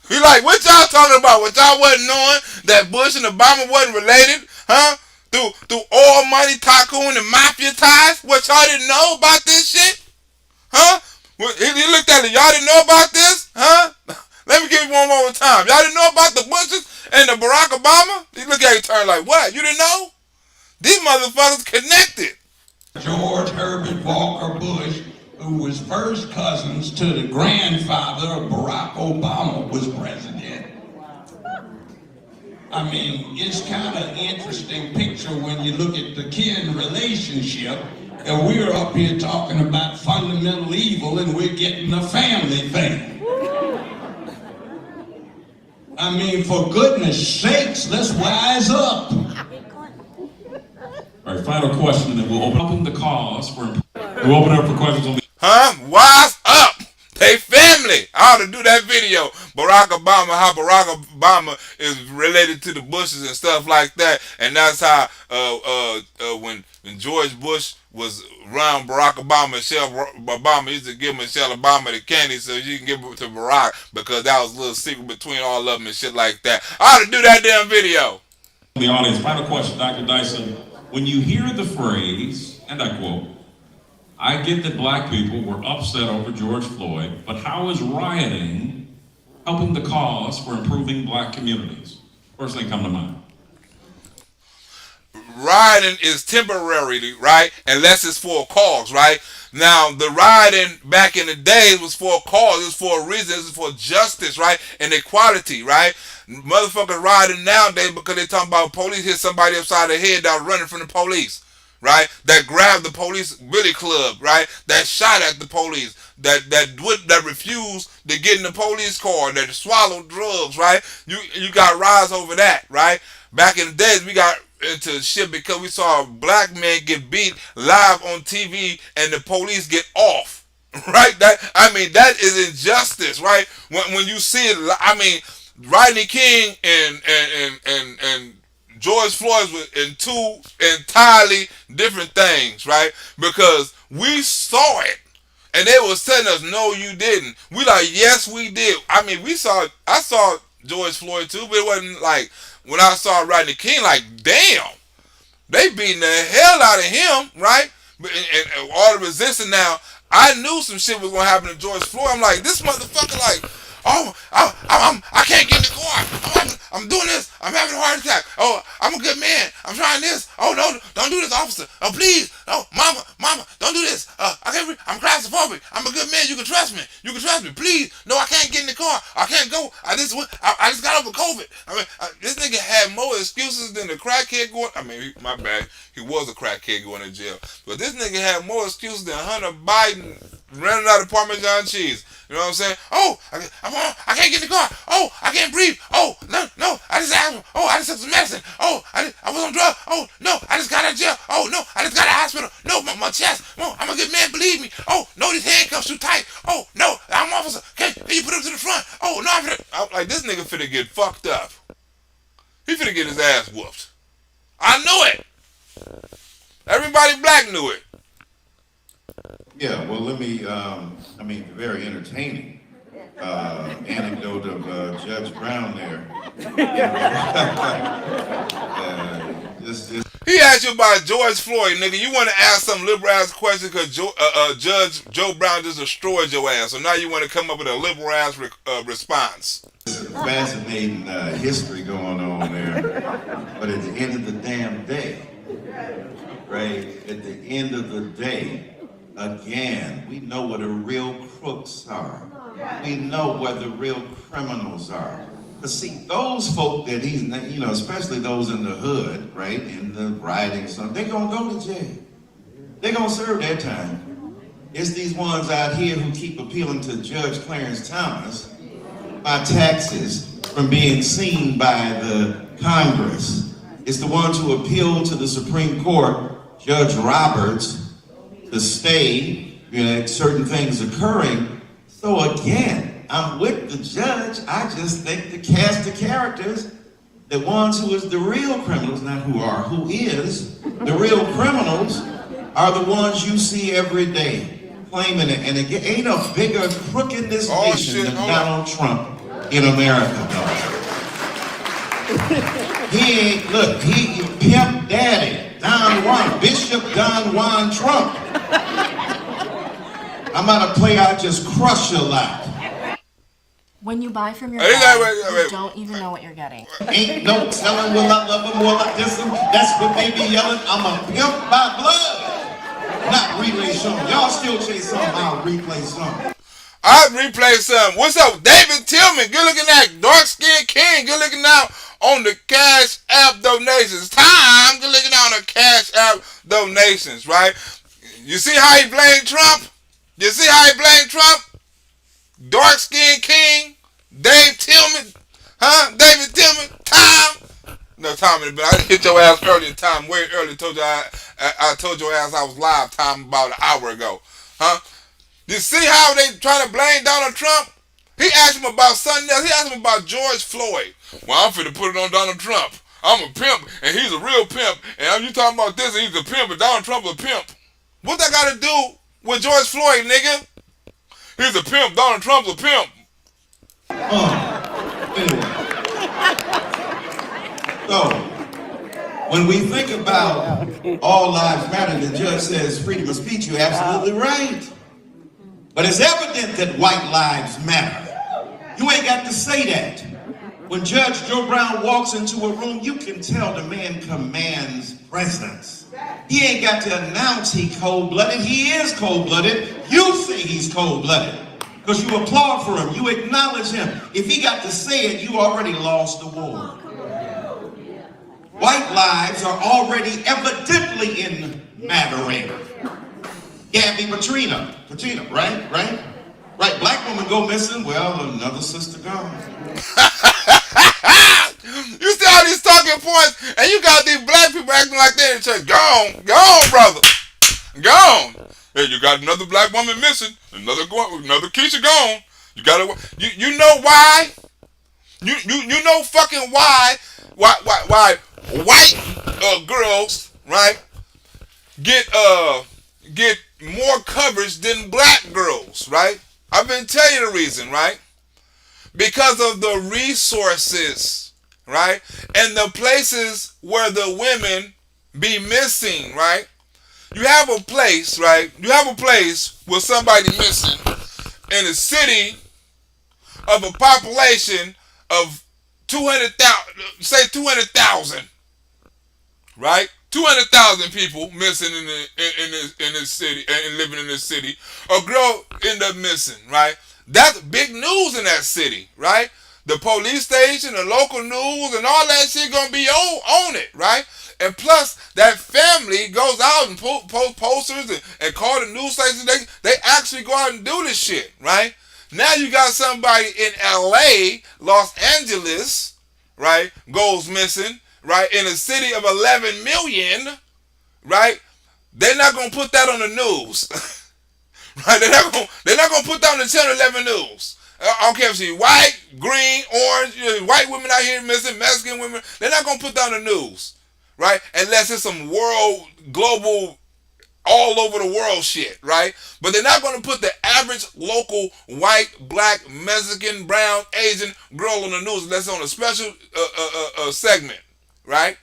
He like, what y'all talking about? What y'all wasn't knowing that Bush and Obama wasn't related? Through oil money, tycoon, and mafia ties? What y'all didn't know about this shit? He looked at it. Y'all didn't know about this? Let me give you one more time. Y'all didn't know about the Bushes and the Barack Obama? He looked at you turn like, what? You didn't know? These motherfuckers connected. George Herbert Walker Bush, who was first cousins to the grandfather of Barack Obama, was president. I mean, it's kind of interesting picture when you look at the kin relationship, and we're up here talking about fundamental evil, and we're getting a family thing. I mean, for goodness sakes, let's wise up. All right, final question, and then we'll open the calls for. We'll open up for questions on the. Wise up. They family. I ought to do that video. Barack Obama, how Barack Obama is related to the Bushes and stuff like that. And that's how when George Bush was around Barack Obama, Michelle Obama used to give Michelle Obama the candy so she can give it to Barack because that was a little secret between all of them and shit like that. I ought to do that damn video. The audience, final question, Dr. Dyson. When you hear the phrase, and I quote, I get that black people were upset over George Floyd, but how is rioting helping the cause for improving black communities? First thing come to mind. Rioting is temporary, right? Unless it's for a cause, right? Now, the rioting back in the days was for a cause, it was for a reason, it was for justice, right? And equality, right? Motherfuckers rioting nowadays because they talking about police hit somebody upside the head that was running from the police. Right, that grabbed the police billy club, right? That shot at the police, that refused to get in the police car, that swallowed drugs, right? You got rise over that, right? Back in the days, we got into shit because we saw a black man get beat live on TV and the police get off, right? That is injustice, right? When you see it, I mean, Rodney King and George Floyd was in two entirely different things, right? Because we saw it, and they was telling us, no, you didn't. We like, yes, we did. I mean, I saw George Floyd too, but it wasn't like when I saw Rodney King, like, damn, they beating the hell out of him, right? And all the resistance now, I knew some shit was gonna happen to George Floyd. I'm like, this motherfucker, like, I can't get in the car. I'm doing this. I'm having a heart attack. Oh, I'm a good man. I'm trying this. Oh, no, don't do this, officer. Oh, please. Oh, mama, don't do this. I'm claustrophobic. I'm a good man. You can trust me. Please. No, I can't get in the car. I can't go. I just got over COVID. I mean, this nigga had more excuses than the crackhead going. I mean, my bad. He was a crackhead going to jail. But this nigga had more excuses than Hunter Biden running out of Parmesan cheese. You know what I'm saying? Oh, I can't get in the car. Oh, I can't breathe. Oh, no, I just asthma. Oh, I just took some medicine. Oh, I was on drugs. Oh, no, I just got out of jail. Oh, no, I just got out of hospital. No, my chest. Oh, I'm a good man, believe me. Oh, no, these handcuffs too tight. Oh, no, I'm officer. Can you put him to the front? Oh, no, I'm like, this nigga finna get fucked up. He finna get his ass whooped. I knew it. Everybody black knew it. Yeah, well, let me, very entertaining anecdote of Judge Brown there. He asked you about George Floyd, nigga. You want to ask some liberal ass question because Judge Joe Brown just destroyed your ass. So now you want to come up with a liberal ass response. Fascinating history going on there. But at the end of the damn day, right? At the end of the day, again, we know what the real crooks are. We know where the real criminals are. But see, those folk that he's, especially those in the hood, right, in the rioting, they're gonna go to jail. They're gonna serve their time. It's these ones out here who keep appealing to Judge Clarence Thomas by taxes from being seen by the Congress. It's the ones who appeal to the Supreme Court, Judge Roberts, to stay certain things occurring. So again, I'm with the judge. I just think the cast of characters, the ones who is the real criminals, not who is, the real criminals are the ones you see every day claiming it. And it ain't a bigger crook in this nation than Donald Trump in America, though. He pimp daddy, Don Juan, Bishop Don Juan Trump. I'm gonna play out just crush your lot. When you buy from your guy, you don't even know what you're getting. Ain't no telling will I love him, will I diss him? That's what they be yelling. I'm a pimp by blood, not relay song. Y'all still chase something, I'll replay something. I'll replay some. What's up, David Tillman? Good looking at Dark Skin King. Good looking out on the Cash App donations. Time. Good looking out on the Cash App donations, right? You see how he blamed Trump? You see how he blamed Trump? Dark Skin King, Dave Tillman, David Tillman, Time. No, Tommy, but I hit your ass earlier, Time, way earlier. Told you I told your ass I was live, Time, about an hour ago, You see how they trying to blame Donald Trump? He asked him about something else. He asked him about George Floyd. Well, I'm finna put it on Donald Trump. I'm a pimp, and he's a real pimp. And you talking about this, and he's a pimp, and Donald Trump a pimp. What that got to do with George Floyd, nigga? He's a pimp. Donald Trump's a pimp. Anyway. So, when we think about all lives matter, the judge says freedom of speech, you're absolutely right. But it's evident that white lives matter. You ain't got to say that. When Judge Joe Brown walks into a room, you can tell the man commands presence. He ain't got to announce he cold-blooded. He is cold-blooded. You say he's cold-blooded because you applaud for him. You acknowledge him. If he got to say it, you already lost the war. White lives are already evidently in mattering. Gabby Patrina, right? Black woman go missing. Well, another sister gone. You see all these talking points, and you got these black people acting like they're in church. Gone, brother, gone. Hey, you got another black woman missing, another Keisha gone. You gotta, you know why? You know fucking why white girls, right, get more coverage than black girls, right? I've been telling you the reason, right? Because of the resources, right? And the places where the women be missing, right? You have a place, right? You have a place with somebody missing in a city of a population of 200,000, say 200,000, right? 200,000 people missing in this city and living in this city. A girl end up missing, right? That's big news in that city, right? The police station, the local news, and all that shit gonna be on it, right? And plus, that family goes out and post posters and call the news stations. They actually go out and do this shit, right? Now you got somebody in LA, Los Angeles, right, goes missing, right, in a city of 11 million, right? They're not gonna put that on the news. Right? They're not gonna put that on the 10 or 11 news. I don't care if she's white, green, orange, white women out here missing, Mexican women. They're not gonna put that on the news, right? Unless it's some global all over the world shit, right? But they're not going to put the average local white, black, Mexican, brown, Asian girl on the news unless it's on a special segment, right?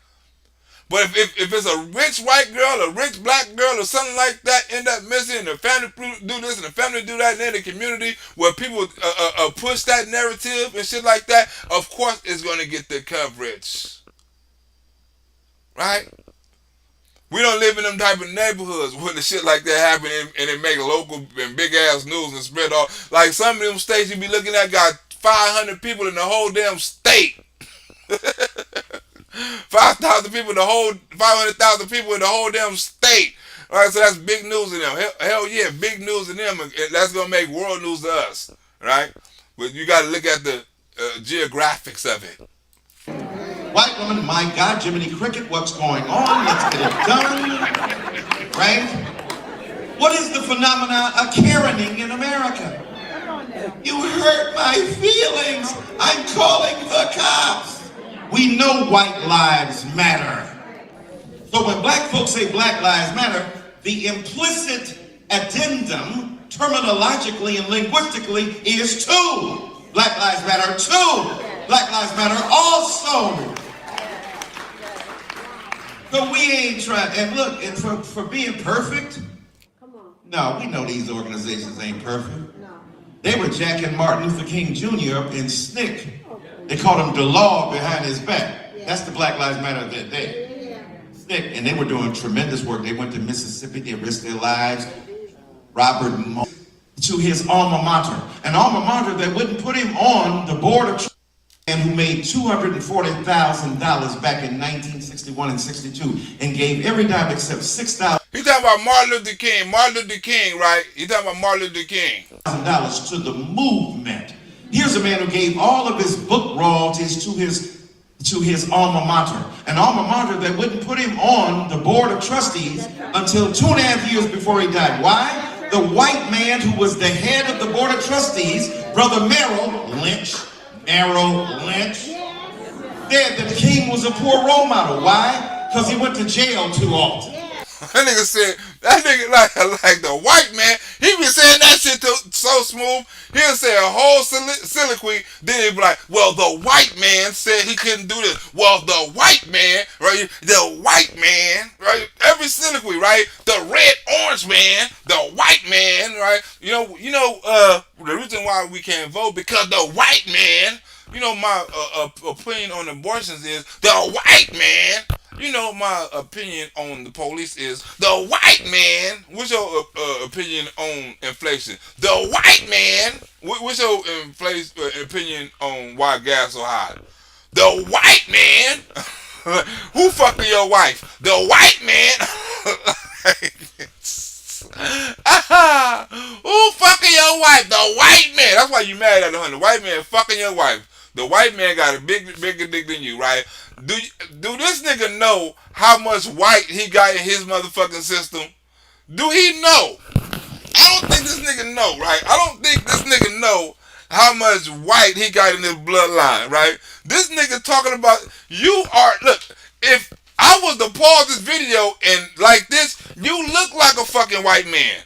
But if it's a rich white girl, a rich black girl, or something like that, end up missing, and the family do this and the family do that, and then the community where people push that narrative and shit like that, of course it's going to get the coverage, right? We don't live in them type of neighborhoods where the shit like that happen and it make local and big ass news and spread all. Like some of them states you be looking at got 500 people in the whole damn state. 5,000 people in the whole, 500,000 people in the whole damn state. All right, so that's big news to them. Hell yeah, big news to them. And that's gonna make world news to us, right? But you got to look at the geographics of it. White woman, my God, Jiminy Cricket, what's going on? Let's get it done, right? What is the phenomenon of Karening in America? You hurt my feelings. I'm calling the cops. We know white lives matter. So when black folks say black lives matter, the implicit addendum, terminologically and linguistically, is two. Black lives matter too. Black lives matter also. So we ain't trying, and look, and for being perfect, no, we know these organizations ain't perfect. They were jacking Martin Luther King Jr. up in SNCC. They called him the law behind his back. That's the Black Lives Matter of that day. SNCC, and they were doing tremendous work. They went to Mississippi, they risked their lives. Robert Mo to his alma mater, an alma mater that wouldn't put him on the board of and who made $240,000 back in 1961 and 62 and gave every dime except $6,000. He talking about Martin Luther King. Martin Luther King, right? He talking about Martin Luther King. $1,000 to the movement. Here's a man who gave all of his book royalties to his alma mater, an alma mater that wouldn't put him on the board of trustees until 2.5 years before he died. Why? The white man who was the head of the board of trustees, Brother Merrill Lynch, said that the king was a poor role model. Why? Because he went to jail too often. That nigga said, that nigga like the white man, he be saying that shit so smooth, he'll say a whole soliloquy, then he'll be like, well, the white man said he couldn't do this. Well, the white man, right? The white man, right? Every soliloquy, right? The red orange man, the white man, right? You know, the reason why we can't vote, because the white man, you know, my opinion on abortions is the white man. You know, my opinion on the police is the white man. What's your opinion on inflation? The white man. What's your opinion on why gas so high? The white man. Who fucking your wife? The white man. Who fucking your wife? The white man. That's why you mad at the honey. The white man fucking your wife. The white man got a bigger dick than you, right? Do this nigga know how much white he got in his motherfucking system? Do he know? I don't think this nigga know, right? I don't think this nigga know how much white he got in his bloodline, right? This nigga talking about, look, if I was to pause this video and like this, you look like a fucking white man.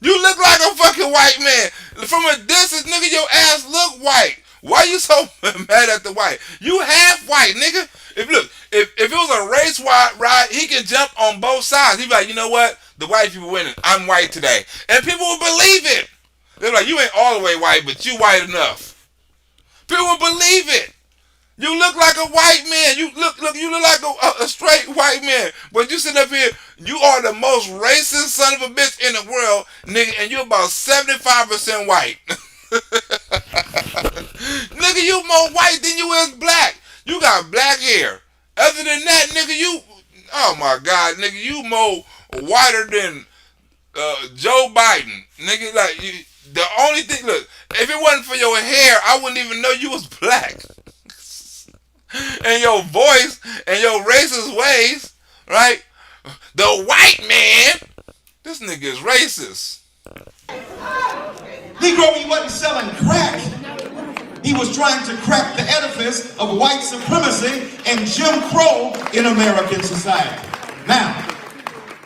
You look like a fucking white man. From a distance, nigga, your ass look white. Why you so mad at the white? You half white, nigga. If it was a race ride, he can jump on both sides. He'd be like, you know what? The white people winning. I'm white today. And people will believe it. They're like, you ain't all the way white, but you white enough. People will believe it. You look like a white man. You look like a straight white man. But you sit up here, you are the most racist son of a bitch in the world, nigga, and you're about 75% white. Nigga, you more white than you is black. You got black hair. Other than that, nigga, you, oh my God, nigga, you more whiter than Joe Biden. Nigga, like, the only thing, look, if it wasn't for your hair, I wouldn't even know you was black. And your voice and your racist ways, right? The white man, this nigga is racist. Negro, he wasn't selling crack. He was trying to crack the edifice of white supremacy and Jim Crow in American society. Now,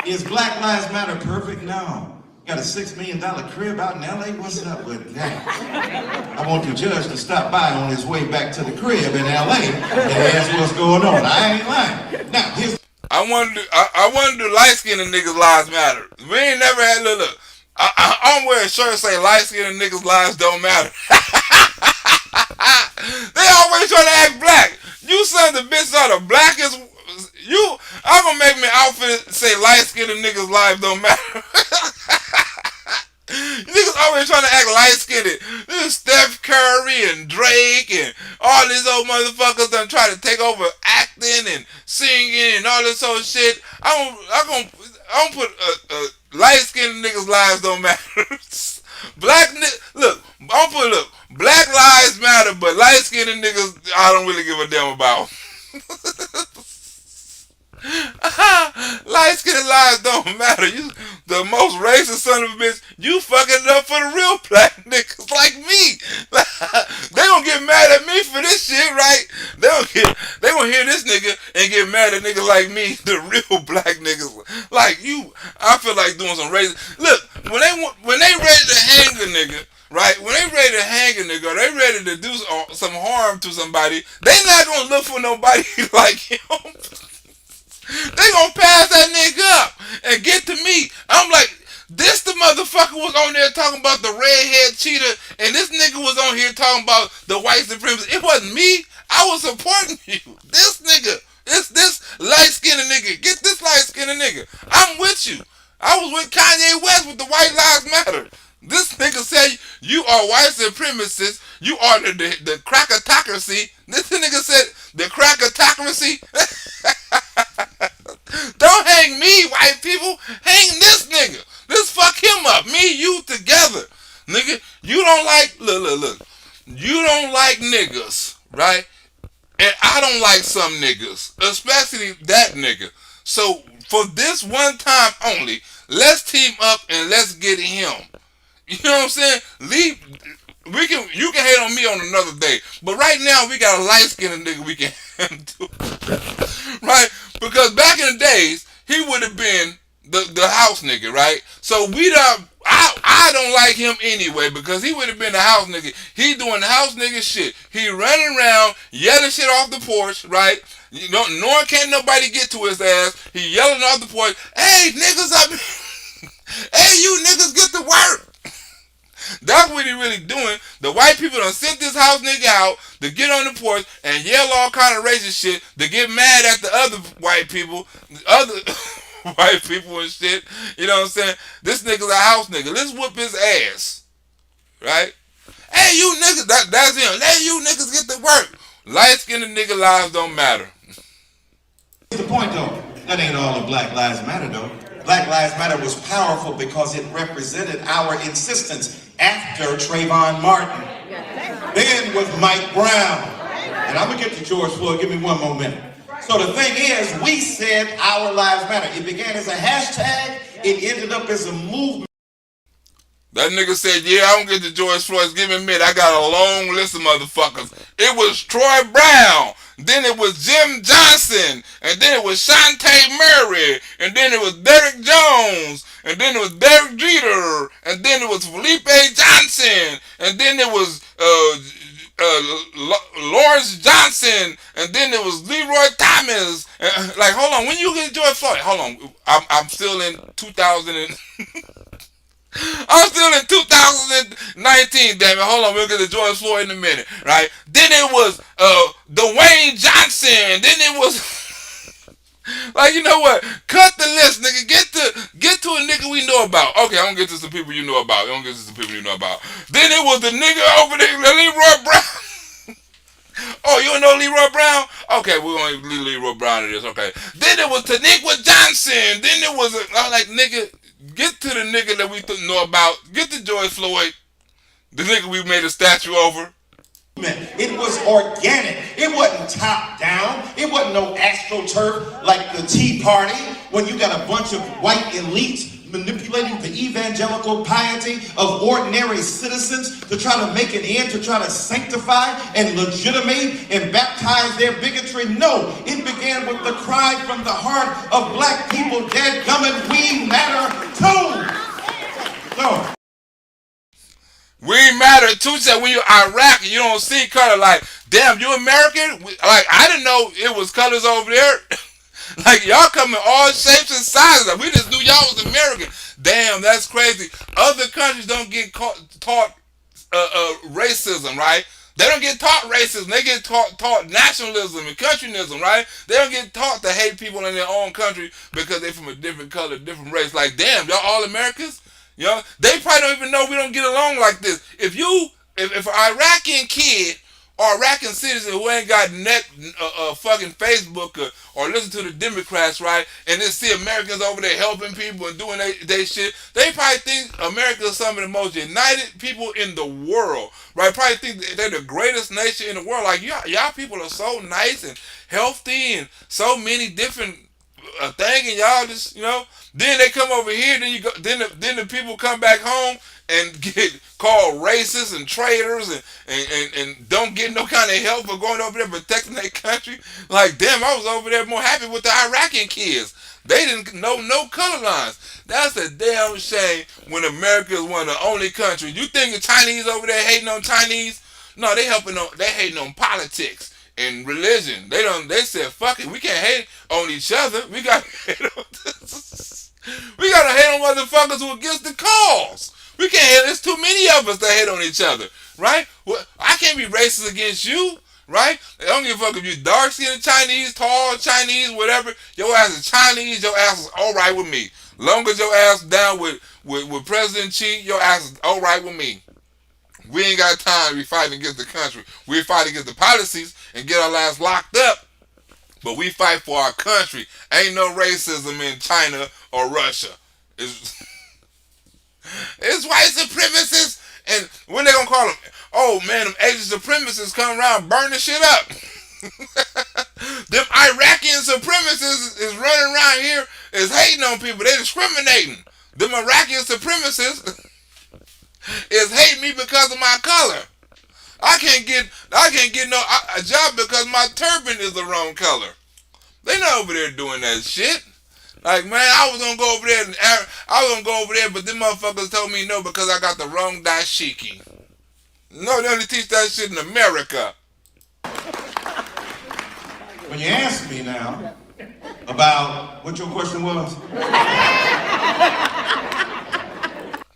Is Black Lives Matter perfect? No. Got a $6 million crib out in LA? What's up with that? I want the judge to stop by on his way back to the crib in LA and ask what's going on. I ain't lying. Now, here's I want to do light-skinned niggas' lives matter. We ain't never had, look. I'm wearing shirts say light-skinned niggas' lives don't matter. They always trying to act black. You son of the bitch are the blackest. I'm gonna make me outfit say light-skinned niggas' lives don't matter. Niggas always trying to act light-skinned. This is Steph Curry and Drake and all these old motherfuckers done try to take over acting and singing and all this old shit. I'm gonna put light-skinned niggas' lives don't matter. Look, Black lives matter, but light-skinned niggas I don't really give a damn about. Light-skinned lives don't matter. You the most racist son of a bitch. You fucking it up for the real black niggas like me. They gonna get mad at me for this shit, right? They gonna hear this nigga and get mad at niggas like me, the real black niggas like you. I feel like doing some racist. Look, when they ready to hang a nigga, right? When they ready to hang a nigga, or they ready to do some harm to somebody, they not gonna look for nobody like him. They gonna pass that nigga up and get to me. I'm like, this the motherfucker was on there talking about the redhead cheater, and this nigga was on here talking about the white supremacist. It wasn't me. I was supporting you. This nigga, this light-skinned nigga, get this light-skinned nigga. I'm with you. I was with Kanye West with the White Lives Matter. This nigga said you are white supremacists. You are the crackatocracy. This nigga said the crackatocracy. Don't hang me, white people. Hang this nigga. Let's fuck him up. Me, you together. Nigga, you don't like, look. You don't like niggas, right? And I don't like some niggas, especially that nigga. So, for this one time only, let's team up and let's get him. You know what I'm saying? You can hate on me on another day. But right now, we got a light-skinned nigga we can do. Right? Because back in the days, he would have been the house nigga, right? So I don't like him anyway because he would have been the house nigga. He doing the house nigga shit. He running around yelling shit off the porch, right? You know, nor can't nobody get to his ass. He yelling off the porch, hey niggas up, hey you niggas get to work. That's what he really doing. The white people done sent this house nigga out to get on the porch and yell all kind of racist shit to get mad at the other white people, white people and shit. You know what I'm saying? This nigga's a house nigga. Let's whoop his ass. Right? Hey, you niggas, that's him. Hey, you niggas get to work. Light-skinned nigga lives don't matter. Here's the point, though. That ain't all of Black Lives Matter, though. Black Lives Matter was powerful because it represented our insistence after Trayvon Martin. Then with Mike Brown. And I'm going to get to George Floyd. Give me one more minute. So the thing is, we said our lives matter. It began as a hashtag. It ended up as a movement. That nigga said, yeah, I don't get to George Floyd. Give me a minute. I got a long list of motherfuckers. It was Troy Brown. Then it was Jim Johnson. And then it was Shantae Murray. And then it was Derek Jones. And then it was Derek Jeter. And then it was Felipe Johnson. And then it was Lawrence Johnson. And then it was Leroy Thomas. Like, hold on. When you get to George Floyd? Hold on. I'm still in 2000 I'm still in 2019, damn it. Hold on, we'll get to George Floyd in a minute, right? Then it was Dwayne Johnson. Then it was like, you know what? Cut the list, nigga. Get to a nigga we know about. Okay, I'm gonna get to some people you know about. I'm gonna get to some people you know about. Then it was the nigga over there, Leroy Brown. Oh, you don't know Leroy Brown? Okay, we're gonna leave Leroy Brown to this. Okay. Then it was Taniqua Johnson. Then it was I was like, nigga. Get to the nigga that we know about. Get to George Floyd. The nigga we made a statue over. It was organic. It wasn't top down. It wasn't no astroturf like the Tea Party when you got a bunch of white elites manipulating the evangelical piety of ordinary citizens to try to make an end, to try to sanctify and legitimate and baptize their bigotry. No, it began with the cry from the heart of black people, dadgummit, we matter too. No. We matter too. Said when you're Iraq, you don't see color. Like, damn, you American? Like, I didn't know it was colors over there. Like, y'all come in all shapes and sizes. Like, we just knew y'all was American. Damn, that's crazy. Other countries don't get taught racism, right? They don't get taught racism. They get taught nationalism and countryism, right? They don't get taught to hate people in their own country because they're from a different color, different race. Like, damn, y'all all Americans? You know, they probably don't even know we don't get along like this. If an Iraqi kid or Iraqi citizen who ain't got fucking Facebook or listen to the Democrats, right, and then see Americans over there helping people and doing they shit, they probably think America is some of the most united people in the world, right? Probably think they're the greatest nation in the world. Like, y'all people are so nice and healthy and so many different things, and y'all just, you know. Then they come over here, then the people come back home and get called racist and traitors and don't get no kind of help for going over there protecting their country. Like, damn, I was over there more happy with the Iraqi kids. They didn't know no color lines. That's a damn shame when America is one of the only countries. You think the Chinese over there hating on Chinese? No, they hating on politics and religion. They said, fuck it, we can't hate on each other. We got to hate on we gotta hate on motherfuckers who against the cause. We can't hate. There's too many of us that hate on each other, right? Well, I can't be racist against you, right? I don't give a fuck if you dark skinned Chinese, tall Chinese, whatever. Your ass is Chinese. Your ass is all right with me. Long as your ass down with President Xi, your ass is all right with me. We ain't got time to be fighting against the country. We fight against the policies and get our ass locked up. But we fight for our country. Ain't no racism in China or Russia. It's white supremacists. And when they gonna call them? Oh man, them Asian supremacists come around burning shit up. Them Iraqi supremacists is running around here is hating on people. They discriminating. Them Iraqi supremacists is hating me because of my color. I can't get a job because my turban is the wrong color. They not over there doing that shit. Like, man, I was gonna go over there, but them motherfuckers told me no because I got the wrong dashiki. No, they only teach that shit in America. When you ask me now about what your question was.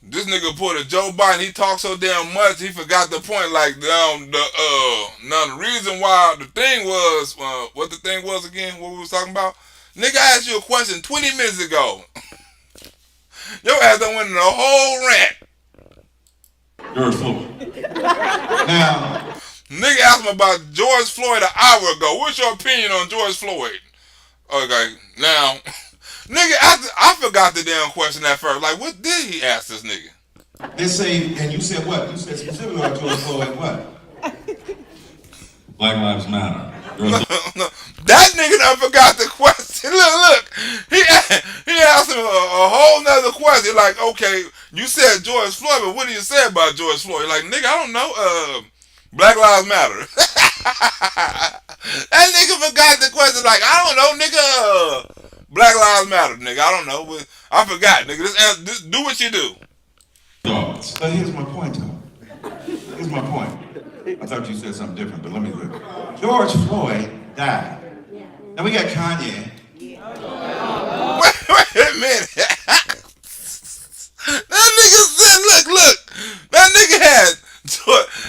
This nigga put a Joe Biden, he talked so damn much, he forgot the point. Like, the reason why the thing was, what the thing was again, what we was talking about? Nigga asked you a question 20 minutes ago. Your ass done went in a whole rant. George Floyd. Now, nigga asked me about George Floyd an hour ago. What's your opinion on George Floyd? Okay, now, nigga, I forgot the damn question at first. Like, what did he ask this nigga? they say, and you said what? You said specifically about George Floyd, what? Black Lives Matter. No, that nigga done forgot the question. Look. He asked him a whole nother question. Like, okay, you said George Floyd, but what do you say about George Floyd? Like, nigga, I don't know. Black Lives Matter. That nigga forgot the question. Like, I don't know, nigga. Black Lives Matter, nigga. I don't know. I forgot, nigga. Just do what you do. But here's my point, though. Here's my point. I thought you said something different, but let me look. George Floyd died. Now we got Kanye. Wait a minute. That nigga said, look. That nigga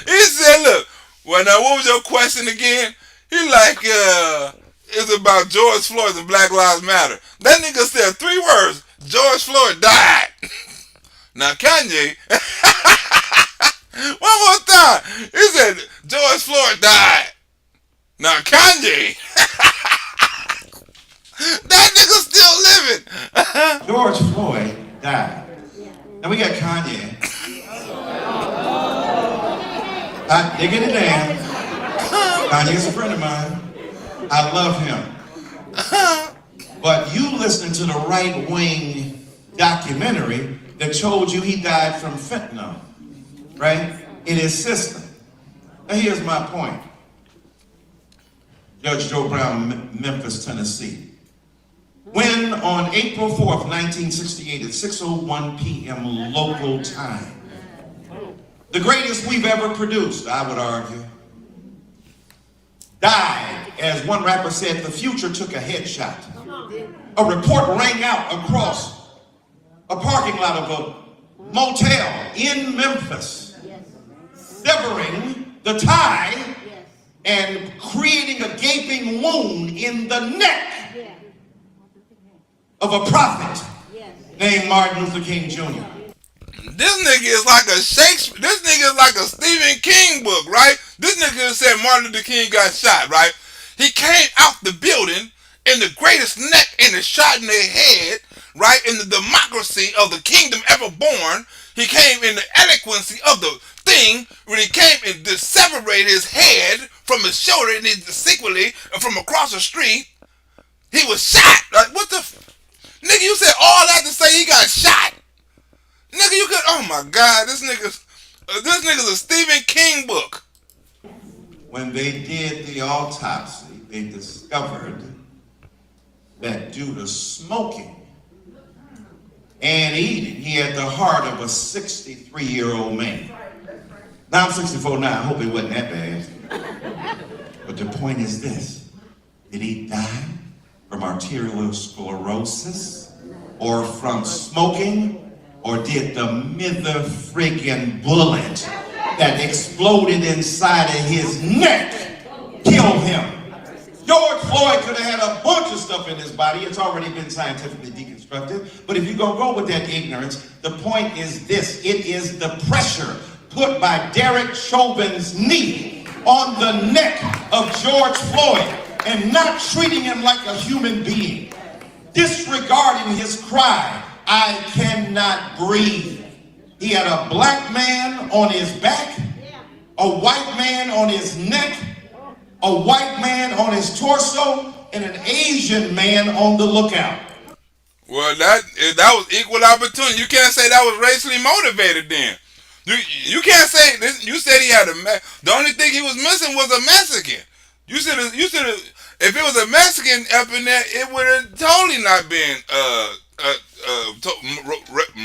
he said, look. Well, now, what was your question again? He like, it's about George Floyd and Black Lives Matter. That nigga said 3 words. George Floyd died. Now, Kanye, one more time. He said, George Floyd died. Now, Kanye, that nigga still living. George Floyd died. Now we got Kanye. They get it down. Kanye's a friend of mine. I love him. But you listen to the right wing documentary that told you he died from fentanyl, right, in his system. Now here's my point. Judge Joe Brown, Memphis, Tennessee. When on April 4th, 1968 at 6:01 p.m. local time, the greatest we've ever produced, I would argue, died, as one rapper said, the future took a headshot. A report rang out across a parking lot of a motel in Memphis, severing the tie and creating a gaping wound in the neck of a prophet named Martin Luther King Jr. This nigga is like a Shakespeare. This nigga is like a Stephen King book, right? This nigga said Martin Luther King got shot, right? He came out the building in the greatest neck and a shot in their head, right? In the democracy of the kingdom ever born. He came in the eloquency of the thing when he came and separated his head from his shoulder and sequentially from across the street. He was shot. Like, what the nigga, you said all that to say he got shot? Nigga, you could, oh my God, this nigga's a Stephen King book. When they did the autopsy, they discovered that due to smoking and eating, he had the heart of a 63-year-old man. Now I'm 64 now, I hope it wasn't that bad. But the point is this, did he die from arterial sclerosis or from smoking? Or did the mither friggin' bullet that exploded inside of his neck kill him? George Floyd could have had a bunch of stuff in his body. It's already been scientifically deconstructed. But if you're gonna go with that ignorance, the point is this. It is the pressure put by Derek Chauvin's knee on the neck of George Floyd and not treating him like a human being, disregarding his cry, I cannot breathe. He had a black man on his back, a white man on his neck, a white man on his torso, and an Asian man on the lookout. Well, that was equal opportunity. You can't say that was racially motivated then. You can't say this. You said he had the only thing he was missing was a Mexican. You said if it was a Mexican up in there, it would have totally not been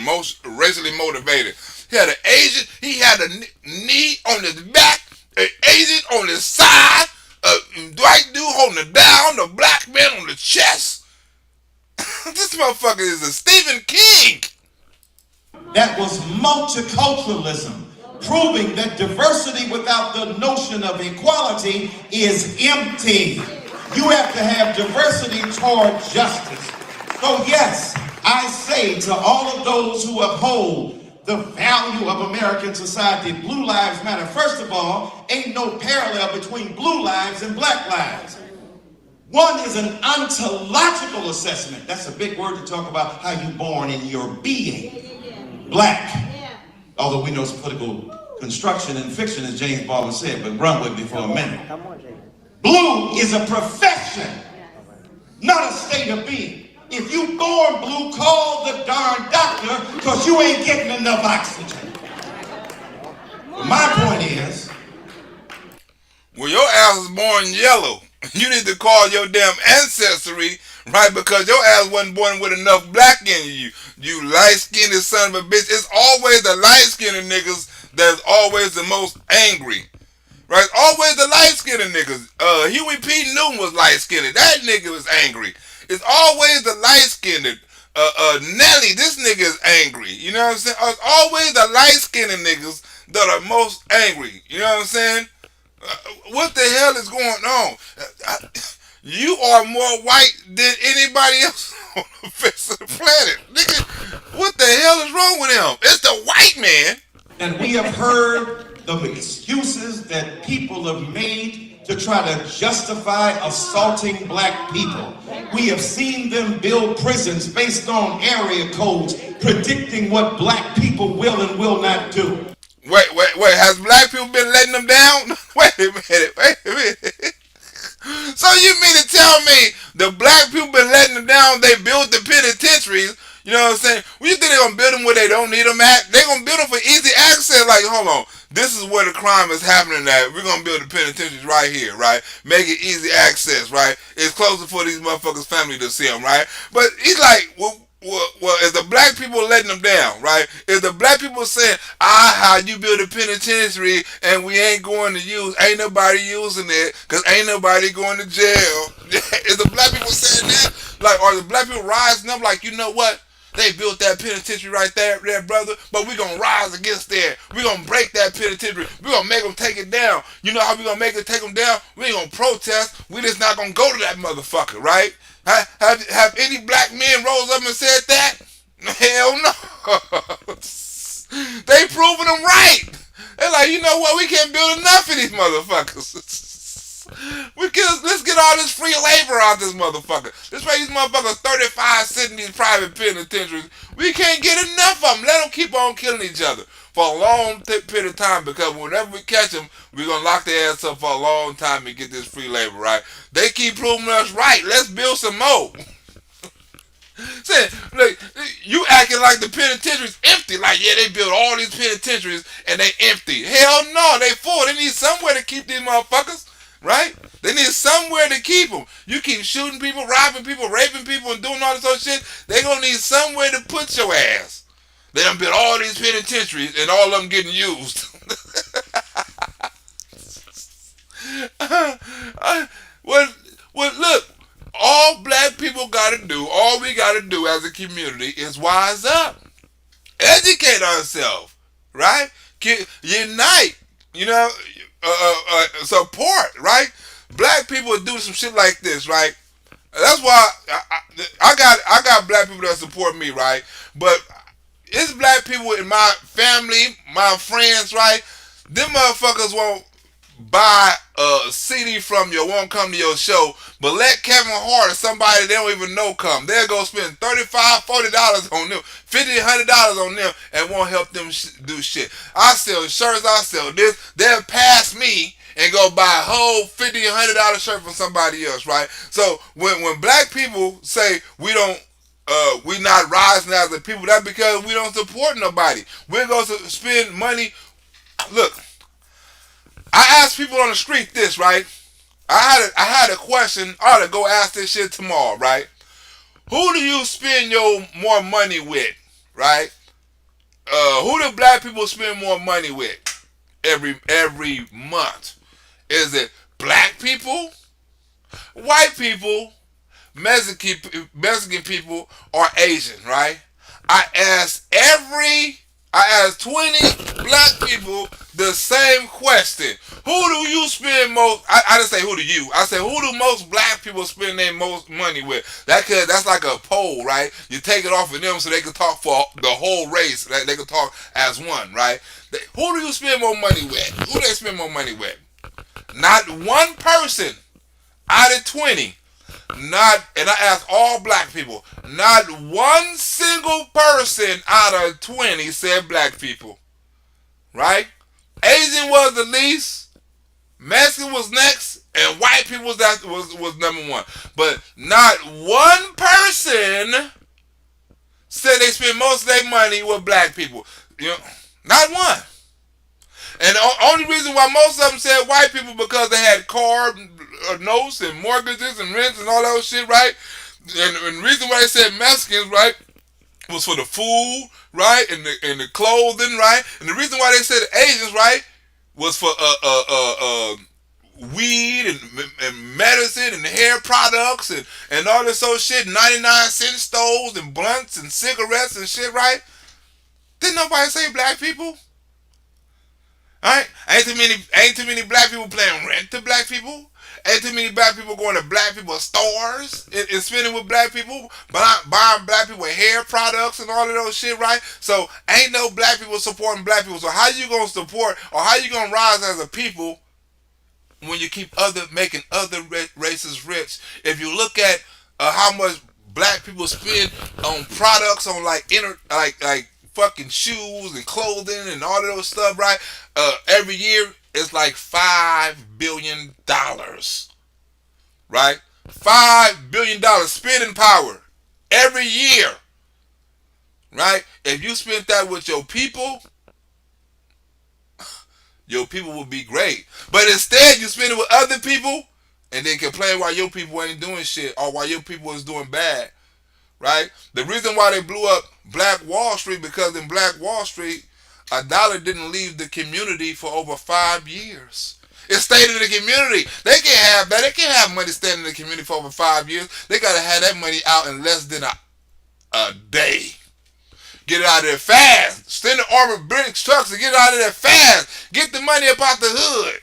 most racially motivated. He had an Asian. He had a knee on his back, an Asian on his side, a white dude holding it down, a black man on the chest. This motherfucker is a Stephen King. That was multiculturalism, proving that diversity without the notion of equality is empty. You have to have diversity toward justice. So yes, I say to all of those who uphold the value of American society, Blue Lives Matter. First of all, ain't no parallel between blue lives and black lives. One is an ontological assessment. That's a big word to talk about how you're born in your being. Black. Although we know it's political construction and fiction, as James Baldwin said, but run with me for a minute. Blue is a profession, not a state of being. If you born blue, call the darn doctor, because you ain't getting enough oxygen. My point is, well, your ass was born yellow. You need to call your damn ancestry, right? Because your ass wasn't born with enough black in you. You light-skinned son of a bitch. It's always the light-skinned niggas that's always the most angry. Right? Always the light-skinned niggas. Huey P. Newton was light-skinned. That nigga was angry. It's always the light-skinned. Nelly, this nigga is angry. You know what I'm saying? It's always the light-skinned niggas that are most angry. You know what I'm saying? What the hell is going on? You are more white than anybody else on the face of the planet. Nigga, what the hell is wrong with him? It's the white man. And we have heard the excuses that people have made to try to justify assaulting black people. We have seen them build prisons based on area codes predicting what black people will and will not do. Wait. Has black people been letting them down? Wait a minute. So you mean to tell me the black people been letting them down? They built the penitentiaries. You know what I'm saying? When you think they're gonna build them where they don't need them at, they're gonna build them for easy access. Like, hold on, this is where the crime is happening at. We're gonna build the penitentiaries right here, right? Make it easy access, right? It's closer for these motherfuckers' family to see them, right? But he's like, well, is the black people letting them down, right? Is the black people saying, how you build a penitentiary and we ain't going to use, ain't nobody using it because ain't nobody going to jail? Is the black people saying that? Like, are the black people rising up like, you know what? They built that penitentiary right there, brother, but we're going to rise against that. We're going to break that penitentiary. We're going to make them take it down. You know how we're going to make it take them down? We ain't going to protest. We just not going to go to that motherfucker, right? Have any black men rose up and said that? Hell no. They proving them right. They're like, you know what? We can't build enough of these motherfuckers. Let's get all this free labor out this motherfucker. Let's pay these motherfuckers 35 cents in these private penitentiaries. We can't get enough of them. Let them keep on killing each other for a long period of time, because whenever we catch them, we're going to lock their ass up for a long time and get this free labor, right? They keep proving us right. Let's build some more. Say, look, you acting like the penitentiary's empty. Like, yeah, they built all these penitentiaries and they empty. Hell no, they full. They need somewhere to keep these motherfuckers. Right? They need somewhere to keep them. You keep shooting people, robbing people, raping people, and doing all this other shit. They gonna need somewhere to put your ass. They done built all these penitentiaries, and all of them getting used. Well, look. All black people gotta do, all we gotta do as a community is wise up, educate ourselves, right? Unite. You know. Support, right? Black people do some shit like this, right? That's why I got black people that support me, right? But it's black people in my family, my friends, right? Them motherfuckers won't buy a CD from you, won't come to your show, but let Kevin Hart or somebody they don't even know come. They'll go spend $35, $40 on them, $50, $100 on them, and won't help them do shit. I sell shirts, I sell this. They'll pass me and go buy a whole $50, $100 shirt from somebody else, right? So when black people say we not rising as a people, that's because we don't support nobody. We're going to spend money. Look, I asked people on the street this, right? I had a question. I ought to go ask this shit tomorrow, right? Who do you spend your more money with, right? Who do black people spend more money with every month? Is it black people, white people, Mexican people, or Asian, right? I asked 20 black people the same question. Who do you spend most? I didn't say who do you. I said who do most black people spend their most money with? That's like a poll, right? You take it off of them so they can talk for the whole race. Right? They can talk as one, right? Who do you spend more money with? Who do they spend more money with? Not one person out of 20. And I asked all black people, not one single person out of 20 said black people. Right? Asian was the least, Mexican was next, and white people was number one. But not one person said they spend most of their money with black people. You know, not one. And the only reason why most of them said white people because they had car notes and mortgages and rents and all that shit, right? And the reason why they said Mexicans, right, was for the food, right, and the clothing, right? And the reason why they said Asians, right, was for weed and medicine and hair products and all this old shit, 99-cent stoves and blunts and cigarettes and shit, right? Didn't nobody say black people? Alright? Ain't too many black people playing rent to black people. Ain't too many black people going to black people's stores and spending with black people, buying black people hair products and all of those shit, right? So ain't no black people supporting black people. So how you gonna support or how you gonna rise as a people when you keep making other races rich? If you look at how much black people spend on products, on like fucking shoes and clothing and all of those stuff, right? Every year it's like $5 billion, right? $5 billion spending power every year. right? If you spent that with your people will be great. But instead, you spend it with other people and then complain why your people ain't doing shit or why your people is doing bad, right? The reason why they blew up Black Wall Street because in Black Wall Street, a dollar didn't leave the community for over 5 years. It stayed in the community. They can't have that. They can't have money staying in the community for over 5 years. They got to have that money out in less than a day. Get it out of there fast. Send the armored bricks trucks to get it out of there fast. Get the money up out the hood.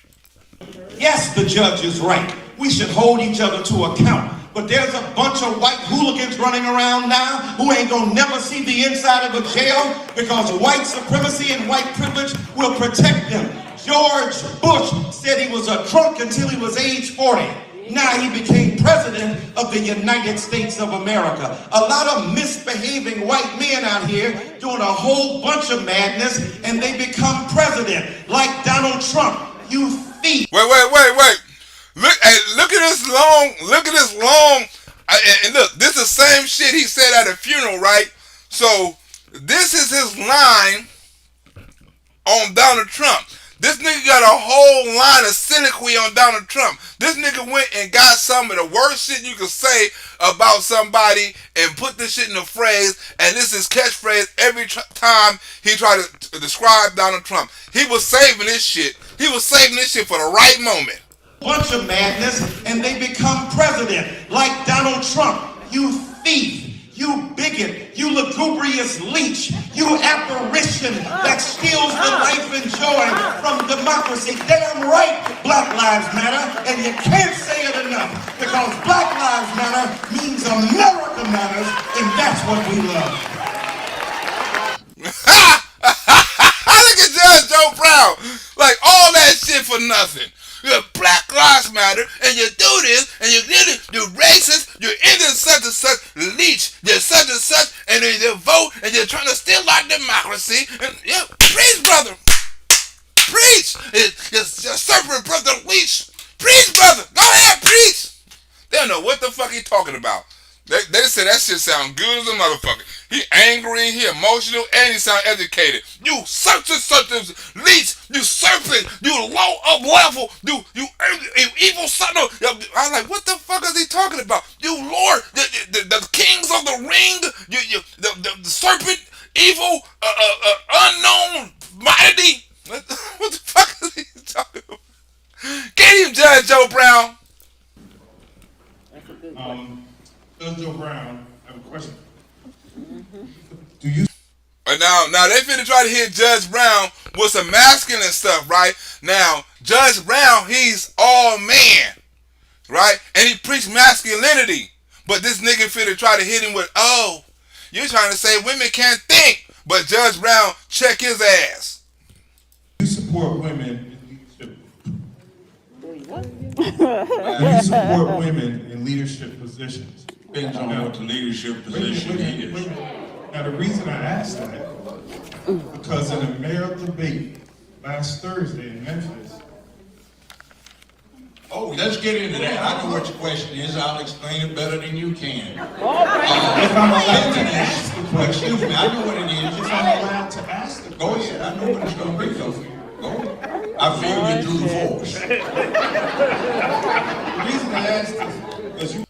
Yes, the judge is right. We should hold each other to account. But there's a bunch of white hooligans running around now who ain't gonna never see the inside of a jail because white supremacy and white privilege will protect them. George Bush said he was a drunk until he was age 40. Now he became president of the United States of America. A lot of misbehaving white men out here doing a whole bunch of madness and they become president like Donald Trump. You thief. Wait. Look at this long. And look, this is the same shit he said at a funeral, right? So this is his line on Donald Trump. This nigga got a whole line of soliloquy on Donald Trump. This nigga went and got some of the worst shit you could say about somebody and put this shit in a phrase, and this is catchphrase every time he tried to describe Donald Trump. He was saving this shit. He was saving this shit for the right moment. Bunch of madness, and they become president like Donald Trump. You thief. You bigot, you lugubrious leech, you apparition that steals the life and joy from democracy. Damn right, Black Lives Matter, and you can't say it enough because Black Lives Matter means America matters, and that's what we love. Look at Judge Joe Brown. Like all that shit for nothing. You're Black Lives Matter, and you do this, and you did it, you're racist, you're into such and such leech, you're such and such, and then you vote, and you're trying to steal our democracy, and yeah, preach, brother, preach, you're serpent, brother, leech, preach, brother, go ahead, preach. They don't know what the fuck he talking about. They say that shit sound good as a motherfucker. He angry, he emotional, and he sound educated. You such and such as leech, you serpent, you low up level, you evil son of. I'm like, what the fuck is he talking about? You Lord, the kings of the ring, the serpent, evil, unknown, mighty. What the fuck is he talking about? Get him, Judge Joe Brown. Judge Joe Brown, I have a question. Now they finna try to hit Judge Brown with some masculine stuff, right? Now, Judge Brown, he's all man, right? And he preached masculinity. But this nigga finna try to hit him with, oh, you're trying to say women can't think. But Judge Brown, check his ass. You support women in leadership. You support women in leadership positions. Depends on what the leadership position is. Now the reason I asked that, because in a mayoral debate last Thursday in Memphis. Oh, let's get into that. I know what your question is. I'll explain it better than you can. If I'm allowed to ask the question. Excuse me, I know what it is. If I'm allowed to ask the question. Go ahead, I know what it's going to be. Go ahead. I feel you through the force. The reason I asked this is you.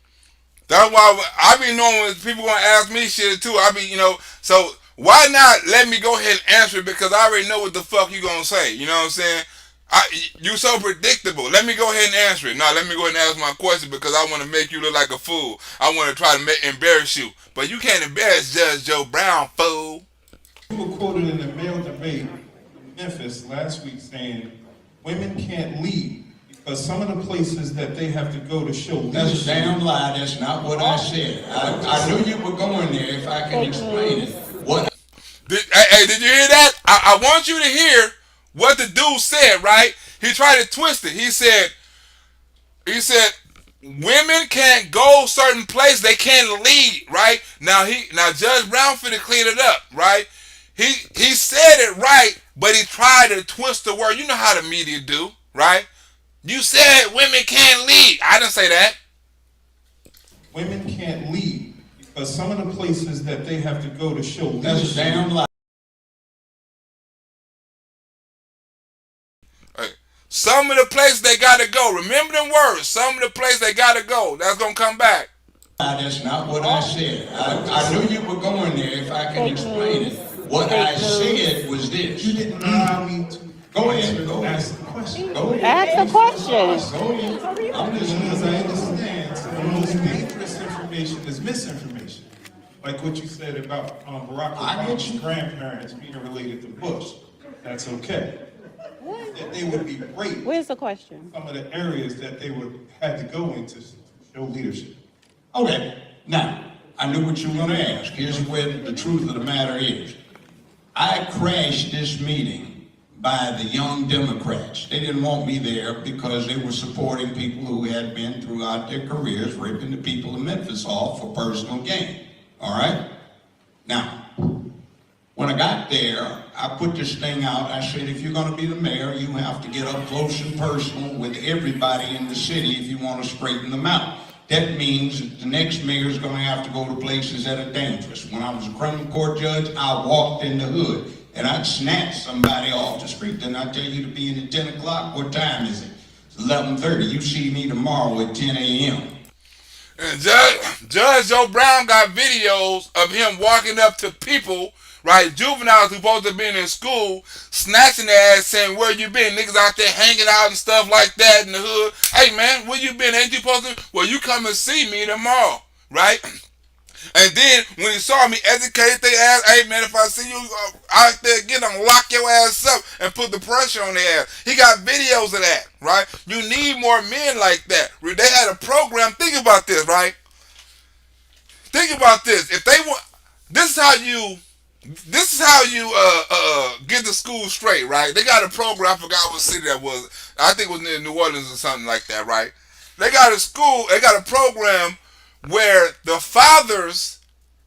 That's why I be knowing when people gonna ask me shit too. I be, so why not let me go ahead and answer it because I already know what the fuck you gonna say. You know what I'm saying? You so predictable. Let me go ahead and answer it. Now let me go ahead and ask my question because I want to make you look like a fool. I want to try to embarrass you, but you can't embarrass Judge Joe Brown, fool. You were quoted in the mayoral debate in Memphis last week saying women can't lead. Because some of the places that they have to go to show leadership. That's a damn lie. That's not what I said. I knew you were going there if I can explain it. Did you hear that? I want you to hear what the dude said, right? He tried to twist it. He said, women can't go certain places. They can't lead, right? Now Judge Brown finna clean it up, right? He said it right, but he tried to twist the word. You know how the media do, right? You said women can't lead. I didn't say that. Women can't lead Because some of the places that they have to go to show That's a leadership. damn lie. Some of the places they gotta go. Remember them words. Some of the places they gotta go. That's gonna come back. That's not what I said. I knew you were going there if I can explain it. What I said was this. You didn't allow me to Go ahead. Go ahead. ask the question. Go ahead. Ask the question. Go ahead. I'm Because listening. I understand some of the most dangerous information is misinformation. Like what you said about Barack I get Obama's you. grandparents being related to Bush. That's okay. That they would be great. Where's the question? Some of the areas that they would had to go into to show leadership. Okay. Now, I knew what you were going to ask. Here's where the truth of the matter is. I crashed this meeting by the young Democrats. They didn't want me there because they were supporting people who had been throughout their careers ripping the people of Memphis off for personal gain. All right? Now, when I got there, I put this thing out. I said, if you're going to be the mayor, you have to get up close and personal with everybody in the city if you want to straighten them out. That means that the next mayor is going to have to go to places that are dangerous. When I was a criminal court judge, I walked in the hood and I'd snatch somebody off the street. Then I tell you to be in at 10 o'clock. What time is it? It's 11:30. You see me tomorrow at 10 a.m. And Judge Joe Brown got videos of him walking up to people, right, juveniles who supposed to be in school, snatching their ass, saying, where you been? Niggas out there hanging out and stuff like that in the hood. Hey, man, where you been? Ain't you supposed to? Well, you come and see me tomorrow, right? And then when he saw me educate their ass, hey, man, if I see you out there again, I'm gonna lock your ass up and put the pressure on their ass. He got videos of that, right? You need more men like that. They had a program. Think about this, right? Think about this. If they want, this is how you get the school straight, right? They got a program. I forgot what city that was. I think it was near New Orleans or something like that, right? They got a school. They got a program where the fathers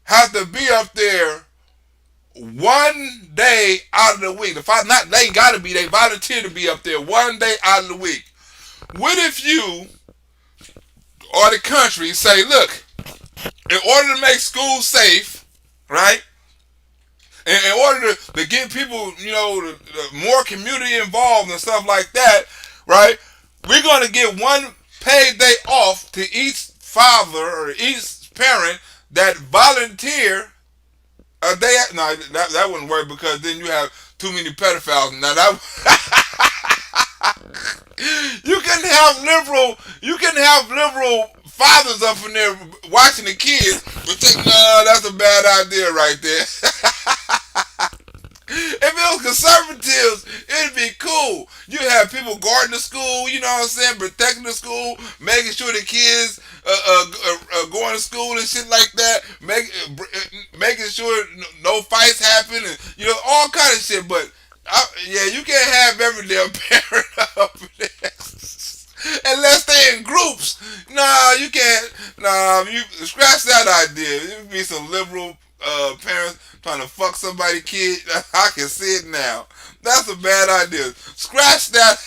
have to be up there one day out of the week. The father, not they got to be. They volunteer to be up there one day out of the week. What if you or the country say, look, in order to make schools safe, right? And in order to get people, you know, more community involved and stuff like that, right? We're going to get one paid day off to each father or each parent that volunteer a day. No, that wouldn't work because then you have too many pedophiles. Now that you can have liberal fathers up in there watching the kids, but no, that's a bad idea right there. If it was conservatives, it'd be cool. You have people guarding the school, you know what I'm saying, protecting the school, making sure the kids going to school and shit like that, making sure no fights happen, and you know, all kind of shit. But yeah, you can't have every damn parent up there unless they in groups. Nah, you can't. Nah, you scratch that idea. It would be some liberal parents trying to fuck somebody's kid. I can see it now. That's a bad idea. Scratch that.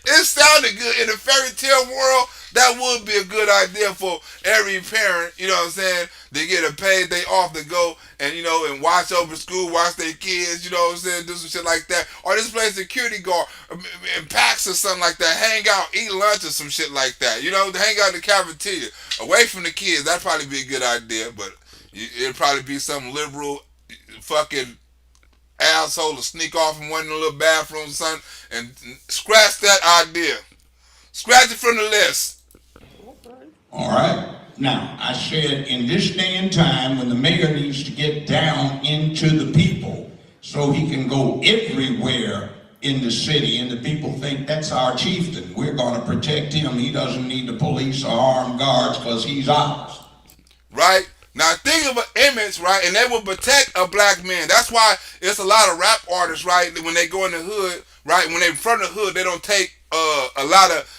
It sounded good in a fairy tale world. That would be a good idea for every parent, you know what I'm saying, to get a paid day off to go and, you know, and watch over school, watch their kids, you know what I'm saying, do some shit like that. Or just play security guard in packs or something like that. Hang out, eat lunch or some shit like that. You know, hang out in the cafeteria. Away from the kids. That'd probably be a good idea, but it'd probably be some liberal fucking asshole to sneak off in one of the little bathrooms or something and scratch that idea. Scratch it from the list. All right. Now, I said in this day and time when the mayor needs to get down into the people so he can go everywhere in the city and the people think that's our chieftain. We're going to protect him. He doesn't need the police or armed guards because he's ours. Right? Now think of an image, right? And they will protect a black man. That's why it's a lot of rap artists, right? When they go in the hood, right? When they're in front of the hood, they don't take a lot of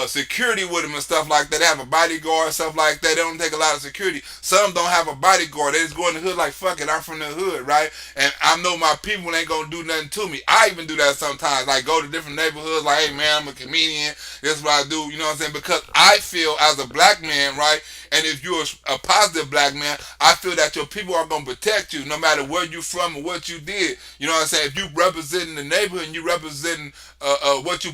security with them and stuff like that. They have a bodyguard, stuff like that. They don't take a lot of security. Some don't have a bodyguard. They just go in the hood like, fuck it, I'm from the hood, right? And I know my people ain't gonna do nothing to me. I even do that sometimes. Like, go to different neighborhoods, like, hey man, I'm a comedian. This is what I do, you know what I'm saying? Because I feel as a black man, right? And if you're a positive black man, I feel that your people are going to protect you no matter where you're from or what you did. You know what I'm saying? If you representing the neighborhood and you representing what you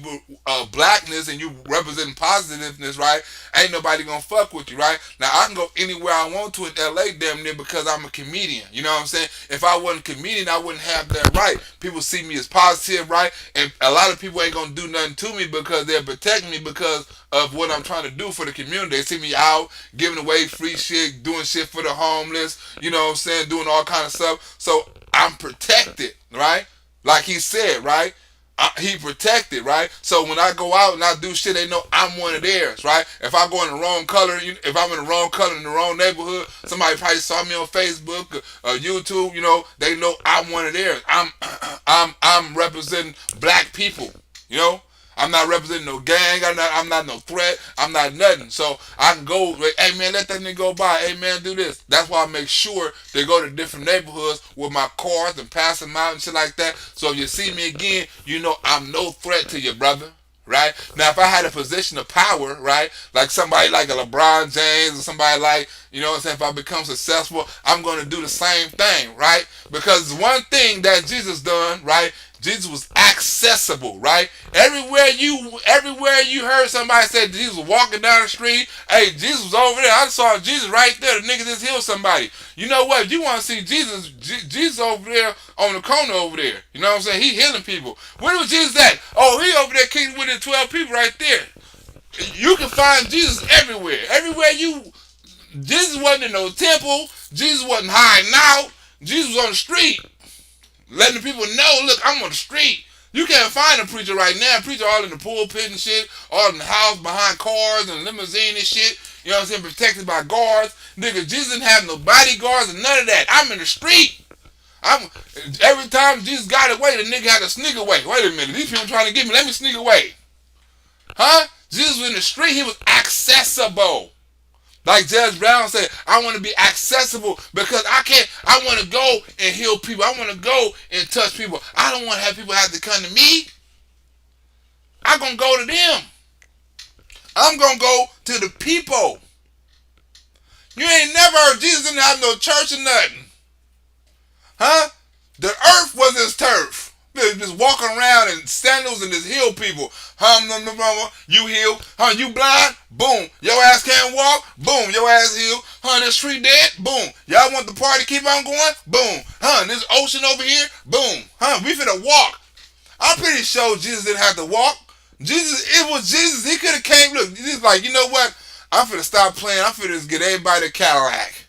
blackness and you representing positiveness, right? Ain't nobody going to fuck with you, right? Now, I can go anywhere I want to in LA damn near because I'm a comedian. You know what I'm saying? If I wasn't a comedian, I wouldn't have that right. People see me as positive, right? And a lot of people ain't going to do nothing to me because they're protecting me because of what I'm trying to do for the community. They see me out giving away free shit, doing shit for the homeless, you know what I'm saying, doing all kind of stuff. So I'm protected, right? Like he said, right? He protected, right? So when I go out and I do shit, they know I'm one of theirs, right? If I go in the wrong color, if I'm in the wrong color in the wrong neighborhood, somebody probably saw me on Facebook or YouTube, you know, they know I'm one of theirs. I'm representing black people, you know? I'm not representing no gang. I'm not no threat. I'm not nothing. So I can go, hey man, let that nigga go by. Hey man, do this. That's why I make sure they go to different neighborhoods with my cars and pass them out and shit like that. So if you see me again, you know I'm no threat to you, brother. Right? Now, if I had a position of power, right, like somebody like a LeBron James or somebody like, you know what I'm saying, if I become successful, I'm going to do the same thing, right? Because one thing that Jesus done, right, Jesus was accessible, right? Everywhere you heard somebody say Jesus was walking down the street, hey, Jesus was over there. I saw Jesus right there. The nigga just healed somebody. You know what? If you want to see Jesus, Jesus over there on the corner over there. You know what I'm saying? He healing people. Where was Jesus at? Oh, he over there kicking with the 12 people right there. You can find Jesus everywhere. Jesus wasn't in no temple. Jesus wasn't hiding out. Jesus was on the street. Letting the people know, look, I'm on the street. You can't find a preacher right now. Preacher all in the pulpit and shit, all in the house behind cars and limousine and shit. You know what I'm saying? Protected by guards. Nigga, Jesus didn't have no bodyguards and none of that. I'm in the street. Every time Jesus got away, the nigga had to sneak away. Wait a minute, these people trying to get me. Let me sneak away. Huh? Jesus was in the street. He was accessible. Like Judge Brown said, I want to be accessible because I want to go and heal people. I want to go and touch people. I don't want to have people have to come to me. I'm going to go to them. I'm going to go to the people. You ain't never heard Jesus didn't have no church or nothing. Huh? The earth was his turf. Just walking around in sandals and just heal people. You heal. You blind? Boom. Your ass can't walk? Boom. Your ass healed. This tree dead? Boom. Y'all want the party to keep on going? Boom. This ocean over here? Boom. We finna walk. I'm pretty sure Jesus didn't have to walk. It was Jesus. He could have came. Look, he's like, you know what? I'm finna stop playing. I'm finna just get everybody a Cadillac.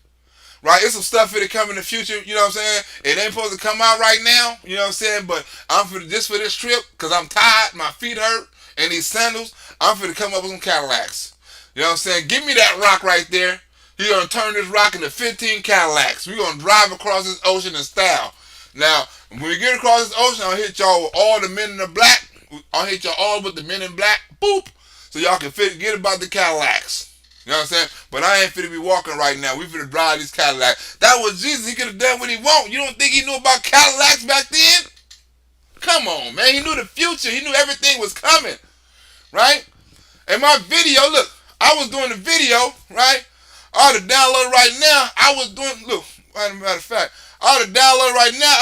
Right? It's some stuff finna come in the future, you know what I'm saying? It ain't supposed to come out right now, you know what I'm saying? But I'm finna, just for this trip, because I'm tired, my feet hurt, and these sandals, I'm finna come up with some Cadillacs. You know what I'm saying? Give me that rock right there. He's gonna turn this rock into 15 Cadillacs. We're gonna drive across this ocean in style. Now, when we get across this ocean, I'll hit y'all with all the men in the black. I'll hit y'all all with the men in black. Boop. So y'all can forget about the Cadillacs. You know what I'm saying? But I ain't finna be walking right now. We finna drive these Cadillacs. That was Jesus. He could have done what he want. You don't think he knew about Cadillacs back then? Come on, man. He knew the future. He knew everything was coming. Right? And my video, look, I was doing the video, right? I ought to download it right now. I was doing, look, as a matter of fact, I ought to download it right now.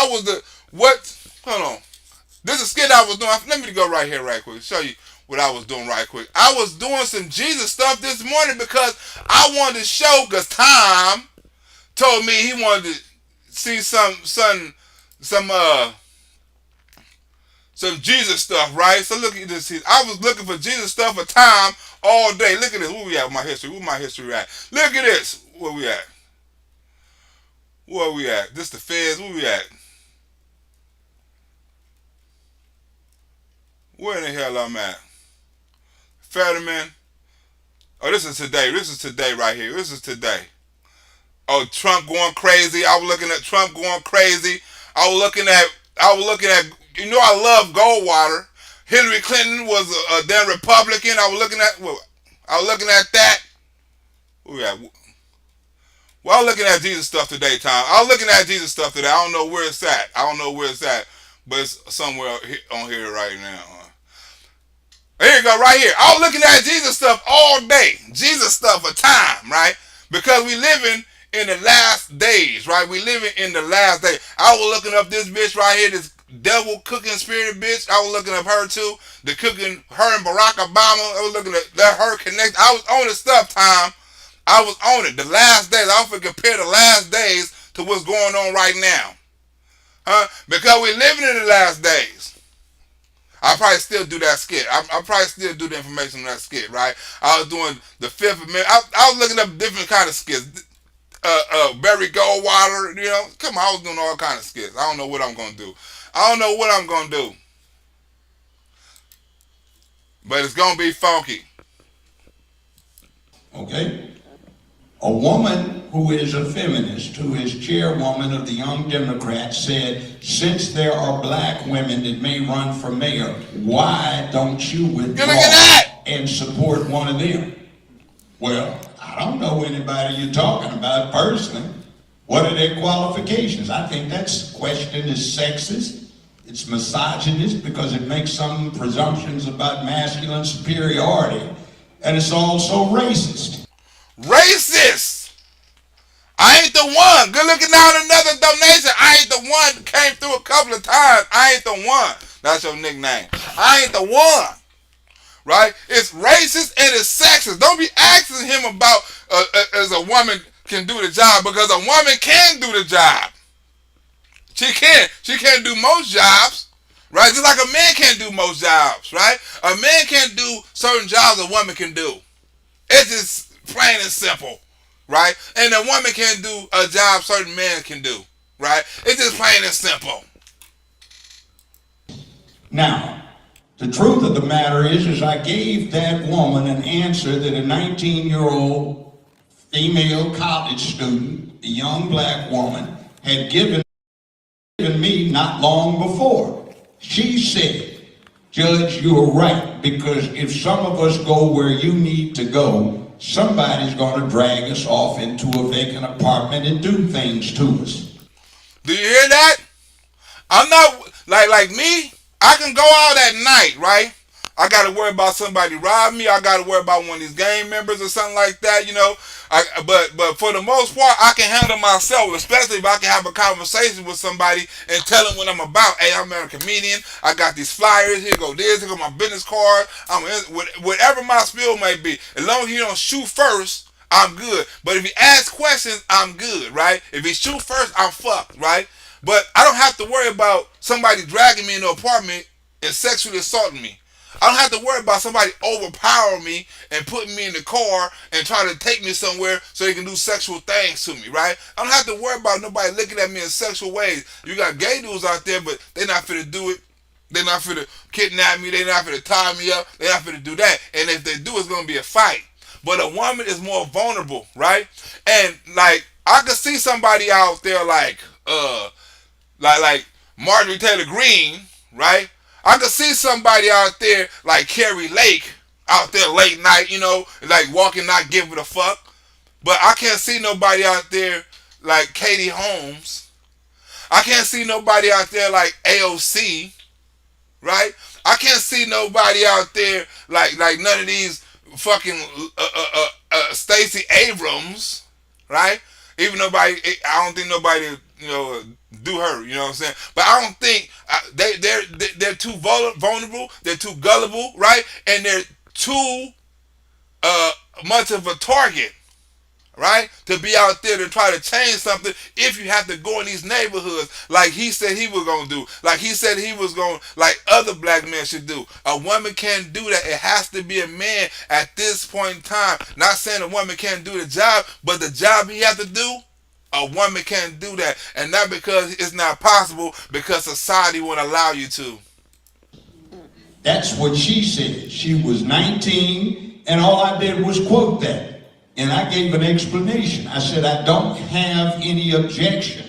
Hold on. This is a skit I was doing. Let me go right here right quick. Show you what I was doing right quick. I was doing some Jesus stuff this morning because I wanted to show, because Tom told me he wanted to see some Jesus stuff, right? So look at this. I was looking for Jesus stuff for Tom all day. Look at this. Where we at with my history? Where my history at? Look at this. Where we at? Where we at? This the feds. Where we at? Where in the hell I'm at? Fetterman. Oh, this is today. This is today right here. This is today. Oh, Trump going crazy. I was looking at Trump going crazy. I was looking at, you know, I love Goldwater. Hillary Clinton was a damn Republican. I was looking at that. Well, I'm looking at Jesus stuff today, Tom. I was looking at Jesus stuff today. I don't know where it's at. But it's somewhere on here right now. Here you go, right here. I was looking at Jesus stuff all day. Jesus stuff a time, right? Because we living in the last days, right? We living in the last days. I was looking up this bitch right here, this devil cooking spirited bitch. I was looking up her too. The cooking, her and Barack Obama. I was looking at her connect. I was on the stuff, Tom. I was on it. The last days. I often compare the last days to what's going on right now. Because we're living in the last days. I'll probably still do that skit. I'll probably still do the information on that skit, right? I was doing the Fifth Amendment. I was looking up different kind of skits. Barry Goldwater, you know. Come on, I was doing all kind of skits. I don't know what I'm going to do. But it's going to be funky. Okay? A woman who is a feminist, who is chairwoman of the Young Democrats, said, since there are black women that may run for mayor, why don't you withdraw and support one of them? Well, I don't know anybody you're talking about personally. What are their qualifications? I think that question is sexist. It's misogynist because it makes some presumptions about masculine superiority. And it's also racist. Racist! I ain't the one. Good looking down another donation. I ain't the one. Came through a couple of times. I ain't the one. That's your nickname. I ain't the one. Right? It's racist and it's sexist. Don't be asking him about as a woman can do the job, because a woman can do the job. She can. She can't do most jobs. Right? Just like a man can't do most jobs. Right? A man can't do certain jobs a woman can do. It's just plain and simple, right? And a woman can't do a job certain men can do, right? It's just plain and simple. Now, the truth of the matter is I gave that woman an answer that a 19-year-old female college student, a young black woman, had given me not long before. She said, Judge, you're right, because if some of us go where you need to go, somebody's going to drag us off into a vacant apartment and do things to us. Do you hear that? I'm not, like me, I can go out at night, right? I got to worry about somebody robbing me. I got to worry about one of these gang members or something like that, you know. But for the most part, I can handle myself, especially if I can have a conversation with somebody and tell them what I'm about. Hey, I'm a comedian. I got these flyers. Here go this. Here go my business card. Whatever my spiel may be. As long as he don't shoot first, I'm good. But if he asks questions, I'm good, right? If he shoot first, I'm fucked, right? But I don't have to worry about somebody dragging me in the apartment and sexually assaulting me. I don't have to worry about somebody overpowering me and putting me in the car and trying to take me somewhere so they can do sexual things to me, right? I don't have to worry about nobody looking at me in sexual ways. You got gay dudes out there, but they're not finna do it. They're not finna kidnap me. They're not finna tie me up. They're not finna do that. And if they do, it's gonna be a fight. But a woman is more vulnerable, right? And like, I could see somebody out there like Marjorie Taylor Greene, right? I could see somebody out there like Carrie Lake out there late night, you know, like walking, not giving a fuck. But I can't see nobody out there like Katie Holmes. I can't see nobody out there like AOC, right? I can't see nobody out there like none of these fucking Stacey Abrams, right? Even nobody, I don't think nobody, you know, do her, you know what I'm saying? But I don't think they're too vulnerable, they're too gullible, right? And they're too much of a target, right? To be out there to try to change something if you have to go in these neighborhoods like he said he was going to do, like he said he was going, like other black men should do. A woman can't do that. It has to be a man at this point in time. Not saying a woman can't do the job, but the job he has to do, a woman can't do that. And not because it's not possible, because society won't allow you to. That's what she said. She was 19, and all I did was quote that. And I gave an explanation. I said, I don't have any objection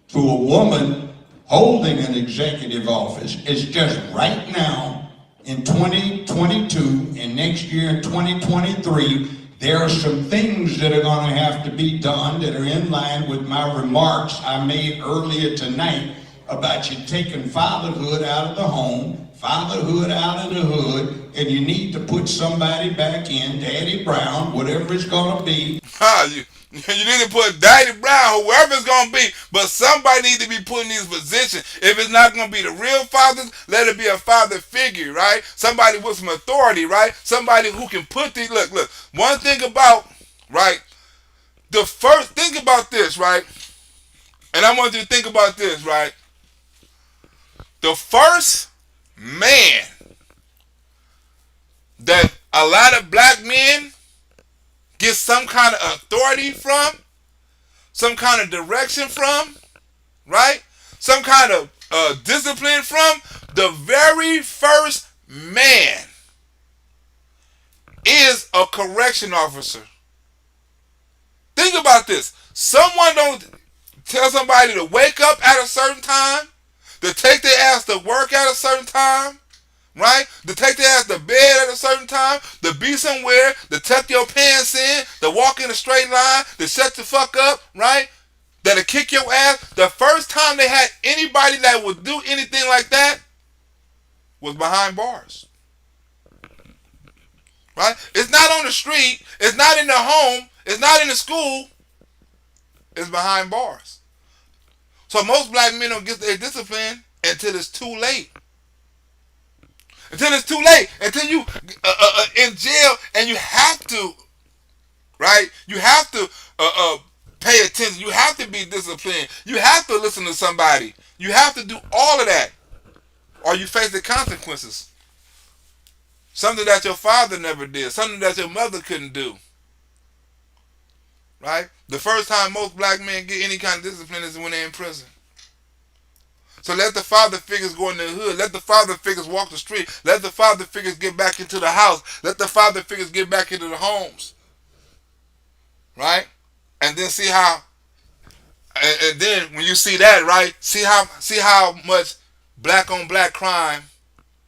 to a woman holding an executive office. It's just right now, in 2022 and next year in 2023, there are some things that are going to have to be done that are in line with my remarks I made earlier tonight about you taking fatherhood out of the home, fatherhood out of the hood, and you need to put somebody back in, Daddy Brown, whatever it's going to be. You need to put Daddy Brown, whoever it's going to be, but somebody needs to be put in these positions. If it's not going to be the real fathers, let it be a father figure, right? Somebody with some authority, right? Somebody who can put these, look, one thing about, right, think about this, right? And I want you to think about this, right? The first man that a lot of black men get some kind of authority from, some kind of direction from, right? Some kind of discipline from, the very first man is a correction officer. Think about this. Someone don't tell somebody to wake up at a certain time, to take their ass to work at a certain time, right? To take their ass to bed at a certain time, to be somewhere, to tuck your pants in, to walk in a straight line, to shut the fuck up, right? That'll kick your ass. The first time they had anybody that would do anything like that was behind bars. Right? It's not on the street, it's not in the home, it's not in the school, it's behind bars. So most black men don't get their discipline until it's too late. Until it's too late. Until you in jail and you have to, right? You have to pay attention. You have to be disciplined. You have to listen to somebody. You have to do all of that, or you face the consequences. Something that your father never did. Something that your mother couldn't do. Right? The first time most black men get any kind of discipline is when they're in prison. So let the father figures go in the hood. Let the father figures walk the street. Let the father figures get back into the house. Let the father figures get back into the homes. Right? And then see how, and then when you see that, right? See how much black on black crime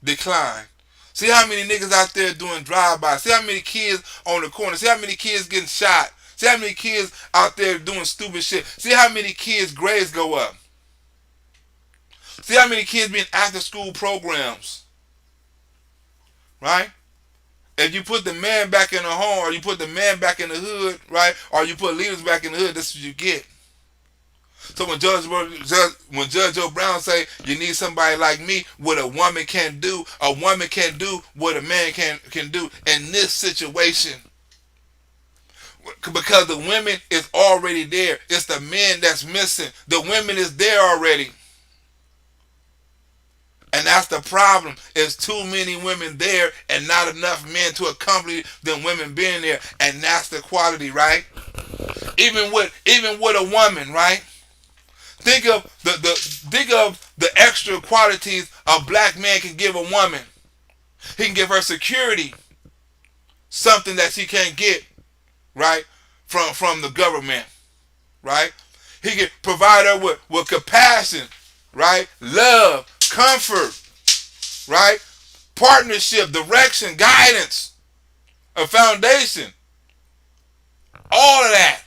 decline. See how many niggas out there doing drive-by. See how many kids on the corner. See how many kids getting shot. See how many kids out there doing stupid shit. See how many kids' grades go up. See how many kids be in after-school programs. Right? If you put the man back in the home, or you put the man back in the hood, right? Or you put leaders back in the hood, that's what you get. So when Judge Joe Brown say you need somebody like me, what a woman can do what a man can do in this situation. Because the women is already there. It's the men that's missing. The women is there already. And that's the problem. There's too many women there and not enough men to accompany them women being there. And that's the quality, right? Even with a woman, right? Think of the extra qualities a black man can give a woman. He can give her security, something that she can't get, right, from the government, right? He can provide her with compassion, right, love, comfort, right, partnership, direction, guidance, a foundation, all of that,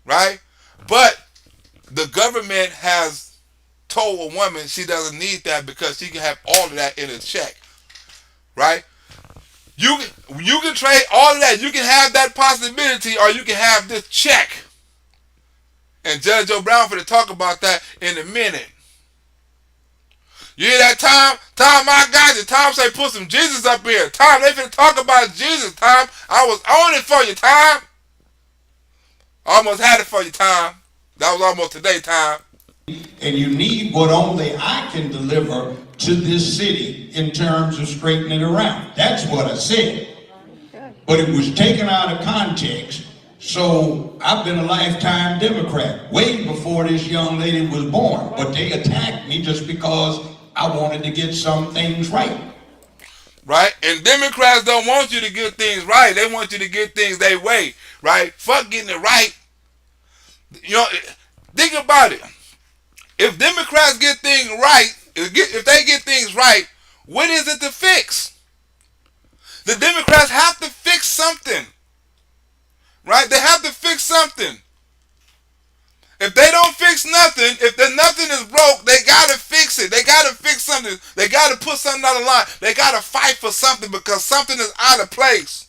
right? But the government has told a woman she doesn't need that because she can have all of that in a check, right? You can trade all of that. You can have that possibility, or you can have this check. And Judge Joe Brown for to talk about that in a minute. You hear that, Tom? Tom, I got you. Tom say put some Jesus up here. Tom, they finna talk about Jesus, Tom. I was on it for you, Tom. Almost had it for you, Tom. That was almost today, Tom. And you need what only I can deliver to this city in terms of straightening it around. That's what I said. But it was taken out of context. So I've been a lifetime Democrat way before this young lady was born. But they attacked me just because I wanted to get some things right. Right? And Democrats don't want you to get things right. They want you to get things their way. Right? Fuck getting it right. You know, think about it. If Democrats get things right, if they get things right, What is it to fix? The Democrats have to fix something. Right? They have to fix something. If they don't fix nothing, if nothing is broke, they gotta fix it. They gotta fix something. They gotta put something on the line. They gotta fight for something because something is out of place.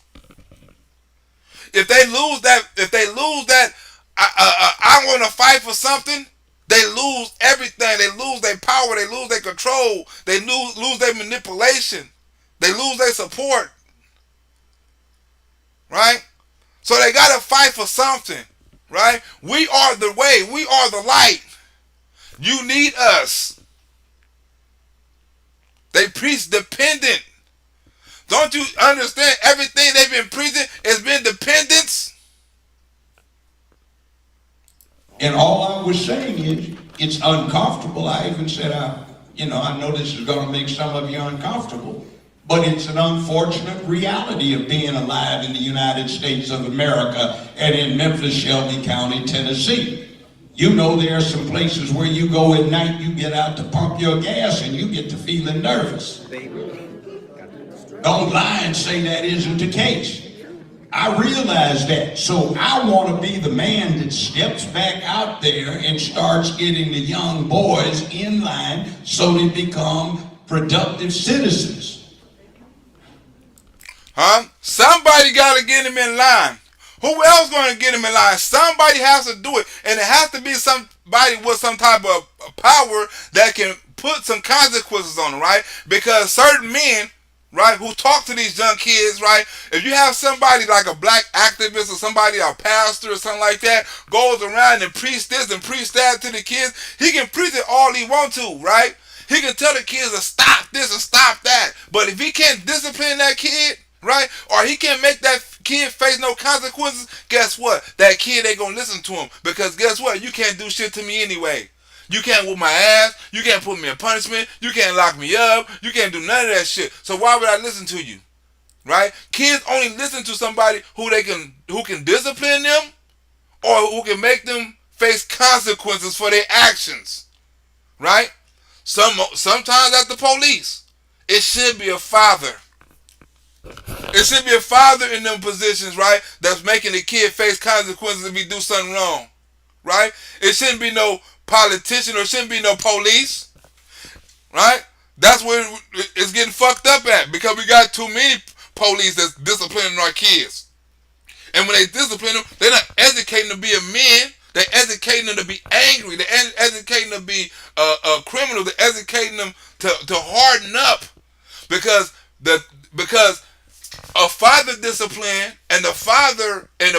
If they lose that, I want to fight for something. They lose everything. They lose their power. They lose their control. They lose their manipulation. They lose their support. Right? So they gotta fight for something. Right? We are the way. We are the light. You need us. They preach dependent. Don't you understand? Everything they've been preaching has been dependence. And all I was saying is, it's uncomfortable. I even said, I know this is going to make some of you uncomfortable, but it's an unfortunate reality of being alive in the United States of America and in Memphis, Shelby County, Tennessee. You know there are some places where you go at night, you get out to pump your gas and you get to feeling nervous. Don't lie and say that isn't the case. I realize that. So I want to be the man that steps back out there and starts getting the young boys in line so they become productive citizens. Huh? Somebody got to get him in line. Who else going to get him in line? Somebody has to do it. And it has to be somebody with some type of power that can put some consequences on them, right? Because certain men, right, who talk to these young kids, right? If you have somebody like a black activist or somebody, a pastor or something like that, goes around and preach this and preach that to the kids, he can preach it all he wants to, right? He can tell the kids to stop this and stop that. But if he can't discipline that kid, right, or he can't make that kid face no consequences, guess what? That kid ain't gonna listen to him. Because guess what? You can't do shit to me anyway. You can't whoop my ass. You can't put me in punishment. You can't lock me up. You can't do none of that shit. So why would I listen to you? Right? Kids only listen to somebody who can discipline them or who can make them face consequences for their actions. Right? Sometimes that's the police. It should be a father. It should be a father in them positions, right? That's making the kid face consequences if he do something wrong. Right? It shouldn't be no politician or shouldn't be no police, right? That's where it's getting fucked up at because we got too many police that's disciplining our kids. And when they discipline them, they're not educating them to be a man. They're educating them to be angry. They're educating them to be a criminal. They're educating them to harden up because a father discipline and the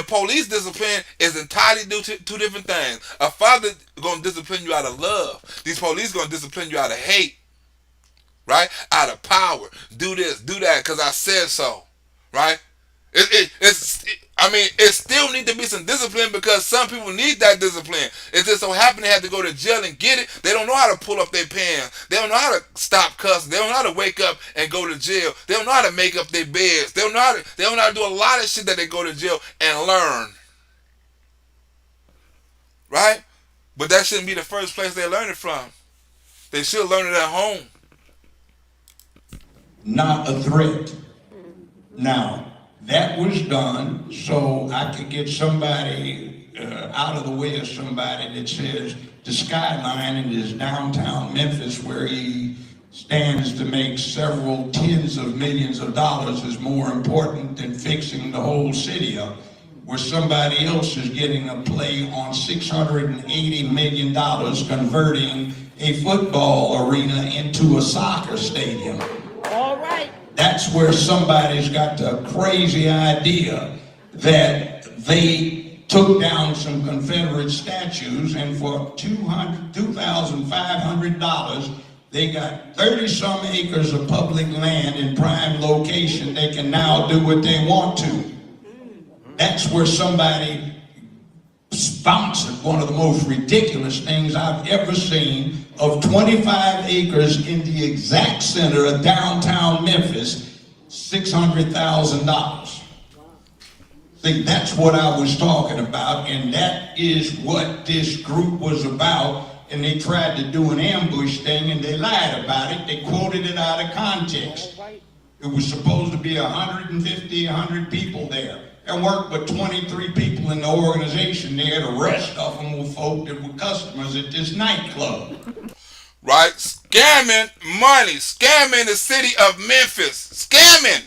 police discipline is entirely two different things. A father gonna discipline you out of love. These police gonna discipline you out of hate, right? Out of power. Do this, do that, because I said so, right? It still need to be some discipline because some people need that discipline. It just so happen they have to go to jail and get it. They don't know how to pull up their pants. They don't know how to stop cussing. They don't know how to wake up and go to jail. They don't know how to make up their beds. They don't know how to do a lot of shit that they go to jail and learn. Right? But that shouldn't be the first place they learn it from. They should learn it at home. Not a threat. Now, that was done so I could get somebody out of the way of somebody that says the skyline in his downtown Memphis where he stands to make several tens of millions of dollars is more important than fixing the whole city up, where somebody else is getting a play on $680 million converting a football arena into a soccer stadium. All right. That's where somebody's got the crazy idea that they took down some Confederate statues and for $2,500 they got 30-some acres of public land in prime location. They can now do what they want to. That's where somebody sponsored one of the most ridiculous things I've ever seen of 25 acres in the exact center of downtown Memphis, $600,000. See, that's what I was talking about, and that is what this group was about, and they tried to do an ambush thing and they lied about it. They quoted it out of context. It was supposed to be 150, 100 people there. There weren't but 23 people in the organization there. The rest of them were folk that were customers at this nightclub. Right? Scamming money. Scamming the city of Memphis. Scamming.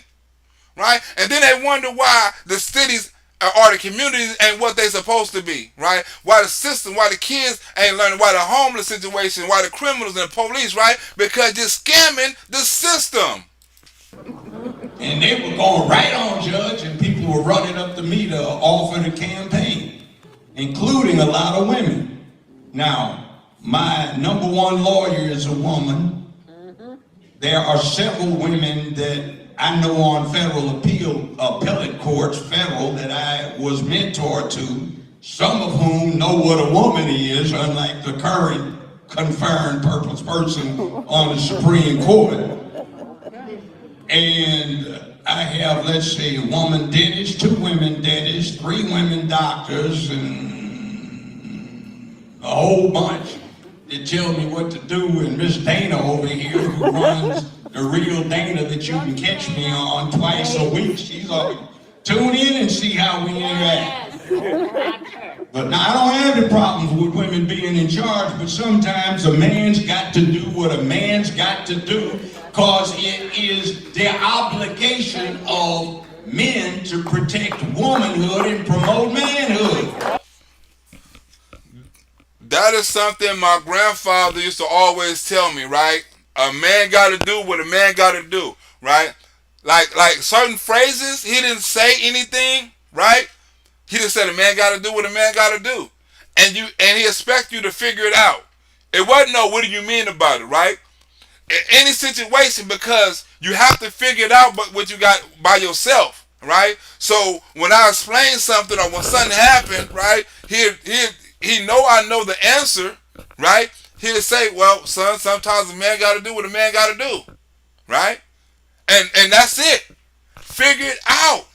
Right? And then they wonder why the cities or the communities ain't what they supposed to be. Right? Why the system, why the kids ain't learning, why the homeless situation, why the criminals and the police, right? Because you're scamming the system. And they were going right on, Judge, and people were running up to me to offer the campaign, including a lot of women. Now, my number one lawyer is a woman. There are several women that I know on federal appellate courts, federal, that I was mentored to, some of whom know what a woman is, unlike the current confirmed purpose person on the Supreme Court. And I have, let's say, a woman dentist, 2 women dentists, 3 women doctors, and a whole bunch that tell me what to do. And Miss Dana over here, who runs the real Dana that you can catch me on twice a week, she's always tune in and see how we interact. But now I don't have any problems with women being in charge, but sometimes a man's got to do what a man's got to do, because it is their obligation of men to protect womanhood and promote manhood. That is something my grandfather used to always tell me, right? A man got to do what a man got to do, right? Like certain phrases, he didn't say anything, right? He just said a man got to do what a man got to do. And he expect you to figure it out. It wasn't no, what do you mean about it, right? In any situation, because you have to figure it out but what you got by yourself, right? So when I explain something or when something happened, right, he know I know the answer, right? He'll say, well, son, sometimes a man got to do what a man got to do, right? And that's it. Figure it out.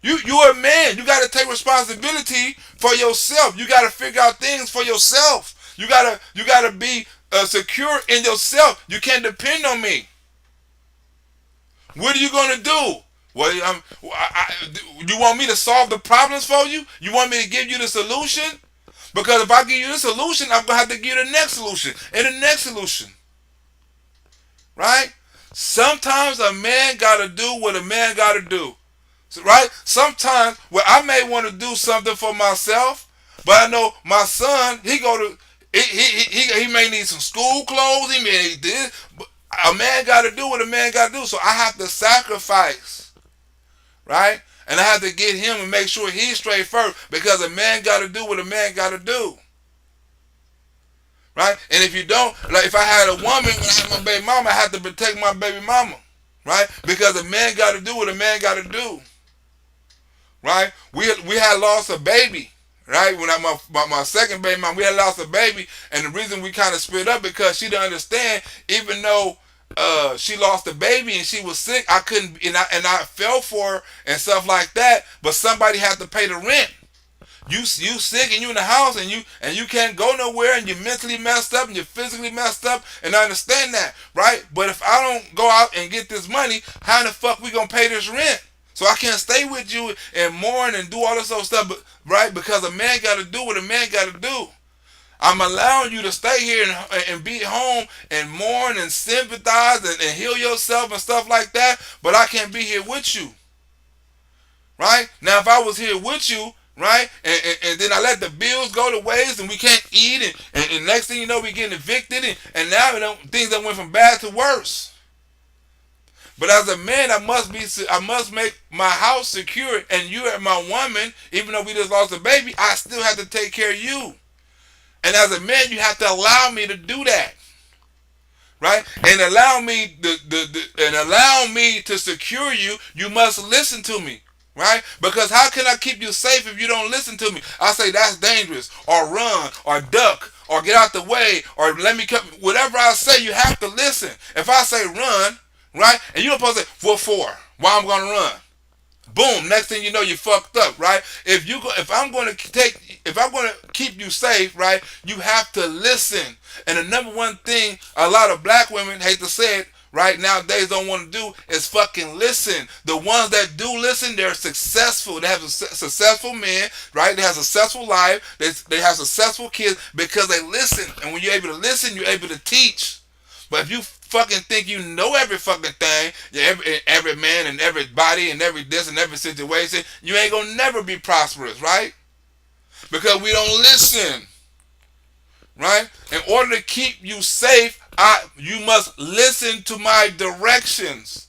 You're a man. You got to take responsibility for yourself. You got to figure out things for yourself. You gotta be secure in yourself. You can't depend on me. What are you gonna do? Well, you want me to solve the problems for you? You want me to give you the solution? Because if I give you the solution, I'm gonna have to give you the next solution and the next solution. Right? Sometimes a man gotta do what a man gotta do. Right? Sometimes, well, I may want to do something for myself, but I know my son, he may need some school clothes, he may need this, but a man got to do what a man got to do, so I have to sacrifice, right? And I have to get him and make sure he's straight first, because a man got to do what a man got to do, right? And if you don't, like if I had a woman, when I had my baby mama, I had to protect my baby mama, right? Because a man got to do what a man got to do, right? We had lost a baby. Right, when my second baby mom, we had lost a baby, and the reason we kind of split up because she didn't understand. Even though she lost a baby and she was sick, I couldn't, and I fell for her and stuff like that. But somebody had to pay the rent. You sick and you in the house and you can't go nowhere and you're mentally messed up and you're physically messed up, and I understand that, right? But if I don't go out and get this money, how in the fuck we gonna pay this rent? So I can't stay with you and mourn and do all this other stuff, right? Because a man got to do what a man got to do. I'm allowing you to stay here and be home and mourn and sympathize and heal yourself and stuff like that, but I can't be here with you, right? Now, if I was here with you, right, and then I let the bills go to waste and we can't eat, and next thing you know, we getting evicted, and now things that went from bad to worse. But as a man, I must make my house secure, and you are my woman. Even though we just lost a baby, I still have to take care of you. And as a man, you have to allow me to do that, right? And allow me to secure you. You must listen to me, right? Because how can I keep you safe if you don't listen to me? I say that's dangerous, or run, or duck, or get out the way, or let me come. Whatever I say, you have to listen. If I say run, right? And you're supposed to say, what for? Why I'm going to run? Boom. Next thing you know, you fucked up, right? If I'm going to keep you safe, right, you have to listen. And the number one thing a lot of black women, hate to say it, right, nowadays don't want to do is fucking listen. The ones that do listen, they're successful. They have successful men, right? They have successful life. They have successful kids because they listen. And when you're able to listen, you're able to teach. But if you fucking think you know every fucking thing, every man and everybody and every this and every situation, you ain't gonna never be prosperous, right? Because we don't listen, right? In order to keep you safe, you must listen to my directions,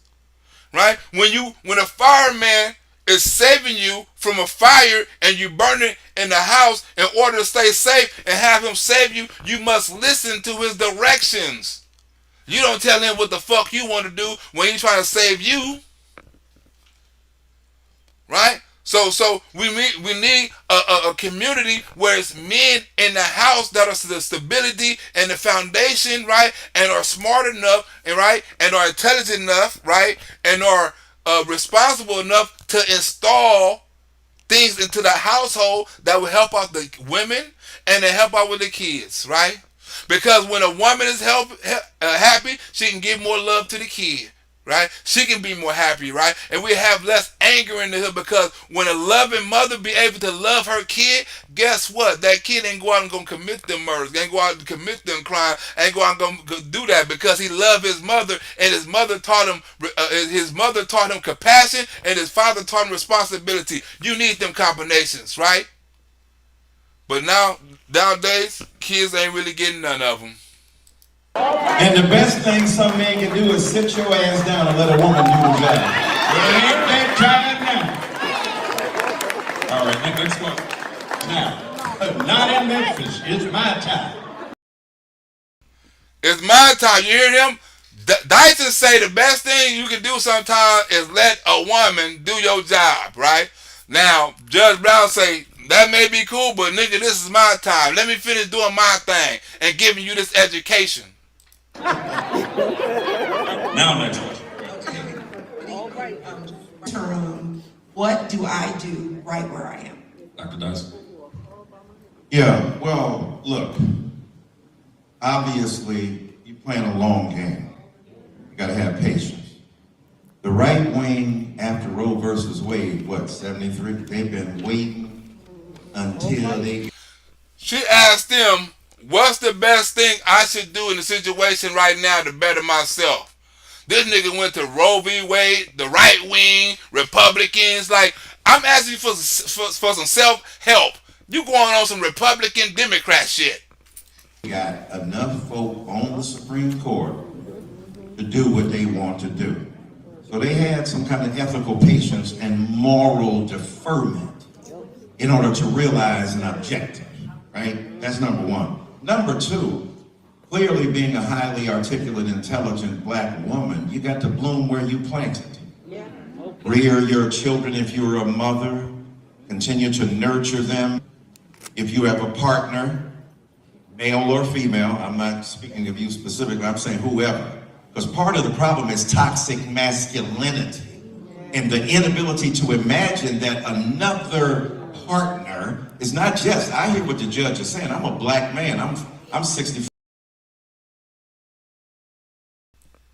right? When a fireman is saving you from a fire and you burn it in the house, in order to stay safe and have him save you, you must listen to his directions. You don't tell him what the fuck you want to do when he's trying to save you, right? So we need a community where it's men in the house that are the stability and the foundation, right, and are smart enough, and right, and are intelligent enough, right, and are responsible enough to install things into the household that will help out the women and to help out with the kids, right? Because when a woman is happy, she can give more love to the kid, right? She can be more happy, right? And we have less anger in the hood because when a loving mother be able to love her kid, guess what? That kid ain't go out and gonna commit them murders, ain't go out and commit them crime, ain't go out and gonna do that because he loved his mother and his mother taught him compassion and his father taught him responsibility. You need them combinations, right? But nowadays, kids ain't really getting none of them. And the best thing some man can do is sit your ass down and let a woman do the job. It ain't that time now. All right, next one. Now, not in Memphis. It's my time. It's my time. You hear him? Dyson say the best thing you can do sometimes is let a woman do your job, right? Now, Judge Brown say, that may be cool, but nigga, this is my time. Let me finish doing my thing and giving you this education. Now next one. Okay. Term, what do I do right where I am? Dr. Dyson. Yeah, well, look, obviously you're playing a long game. You gotta have patience. The right wing after Roe versus Wade, 73? They've been waiting until they... She asked them, what's the best thing I should do in the situation right now to better myself? This nigga went to Roe v. Wade, the right wing, Republicans. Like, I'm asking you for some self-help. You going on some Republican Democrat shit. Got enough folk on the Supreme Court to do what they want to do. So they had some kind of ethical patience and moral deferment in order to realize an objective, right? That's number one. Number two, clearly being a highly articulate, intelligent black woman, you got to bloom where you planted. Yeah. Okay. Rear your children if you're a mother, continue to nurture them. If you have a partner, male or female, I'm not speaking of you specifically, I'm saying whoever. Because part of the problem is toxic masculinity and the inability to imagine that another partner is not just, I hear what the judge is saying, I'm a black man, I'm 65.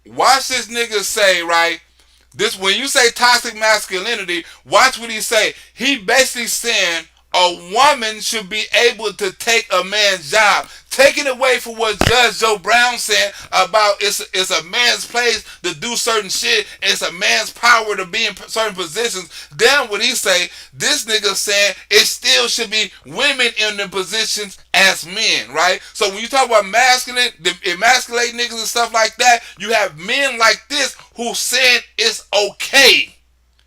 Watch this nigga say, right, this when you say toxic masculinity, watch what he say. He basically saying a woman should be able to take a man's job. Taking away from what Judge Joe Brown said about it's a man's place to do certain shit, it's a man's power to be in certain positions. Then what he say, this nigga saying it still should be women in the positions as men, right? So when you talk about emasculate niggas and stuff like that, you have men like this who saying it's okay.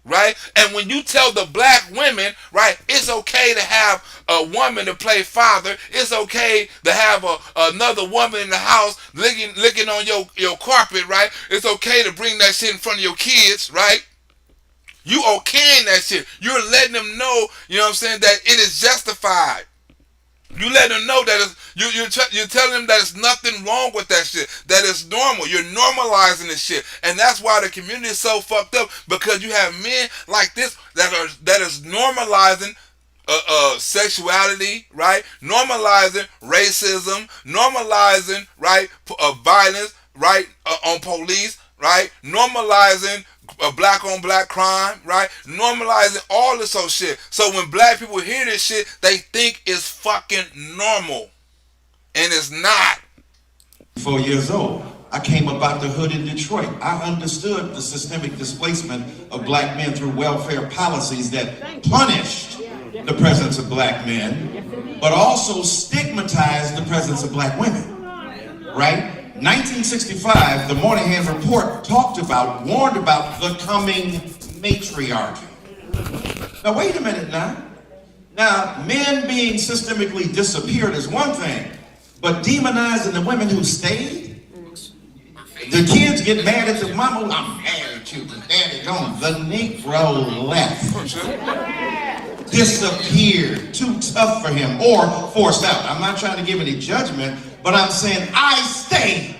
Right? And when you tell the black women, right, it's okay to have a woman to play father, it's okay to have another woman in the house licking on your carpet, right? It's okay to bring that shit in front of your kids, right? You okaying that shit. You're letting them know, you know what I'm saying, that it is justified. You let them know that You're telling them that there's nothing wrong with that shit. That it's normal. You're normalizing this shit, and that's why the community is so fucked up, because you have men like this that is normalizing sexuality, right? Normalizing racism, normalizing, right, violence, right, on police, right? Normalizing black on black crime, right? Normalizing all this whole shit. So when black people hear this shit, they think it's fucking normal, and it's not. 4 years old, I came up out the hood in Detroit. I understood the systemic displacement of black men through welfare policies that punished the presence of black men, but also stigmatized the presence of black women, right? 1965, the Moynihan Report warned about the coming matriarchy. Now, wait a minute now. Now, men being systemically disappeared is one thing, but demonizing the women who stayed? The kids get mad at the mama. I'm mad at you, because daddy gone. The Negro left. Disappeared. Too tough for him, or forced out. I'm not trying to give any judgment, but I'm saying I stayed.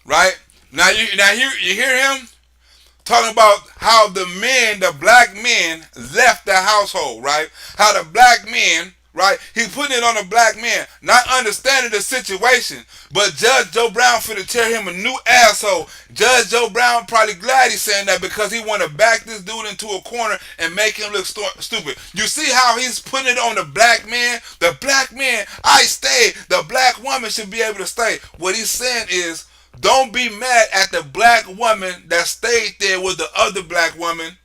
Right? Now you hear him talking about how the black men left the household, right? How the black men, right? He's putting it on the black man, not understanding the situation. But Judge Joe Brown finna tear him a new asshole. Judge Joe Brown probably glad he's saying that, because he want to back this dude into a corner and make him look stupid. You see how he's putting it on the black man? The black man, I stayed. The black woman should be able to stay. What he's saying is, don't be mad at the black woman that stayed there with the other black woman.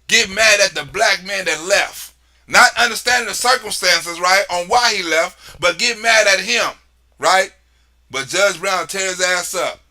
Get mad at the black man that left. Not understanding the circumstances, right, on why he left, but get mad at him, right? But Judge Brown tears his ass up.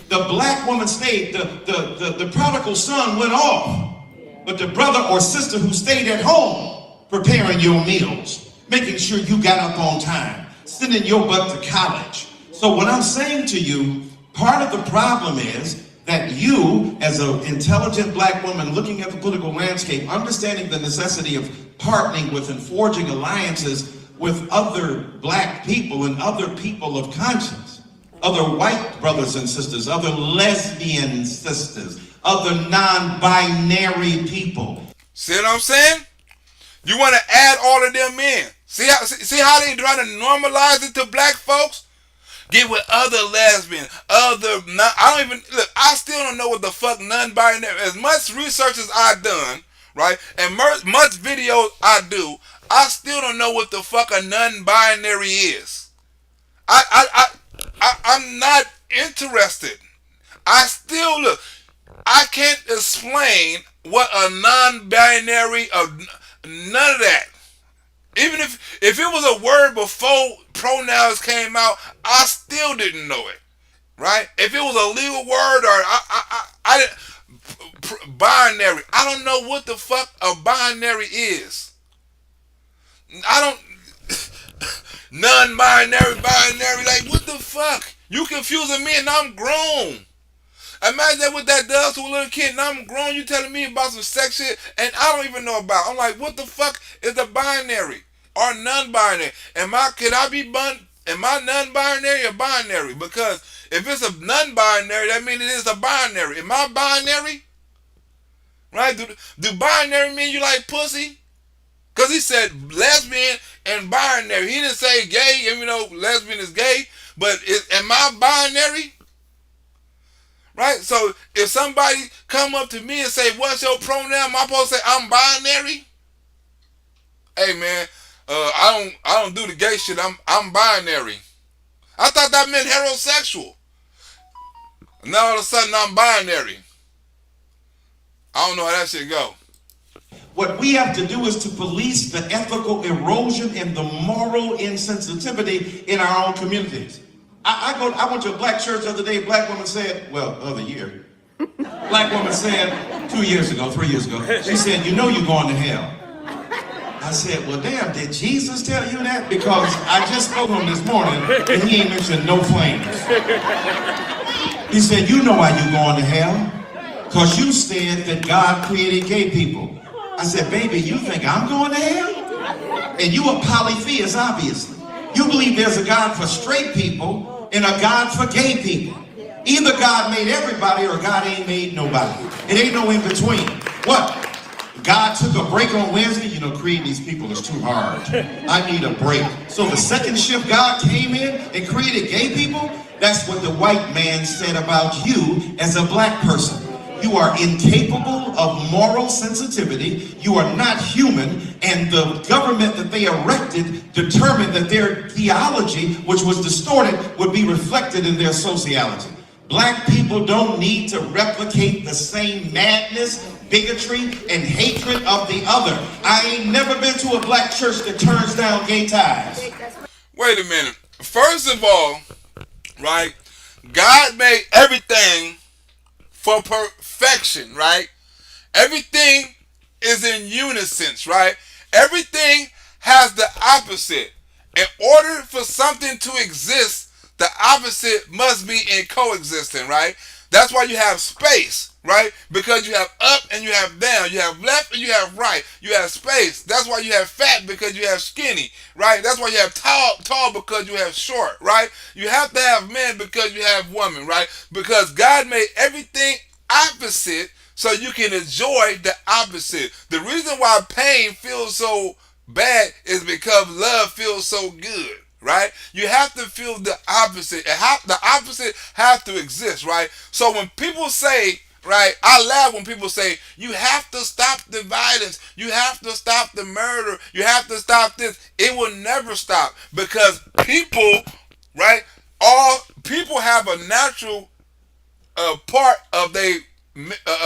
The black woman stayed. The prodigal son went off. But the brother or sister who stayed at home, preparing your meals, making sure you got up on time, sending your butt to college. So what I'm saying to you, part of the problem is that you, as an intelligent black woman looking at the political landscape, understanding the necessity of partnering with and forging alliances with other black people and other people of conscience, other white brothers and sisters, other lesbian sisters, other non-binary people. See what I'm saying? You want to add all of them in. See how they trying to normalize it to black folks? Get with other lesbians, I still don't know what the fuck non-binary. As much research as I've done, right, and much videos I do, I still don't know what the fuck a non-binary is. I'm not interested. I can't explain what a non-binary of none of that. Even if it was a word before pronouns came out, I still didn't know it, right? If it was a legal word, or I didn't, binary, I don't know what the fuck a binary is. I don't, non-binary, binary, like what the fuck? You confusing me and I'm grown. Imagine what that does to a little kid, and I'm grown, you telling me about some sex shit, and I don't even know about. I'm like, what the fuck is a binary or non-binary? Am I non-binary or binary? Because if it's a non-binary, that means it is a binary. Am I binary? Right? Do binary mean you like pussy? Because he said lesbian and binary. He didn't say gay, even though lesbian is gay. But am I binary? Right? So if somebody come up to me and say, what's your pronoun? Am I supposed to say I'm binary? Hey man, I don't do the gay shit. I'm binary. I thought that meant heterosexual. Now all of a sudden I'm binary. I don't know how that shit go. What we have to do is to police the ethical erosion and the moral insensitivity in our own communities. I went to a black church the other day. Black woman said, well, the other year. Black woman said 3 years ago, she said, you know you're going to hell. I said, well, damn, did Jesus tell you that? Because I just spoke to him this morning and he ain't mentioned no flames. He said, you know why you're going to hell? Because you said that God created gay people. I said, baby, you think I'm going to hell? And you a polytheist, obviously. You believe there's a God for straight people and a God for gay people. Either God made everybody or God ain't made nobody. It ain't no in between. What? God took a break on Wednesday. You know, creating these people is too hard. I need a break. So the second shift, God came in and created gay people. That's what the white man said about you as a black person. You are incapable of moral sensitivity. You are not human. And the government that they erected determined that their theology, which was distorted, would be reflected in their sociology. Black people don't need to replicate the same madness, bigotry, and hatred of the other. I ain't never been to a black church that turns down gay ties. Wait a minute. First of all, right, God made everything for perfection, right? Everything is in unison, right? Everything has the opposite. In order for something to exist, the opposite must be in coexisting, right? That's why you have space, right? Because you have up and you have down. You have left and you have right. You have space. That's why you have fat, because you have skinny, right? That's why you have tall because you have short, right? You have to have men because you have women, right? Because God made everything opposite so you can enjoy the opposite. The reason why pain feels so bad is because love feels so good. Right? You have to feel the opposite. The opposite has to exist, right? So when people say, right, I laugh when people say, you have to stop the violence, you have to stop the murder, you have to stop this. It will never stop, because people, right, all people have a natural part of their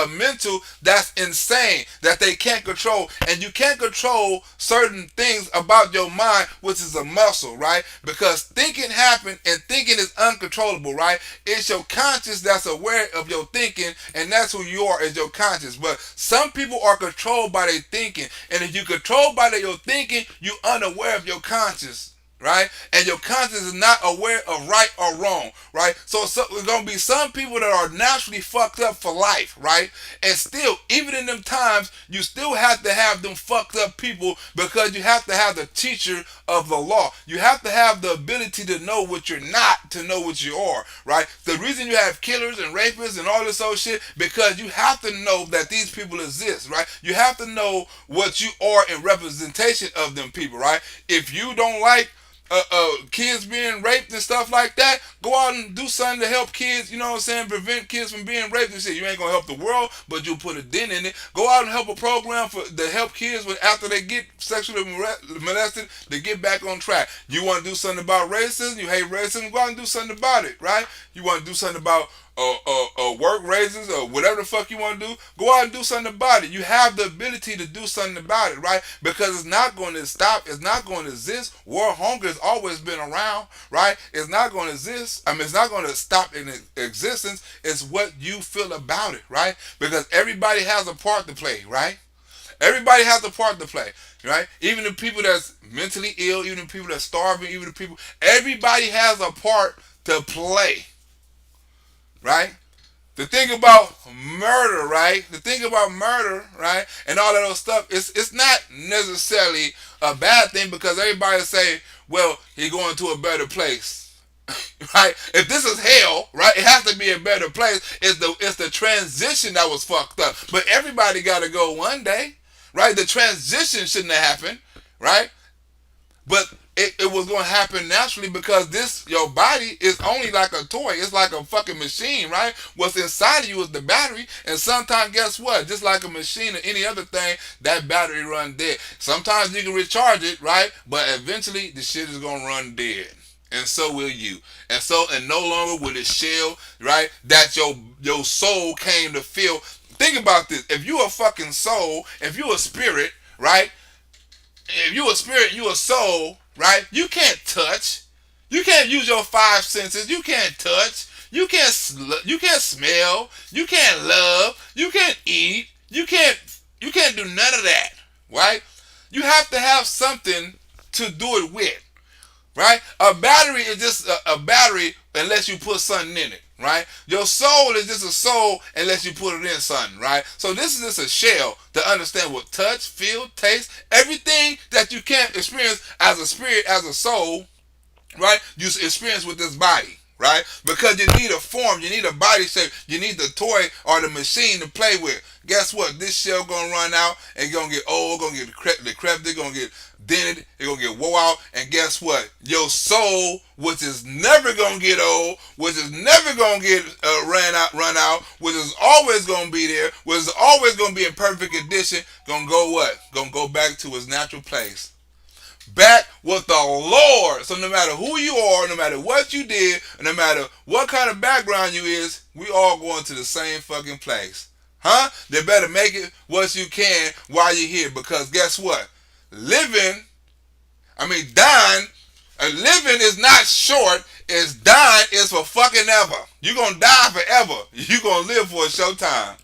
mental that's insane, that they can't control. And you can't control certain things about your mind, which is a muscle, right? Because thinking happens, and thinking is uncontrollable, right? It's your conscience that's aware of your thinking, and that's who you are, is your conscience. But some people are controlled by their thinking, and if you're controlled by your thinking, you're unaware of your conscience, right? And your conscience is not aware of right or wrong, right? So there's going to be some people that are naturally fucked up for life, right? And still, even in them times, you still have to have them fucked up people, because you have to have the teacher of the law. You have to have the ability to know what you're not, to know what you are, right? The reason you have killers and rapists and all this old shit, because you have to know that these people exist, right? You have to know what you are in representation of them people, right? If you don't like kids being raped and stuff like that, go out and do something to help kids, you know what I'm saying, prevent kids from being raped and shit. You ain't gonna help the world, but you'll put a dent in it. Go out and help a program to help kids after they get sexually molested, to get back on track. You want to do something about racism, you hate racism, go out and do something about it, right? You want to do something about work raises or whatever the fuck you want to do, go out and do something about it. You have the ability to do something about it, right? Because it's not going to stop. It's not going to exist. War, hunger has always been around, right? It's not going to exist. I mean, it's not going to stop in existence. It's what you feel about it, right? Because everybody has a part to play, right? Everybody has a part to play, right? Even the people that's mentally ill, even the people that's starving, even the people, everybody has a part to play. Right? The thing about murder, right? The thing about murder, right? And all that other stuff, it's not necessarily a bad thing, because everybody say, well, he's going to a better place. Right? If this is hell, right, it has to be a better place. It's the transition that was fucked up. But everybody gotta go one day. Right? The transition shouldn't have happened, right? But it was going to happen naturally, because your body is only like a toy. It's like a fucking machine, right? What's inside of you is the battery, and sometimes, guess what? Just like a machine or any other thing, that battery run dead. Sometimes you can recharge it, right? But eventually, the shit is going to run dead. And so will you. And no longer will it shell, right, that your soul came to feel. Think about this. If you a fucking soul, if you a spirit, right? If you a spirit, you a soul, right? You can't touch. You can't use your five senses. You can't touch. You can't smell. You can't love. You can't eat. You can't do none of that, right? You have to have something to do it with, right? A battery is just a battery unless you put something in it, right? Your soul is just a soul unless you put it in something, right? So this is just a shell to understand what touch, feel, taste, everything that you can't experience as a spirit, as a soul, right? You experience with this body, right? Because you need a form, you need a body shape, you need the toy or the machine to play with. Guess what? This shell gonna run out and gonna get old, gonna get decrepit, gonna get dented, it's gonna get wore out, and guess what? Your soul, which is never gonna get old, which is never gonna get run out, which is always gonna be there, which is always gonna be in perfect condition, gonna go what? Gonna go back to its natural place. Back with the Lord. So no matter who you are, no matter what you did, no matter what kind of background you is, we all going to the same fucking place. Huh? They better make it what you can while you're here, because guess what? Dying, living is not short, it's dying is for fucking ever. You're gonna die forever. You're gonna live for a short time.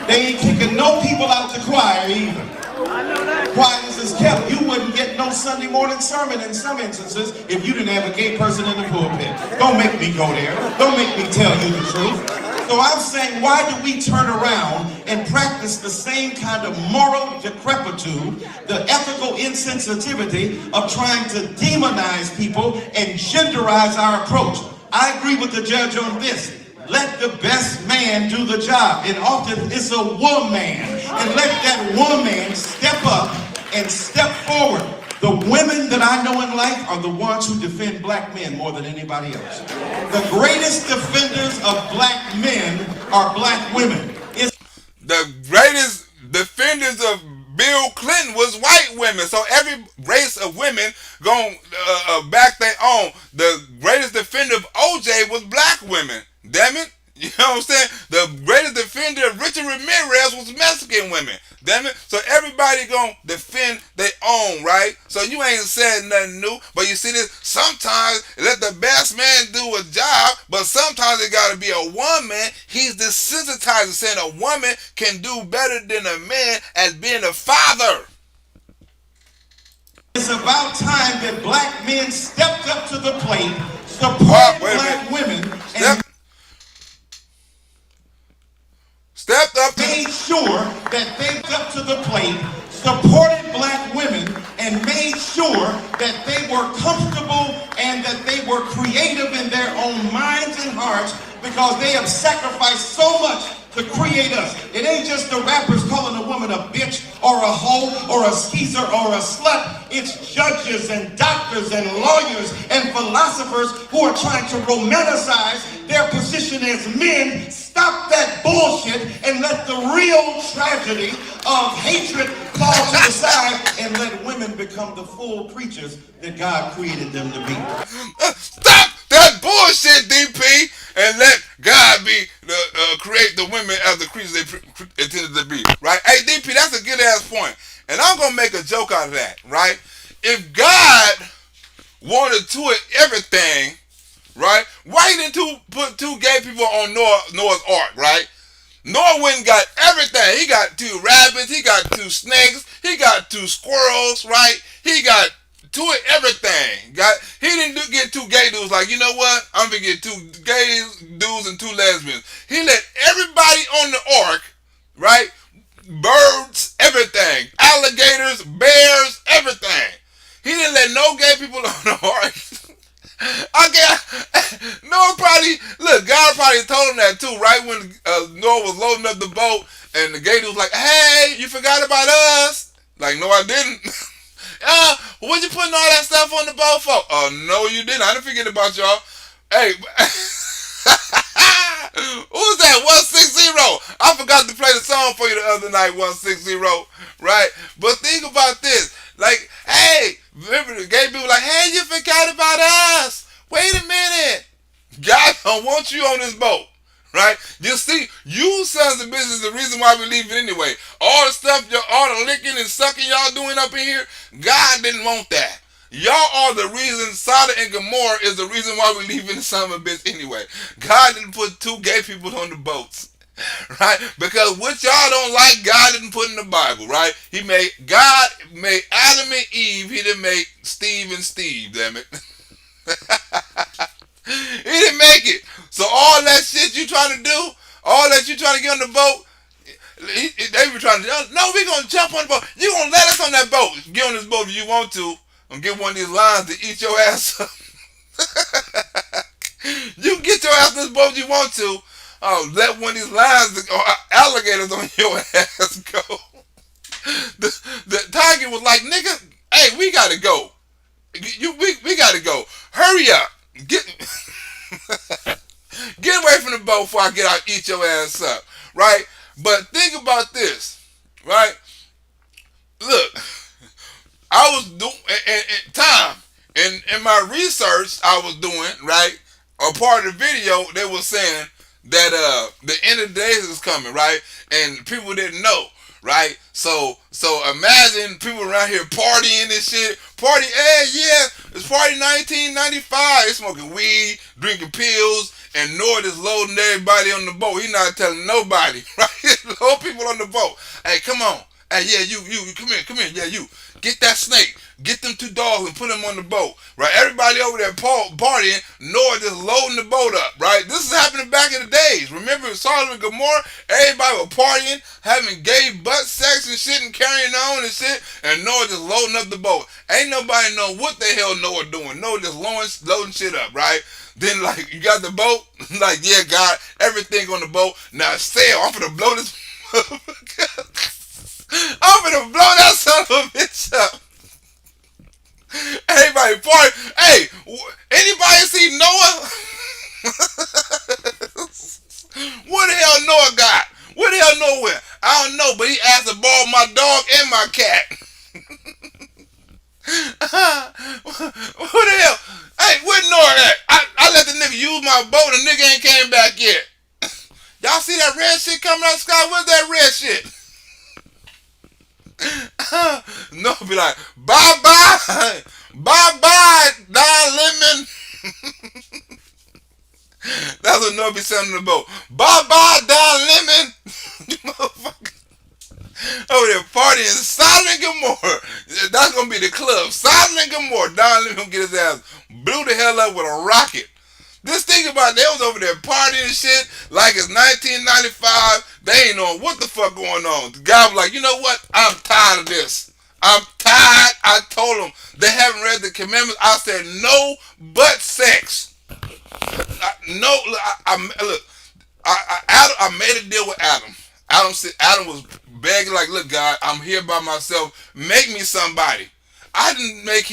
They ain't kicking no people out the choir either. Quietness is kept. You wouldn't get no Sunday morning sermon in some instances if you didn't have a gay person in the pulpit. Don't make me go there. Don't make me tell you the truth. So I'm saying, why do we turn around and practice the same kind of moral decrepitude, the ethical insensitivity of trying to demonize people and genderize our approach? I agree with the judge on this. Let the best man do the job. And often it's a woman. And let that woman step up and step forward. The women that I know in life are the ones who defend black men more than anybody else. The greatest defenders of black men are black women. The greatest defenders of Bill Clinton was white women. So every race of women gonna back their own. The greatest defender of OJ was black women. Damn it. You know what I'm saying? The greatest defender of Richard Ramirez was Mexican women. Damn it. So everybody gonna defend their own, right? So you ain't said nothing new. But you see this, sometimes let the best man do a job, but sometimes it gotta be a woman. He's desensitized to saying a woman can do better than a man at being a father. It's about time that black men stepped up to the plate, supported black women, and stepped up to made sure that they up to the plate, supported black women, and made sure that they were comfortable and that they were creative in their own minds and hearts, because they have sacrificed so much to create us. It ain't just the rappers calling a woman a bitch or a hoe or a skeezer or a slut. It's judges and doctors and lawyers and philosophers who are trying to romanticize their position as men. Stop that bullshit and let the real tragedy of hatred fall to the side and let women become the full creatures that God created them to be. Stop that bullshit, DP, and let God be create the women as the creatures they intended to be, right? Hey, DP, that's a good ass point, and I'm gonna make a joke out of that, right? If God wanted to everything, right? Why he didn't put two gay people on Noah's Ark, right? Noah went and got everything. He got 2 rabbits, he got 2 snakes, he got 2 squirrels, right? He got 2 of everything. He didn't get 2 gay dudes like, you know what? I'm gonna get 2 gay dudes and 2 lesbians. He let everybody on the ark, right? Birds, everything. Alligators, bears, everything. He didn't let no gay people on the ark. God probably told him that too, right? When Noah was loading up the boat and the gay dude was like, hey, you forgot about us? Like, no, I didn't. What you putting all that stuff on the boat for? No, you didn't. I didn't forget about y'all. Hey, who's that? 160? I forgot to play the song for you the other night, 160, right? But think about this. Like, hey, remember the gay people like, hey, you forgot about us. Wait a minute. God don't want you on this boat, right? You see, you sons of bitches is the reason why we leaving anyway. All the stuff, all the licking and sucking y'all doing up in here, God didn't want that. Y'all are the reason Sodom and Gomorrah is the reason why we leaving the son of a bitch anyway. God didn't put 2 gay people on the boats, right? Because what y'all don't like, God didn't put in the Bible, right? God made Adam and Eve. He didn't make Steve and Steve, damn it. He didn't make it. So all that shit you trying to do, all that you trying to get on the boat, they were trying to, no, we're going to jump on the boat. You're going to let us on that boat. Get on this boat if you want to. I'm gonna get one of these lions to eat your ass up. You can get your ass in this boat you want to. Let one of these lions or alligators on your ass go. The tiger was like, nigga, hey, we gotta go. We gotta go. Hurry up. Get away from the boat before I get out and eat your ass up. Right? But think about this. Right? Look, I was doing in my research I was doing, right? A part of the video they were saying that the end of the days is coming, right? And people didn't know, right? So imagine people around here partying and shit. Party, hey, yeah, it's party 1995. They smoking weed, drinking pills, and Nord is loading everybody on the boat. He's not telling nobody, right? Load people on the boat. Hey, come on. Hey, yeah, you, come here, yeah, you. Get that snake. Get them 2 dogs and put them on the boat, right? Everybody over there partying, Noah just loading the boat up, right? This is happening back in the days. Remember Sodom and Gomorrah? Everybody was partying, having gay butt sex and shit and carrying on and shit, and Noah just loading up the boat. Ain't nobody know what the hell Noah doing. Noah just loading shit up, right? Then, like, you got the boat? Like, yeah, God, everything on the boat. Now, sail. I'm finna blow this. I'm finna blow that son of a bitch up. Everybody party. Hey, anybody see Noah? What the hell Noah got? Where the hell Noah went? I don't know, but he asked to borrow my dog and my cat. What the hell? Hey, where Noah at? I let the nigga use my boat and the nigga ain't came back yet. Y'all see that red shit coming out of the sky? Where's that red shit? No, be like, bye-bye, Don Lemon. That's what Noah be saying on the boat. Bye-bye, Don Lemon. You motherfucker. Over there partying Sodom and Gomorrah. That's gonna be the club. Sodom and Gomorrah. Don Lemon gonna get his ass blew the hell up with a rocket. Just think about it. They was over there partying and shit like it's 1995. They ain't know what the fuck going on. The guy was like, you know what? I'm tired of this. I'm tired. I told them they haven't read the commandments. I said no but sex. I made a deal with Adam. Adam was begging like, look, God, I'm here by myself. Make me somebody. I didn't make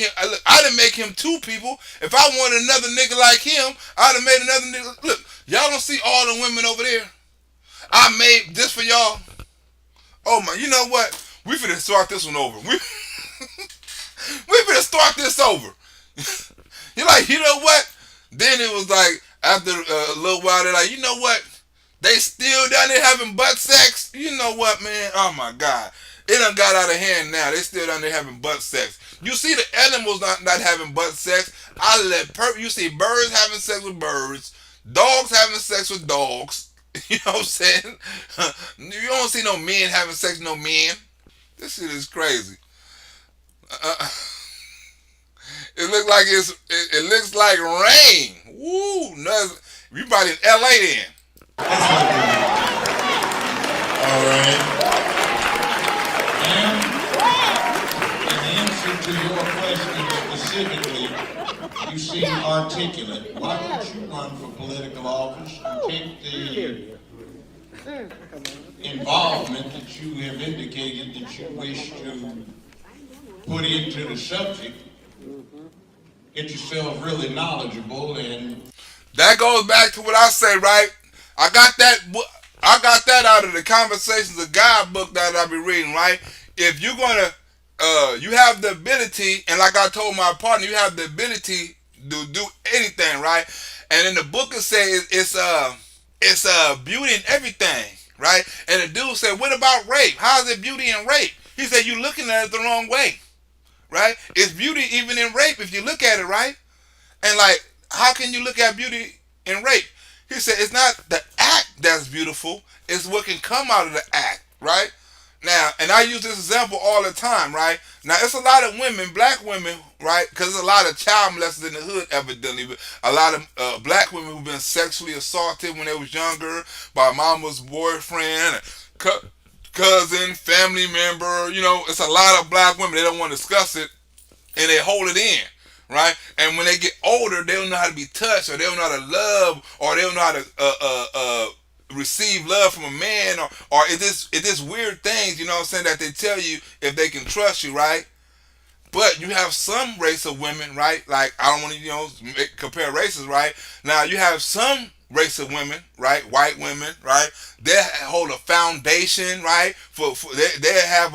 him 2 people. If I wanted another nigga like him, I'd have made another nigga. Look, y'all don't see all the women over there. I made this for y'all. Oh my, you know what? We finna start this one over. We finna start this over. You're like, you know what? Then it was like, after a little while, they're like, you know what? They still down there having butt sex. You know what, man? Oh my God. It done got out of hand now. They still down there having butt sex. You see the animals not having butt sex. You see birds having sex with birds. Dogs having sex with dogs. You know what I'm saying? You don't see no men having sex with no men. This shit is crazy. It looks like rain. Woo! You probably in LA then. All right. In answer to your question specifically, you seem articulate. Why don't you run for political office and take the involvement that you have indicated that you wish to put into the subject? Get yourself really knowledgeable, and that goes back to what I say, right? I got that out of the Conversations of God book that I be reading, right? If you're gonna, you have the ability, and like I told my partner, you have the ability to do anything, right? And in the book it says it's beauty in everything, right? And the dude said, what about rape? How is it beauty in rape? He said, you're looking at it the wrong way, right? It's beauty even in rape if you look at it, right? And like, how can you look at beauty in rape? He said, it's not the act that's beautiful, it's what can come out of the act, right? Now, and I use this example all the time, right? Now, it's a lot of women, black women, right? Because there's a lot of child molesters in the hood, evidently. But a lot of black women who've been sexually assaulted when they was younger by mama's boyfriend, cousin, family member. You know, it's a lot of black women. They don't want to discuss it. and they hold it in, right? And when they get older, they don't know how to be touched, or they don't know how to love, or they don't know how to receive love from a man, or it's this weird things, you know what I'm saying, that they tell you if they can trust you, right? But you have some race of women, right? Like, I don't want to, compare races, right? Now, you have some race of women, right? White women, right? They hold a foundation, right? They have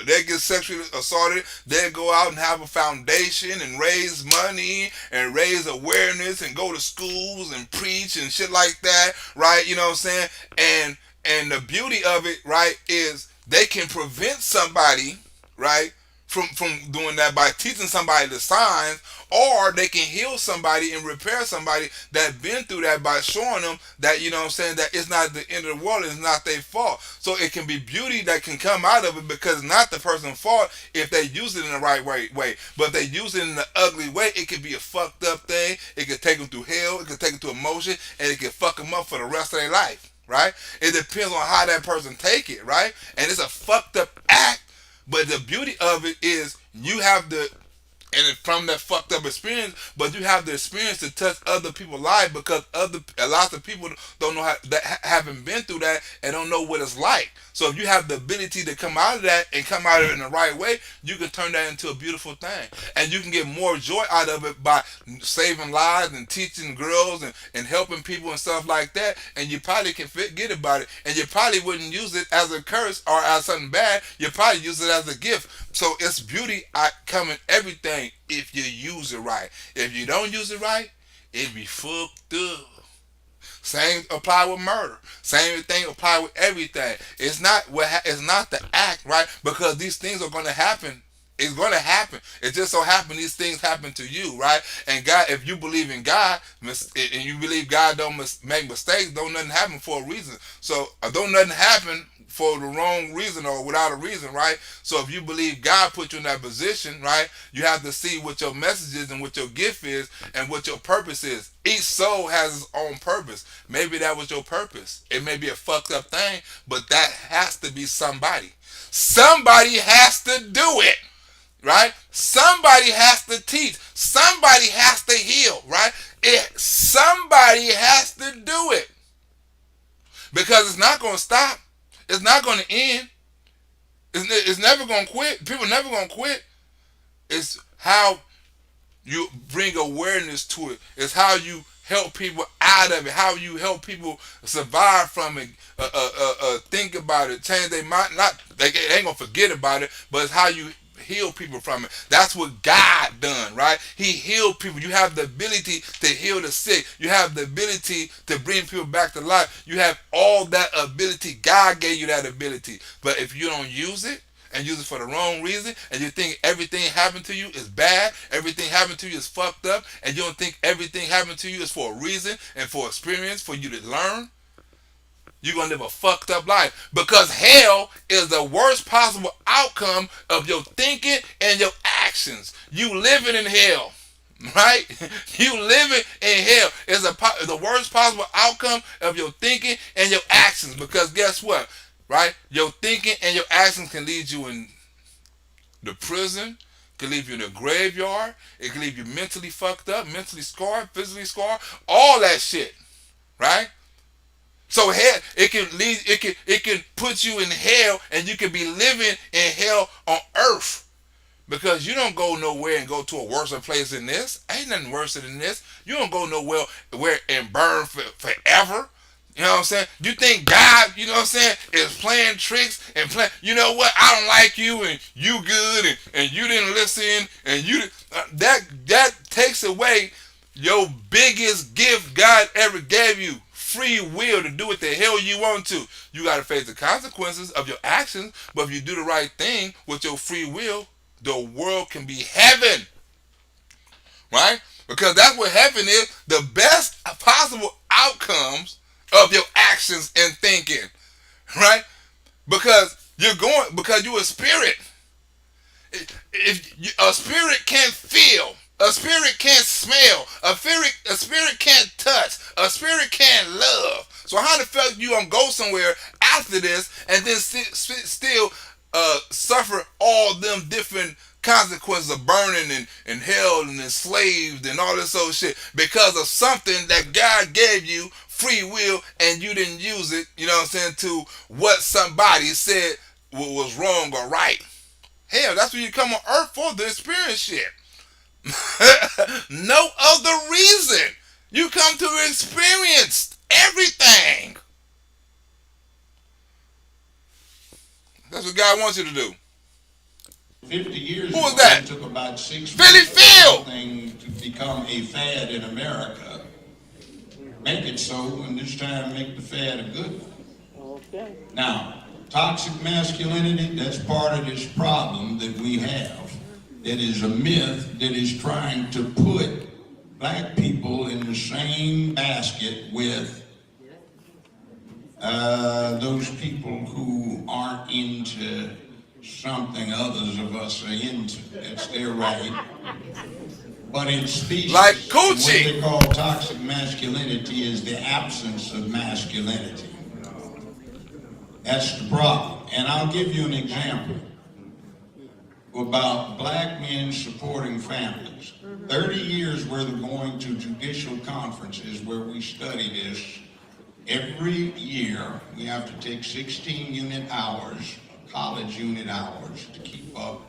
they get sexually assaulted. They go out and have a foundation and raise money and raise awareness and go to schools and preach and shit like that, right? You know what I'm saying? And the beauty of it, right, is they can prevent somebody, right, from doing that by teaching somebody the signs, or they can heal somebody and repair somebody that been through that by showing them that, you know what I'm saying, that it's not the end of the world, it's not their fault. So it can be beauty that can come out of it, because it's not the person's fault if they use it in the right way. But if they use it in the ugly way, it could be a fucked up thing. It could take them through hell, it could take them to emotion, and it can fuck them up for the rest of their life, right? It depends on how that person take it, right? And it's a fucked up act. But the beauty of it is you have from that fucked up experience, but you have the experience to touch other people's lives, because a lot of people don't know haven't been through that and don't know what it's like. So if you have the ability to come out of that and come out of it in the right way, you can turn that into a beautiful thing, and you can get more joy out of it by saving lives and teaching girls and helping people and stuff like that. And you probably can forget about it, and you probably wouldn't use it as a curse or as something bad. You probably use it as a gift. So it's beauty come in everything if you use it right. If you don't use it right, it be fucked up. Same apply with murder. Same thing apply with everything. It's not the act, right? Because these things are going to happen. It's going to happen. It just so happen these things happen to you, right? And God, if you believe in God and you believe God don't make mistakes, don't nothing happen for a reason. So don't nothing happen for the wrong reason or without a reason, right? So if you believe God put you in that position, right, you have to see what your message is and what your gift is and what your purpose is. Each soul has its own purpose. Maybe that was your purpose. It may be a fucked up thing, but that has to be somebody. Somebody has to do it, right? Somebody has to teach. Somebody has to heal, right? Somebody has to do it, because it's not going to stop. It's not going to end. It's never going to quit. People never going to quit. It's how you bring awareness to it. It's how you help people out of it. How you help people survive from it. Think about it. Change their mind. They ain't going to forget about it, but it's how you heal people from it. That's what God done, right? He healed people. You have the ability to heal the sick. You have the ability to bring people back to life. You have all that ability. God gave you that ability. But if you don't use it and use it for the wrong reason, and you think everything happened to you is bad, everything happened to you is fucked up, and you don't think everything happened to you is for a reason and for experience for you to learn, you're going to live a fucked up life, because hell is the worst possible outcome of your thinking and your actions. You living in hell, right? You living in hell is the worst possible outcome of your thinking and your actions, because guess what, right? Your thinking and your actions can lead you in the prison, can leave you in the graveyard, it can leave you mentally fucked up, mentally scarred, physically scarred, all that shit, right? So hell, it can put you in hell, and you can be living in hell on earth, because you don't go nowhere and go to a worse place than this. Ain't nothing worse than this. You don't go nowhere and burn forever. You know what I'm saying? You think God, you know what I'm saying, is playing tricks and you know what, I don't like you and you good and you didn't listen and you that takes away your biggest gift God ever gave you. Free will to do what the hell you want to. You got to face the consequences of your actions, but if you do the right thing with your free will, the world can be heaven, right? Because that's what heaven is, the best possible outcomes of your actions and thinking, right? Because you're a spirit. If a spirit can't feel, a spirit can't smell, a spirit can't touch, a spirit can't love. So how the fuck you gonna go somewhere after this and then still suffer all them different consequences of burning and held and enslaved and all this old shit because of something that God gave you free will and you didn't use it, you know what I'm saying, to what somebody said was wrong or right. Hell, that's what you come on earth for, to experience shit. No other reason. You come to experience everything. That's what God wants you to do. 50 years Who was ago, that? it took about 6 Philly months Phil! for thing to become a fad in America. Make it so, and this time make the fad a good one. Okay. Now, toxic masculinity, that's part of this problem that we have. That is a myth that is trying to put black people in the same basket with those people who aren't into something others of us are into. That's their right. But in species, like what coochie. they call toxic masculinity is the absence of masculinity. That's the problem. And I'll give you an example about black men supporting families. 30 years worth of going to judicial conferences where we study this. Every year, we have to take 16 unit hours, college unit hours, to keep up.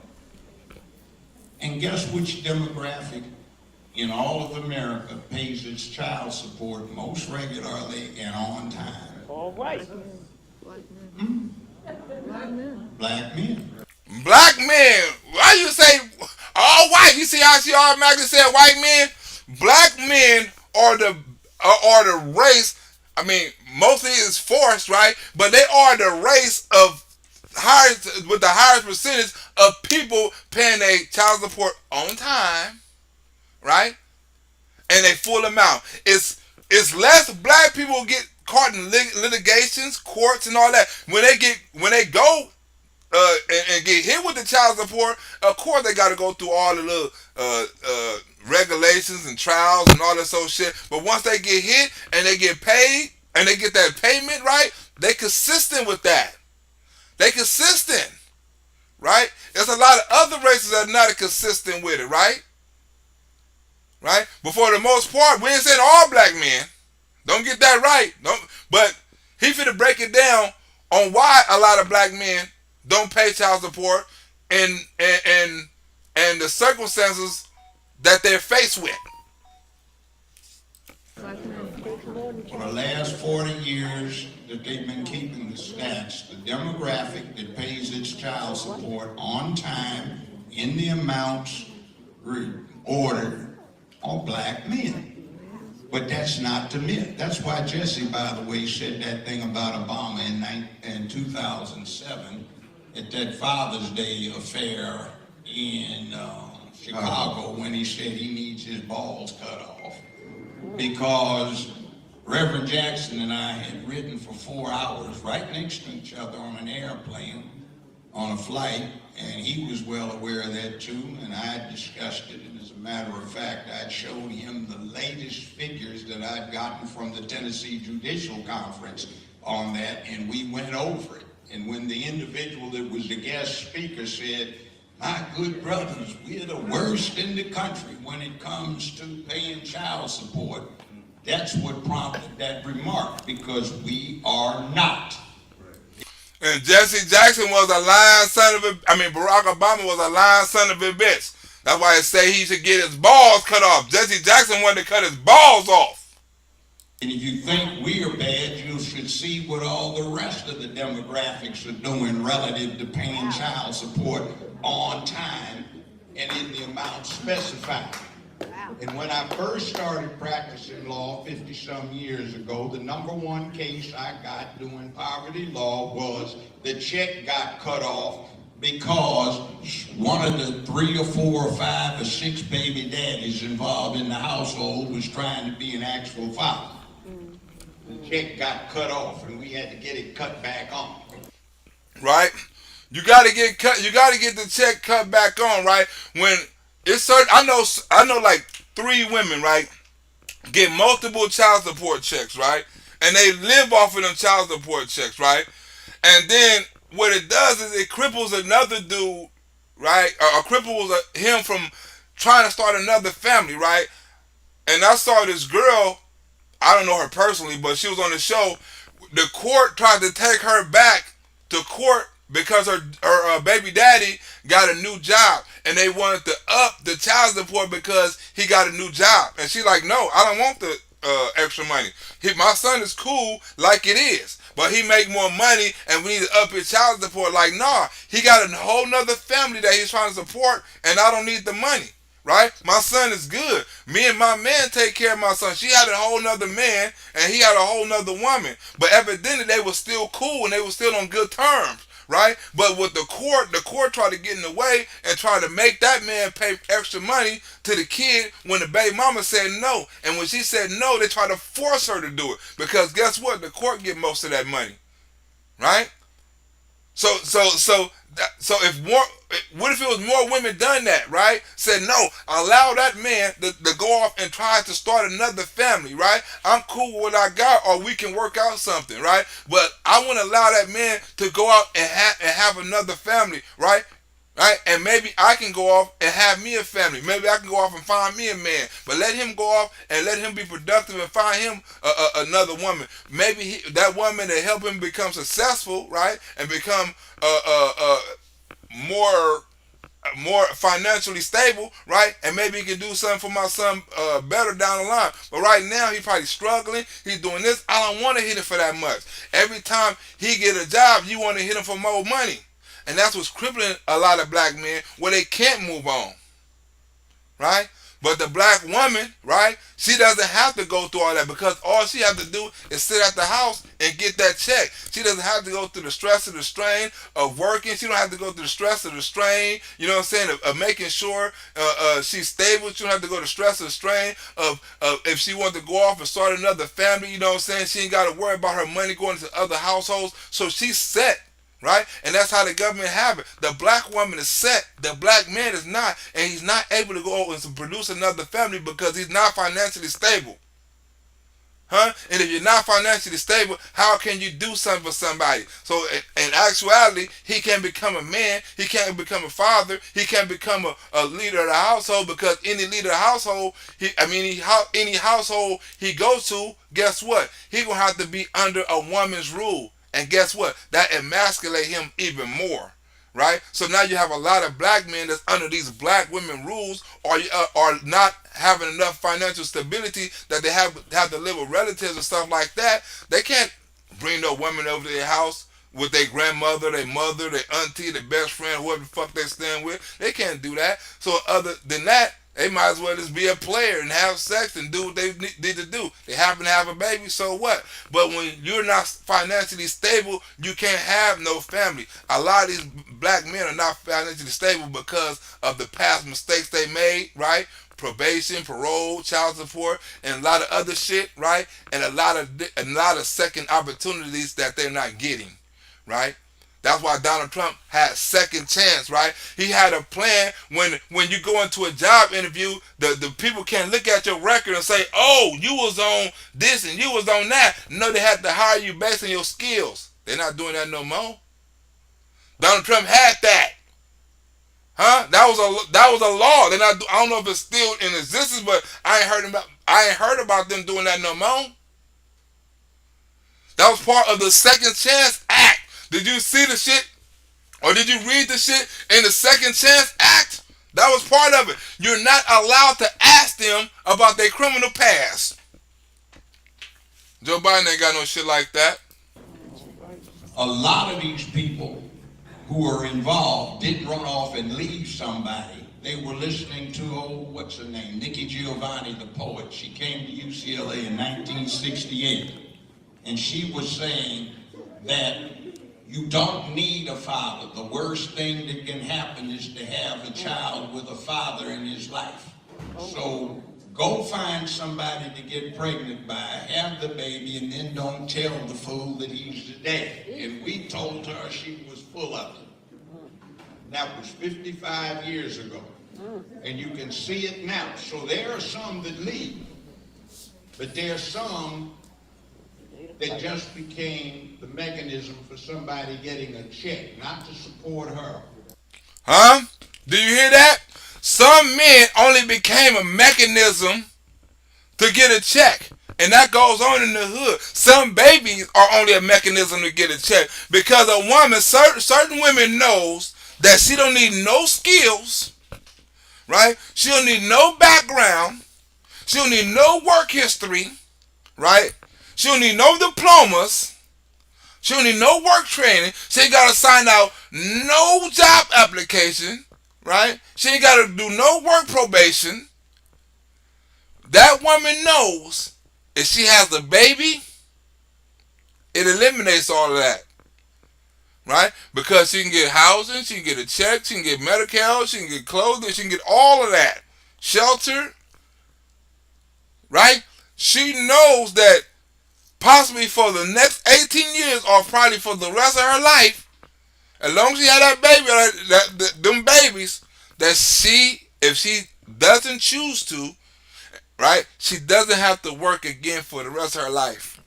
And guess which demographic in all of America pays its child support most regularly and on time? All right. Black men. Black men. Why you say all white? You see how she automatically said white men? Black men are the race. I mean, mostly it's forced, right? But they are the race of with the highest percentage of people paying their child support on time, right? And they full amount. It's less black people get caught in litigations, courts, and all that. When they go and get hit with the child support, of course they got to go through all the little regulations and trials and all this old shit. But once they get hit and they get paid and they get that payment right, they consistent with that. They consistent, right? There's a lot of other races that are not consistent with it, right? Right? But for the most part, we ain't saying all black men. Don't get that right. But he finna break it down on why a lot of black men don't pay child support and the circumstances that they're faced with. For the last 40 years that they've been keeping the stats, the demographic that pays its child support on time in the amounts ordered are black men. But that's not the myth. That's why Jesse, by the way, said that thing about Obama in 2007 at that Father's Day affair in Chicago when he said he needs his balls cut off. Because Reverend Jackson and I had ridden for 4 hours right next to each other on an airplane on a flight, and he was well aware of that too, and I had discussed it, and as a matter of fact, I'd showed him the latest figures that I'd gotten from the Tennessee Judicial Conference on that, and we went over it. And when the individual that was the guest speaker said, "My good brothers, we're the worst in the country when it comes to paying child support," that's what prompted that remark, because we are not. And Jesse Jackson was a lying son of a... Barack Obama was a lying son of a bitch. That's why they say he should get his balls cut off. Jesse Jackson wanted to cut his balls off. And if you think we are bad, you should see what all the rest of the demographics are doing relative to paying child support on time and in the amount specified. And when I first started practicing law 50-some years ago, the number one case I got doing poverty law was the check got cut off because one of the 3 or 4 or 5 or 6 baby daddies involved in the household was trying to be an actual father. The check got cut off and we had to get it cut back on. Right? You gotta get the check cut back on, right? When it's certain, I know like 3 women, right, get multiple child support checks, right? And they live off of them child support checks, right? And then what it does is it cripples another dude, right? Or cripples him from trying to start another family, right? And I saw this girl, I don't know her personally, but she was on the show. The court tried to take her back to court because her baby daddy got a new job, and they wanted to up the child support because he got a new job. And she like, no, I don't want the extra money. My son is cool like it is, but he make more money, and we need to up his child support. Like, nah, he got a whole nother family that he's trying to support, and I don't need the money. Right? My son is good. Me and my man take care of my son. She had a whole nother man, and he had a whole nother woman. But evidently they were still cool, and they were still on good terms. Right? But with the court tried to get in the way and try to make that man pay extra money to the kid when the baby mama said no. And when she said no, they tried to force her to do it. Because guess what? The court get most of that money. Right? So if more, what if it was more women done that, right? Said no, allow that man to go off and try to start another family, right? I'm cool with what I got, or we can work out something, right? But I want to allow that man to go out and have another family, right? Right? And maybe I can go off and have me a family. Maybe I can go off and find me a man. But let him go off and let him be productive and find him another woman. Maybe that woman that help him become successful, right? And become more financially stable, right? And maybe he can do something for my son better down the line. But right now, he's probably struggling. He's doing this. I don't want to hit him for that much. Every time he get a job, you want to hit him for more money. And that's what's crippling a lot of black men, where they can't move on, right? But the black woman, right, she doesn't have to go through all that, because all she has to do is sit at the house and get that check. She doesn't have to go through the stress or the strain of working. She don't have to go through the stress or the strain, you know what I'm saying, of making sure she's stable. She don't have to go to the stress or the strain of if she wants to go off and start another family, you know what I'm saying. She ain't got to worry about her money going to other households. So she's set. Right? And that's how the government have it. The black woman is set. The black man is not. And he's not able to go and produce another family because he's not financially stable. Huh? And if you're not financially stable, how can you do something for somebody? So in actuality, he can't become a man. He can't become a father. He can't become a leader of the household, because any leader of the household, any household he goes to, guess what? He gonna have to be under a woman's rule. And guess what? That emasculate him even more, right? So now you have a lot of black men that's under these black women rules, or are not having enough financial stability that they have to live with relatives and stuff like that. They can't bring no women over to their house with their grandmother, their mother, their auntie, their best friend, whoever the fuck they stand with. They can't do that. So other than that, they might as well just be a player and have sex and do what they need to do. They happen to have a baby, so what? But when you're not financially stable, you can't have no family. A lot of these black men are not financially stable because of the past mistakes they made, right? Probation, parole, child support, and a lot of other shit, right? And a lot of second opportunities that they're not getting, right? That's why Donald Trump had second chance, right? He had a plan. When you go into a job interview, the people can't look at your record and say, oh, you was on this and you was on that. No, they had to hire you based on your skills. They're not doing that no more. Donald Trump had that. Huh? That was a law. They're not. I don't know if it's still in existence, but I ain't heard about them doing that no more. That was part of the Second Chance Act. Did you see the shit? Or did you read the shit in the Second Chance Act? That was part of it. You're not allowed to ask them about their criminal past. Joe Biden ain't got no shit like that. A lot of these people who are involved didn't run off and leave somebody. They were listening to, what's her name? Nikki Giovanni, the poet. She came to UCLA in 1968. And she was saying that you don't need a father. The worst thing that can happen is to have a child with a father in his life. So go find somebody to get pregnant by, have the baby, and then don't tell the fool that he's the dad. And we told her she was full of it. That was 55 years ago. And you can see it now. So there are some that leave, but there are some that just became the mechanism for somebody getting a check, not to support her. Huh? Do you hear that? Some men only became a mechanism to get a check. And that goes on in the hood. Some babies are only a mechanism to get a check. Because a woman, certain women knows that she don't need no skills, right? She don't need no background. She don't need no work history, right? She don't need no diplomas. She don't need no work training. She ain't got to sign out no job application, right? She ain't got to do no work probation. That woman knows if she has a baby, it eliminates all of that, right? Because she can get housing, she can get a check, she can get Medicare, she can get clothing, she can get all of that. Shelter, right? She knows that possibly for the next 18 years or probably for the rest of her life, as long as she had that baby, them babies, that she, if she doesn't choose to, right, she doesn't have to work again for the rest of her life,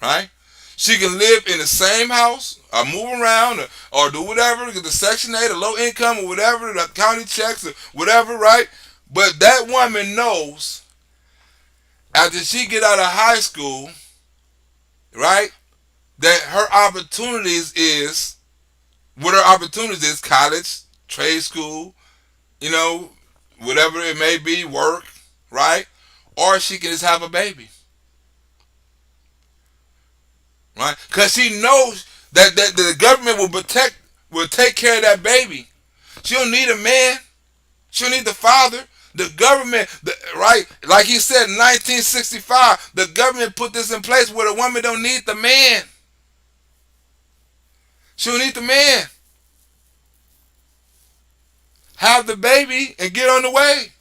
right? She can live in the same house or move around or do whatever, get the Section 8 or low income or whatever, the county checks or whatever, right? But that woman knows after she get out of high school, right, that her opportunities is, what her opportunities is, college, trade school, you know, whatever it may be, work, right? Or she can just have a baby, right? Because she knows that the government will take care of that baby. She don't need a man. She don't need the father. The government, right, like he said in 1965, the government put this in place where the woman don't need the man. She don't need the man. Have the baby and get on the way.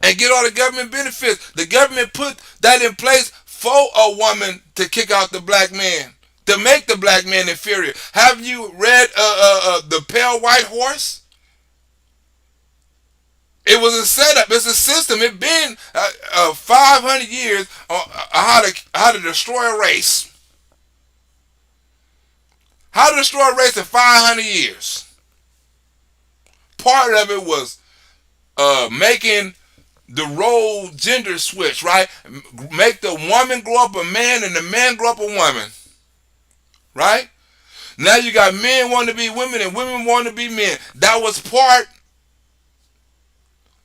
And get all the government benefits. The government put that in place for a woman to kick out the black man, to make the black man inferior. Have you read The Pale White Horse? It was a setup. It's a system. It's been 500 years on how to destroy a race. How to destroy a race in 500 years. Part of it was making the role gender switch, right? Make the woman grow up a man and the man grow up a woman, right? Now you got men wanting to be women and women wanting to be men. That was part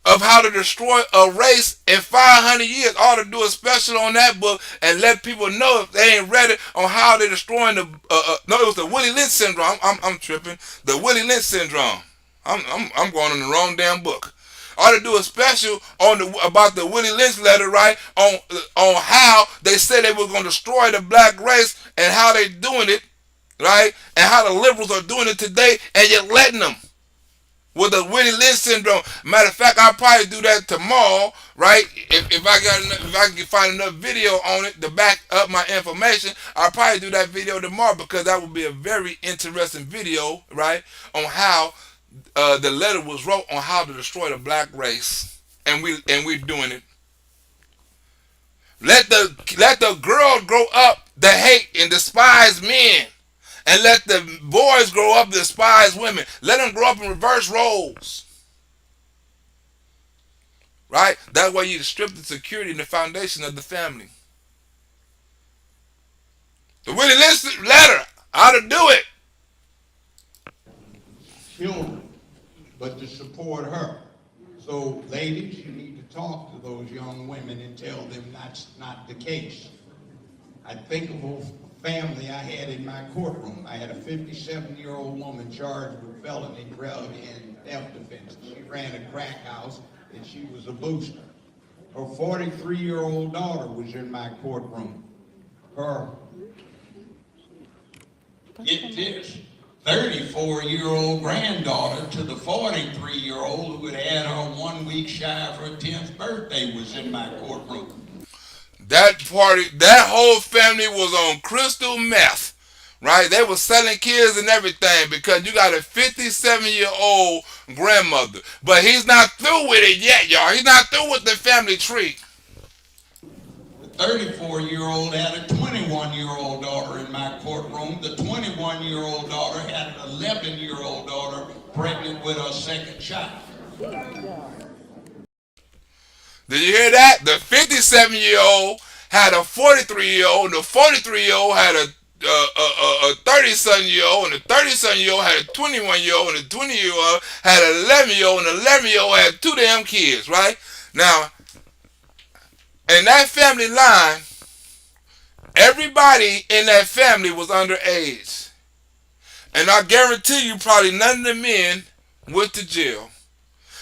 of how to destroy a race in 500 years. I ought to do a special on that book and let people know if they ain't read it on how they're destroying the. No, it was the Willie Lynch syndrome. I'm tripping. The Willie Lynch syndrome. I'm going on the wrong damn book. I ought to do a special on about the Willie Lynch letter, right? On how they said they were going to destroy the black race and how they doing it, right? And how the liberals are doing it today, and you're letting them. With the Willie Lynch syndrome. Matter of fact, I'll probably do that tomorrow, right? If I can find enough video on it to back up my information, I'll probably do that video tomorrow because that would be a very interesting video, right? On how the letter was wrote on how to destroy the black race, and we're doing it. Let the girl grow up to hate and despise men. And let the boys grow up to despise women. Let them grow up in reverse roles. Right? That way you strip the security and the foundation of the family. The Willie Lynch letter, how to do it. Human, but to support her. So, ladies, you need to talk to those young women and tell them that's not the case. I think of a family I had in my courtroom. I had a 57-year-old woman charged with felony drug and theft offenses. She ran a crack house and she was a booster. Her 43-year-old daughter was in my courtroom. Her, get this, 34-year-old granddaughter to the 43-year-old who had had her 1 week shy of her 10th birthday was in my courtroom. That whole family was on crystal meth, right? They were selling kids and everything because you got a 57-year-old grandmother. But he's not through with it yet, y'all. He's not through with the family tree. The 34-year-old had a 21-year-old daughter in my courtroom. The 21-year-old daughter had an 11-year-old daughter pregnant with her second child. Did you hear that? The 57-year-old had a 43-year-old, and the 43-year-old had a 30-something-year-old, and the 30-something-year-old had a 21-year-old, and the 20-year-old had an 11-year-old, and the 11-year-old had 2 damn kids, right? Now, in that family line, everybody in that family was underage. And I guarantee you probably none of the men went to jail.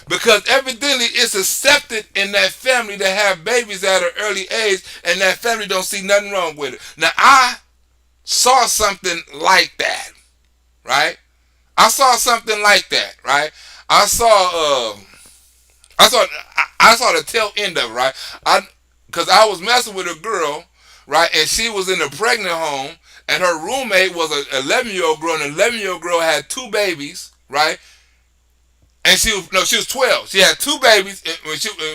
Because evidently it's accepted in that family to have babies at an early age, and that family don't see nothing wrong with it. Now, I saw something like that, right? I saw something like that, right? I saw the tail end of it, right? Because I was messing with a girl, right, and she was in a pregnant home, and her roommate was an 11-year-old girl, and the 11-year-old girl had 2 babies, right? And she was 12. She had 2 babies. And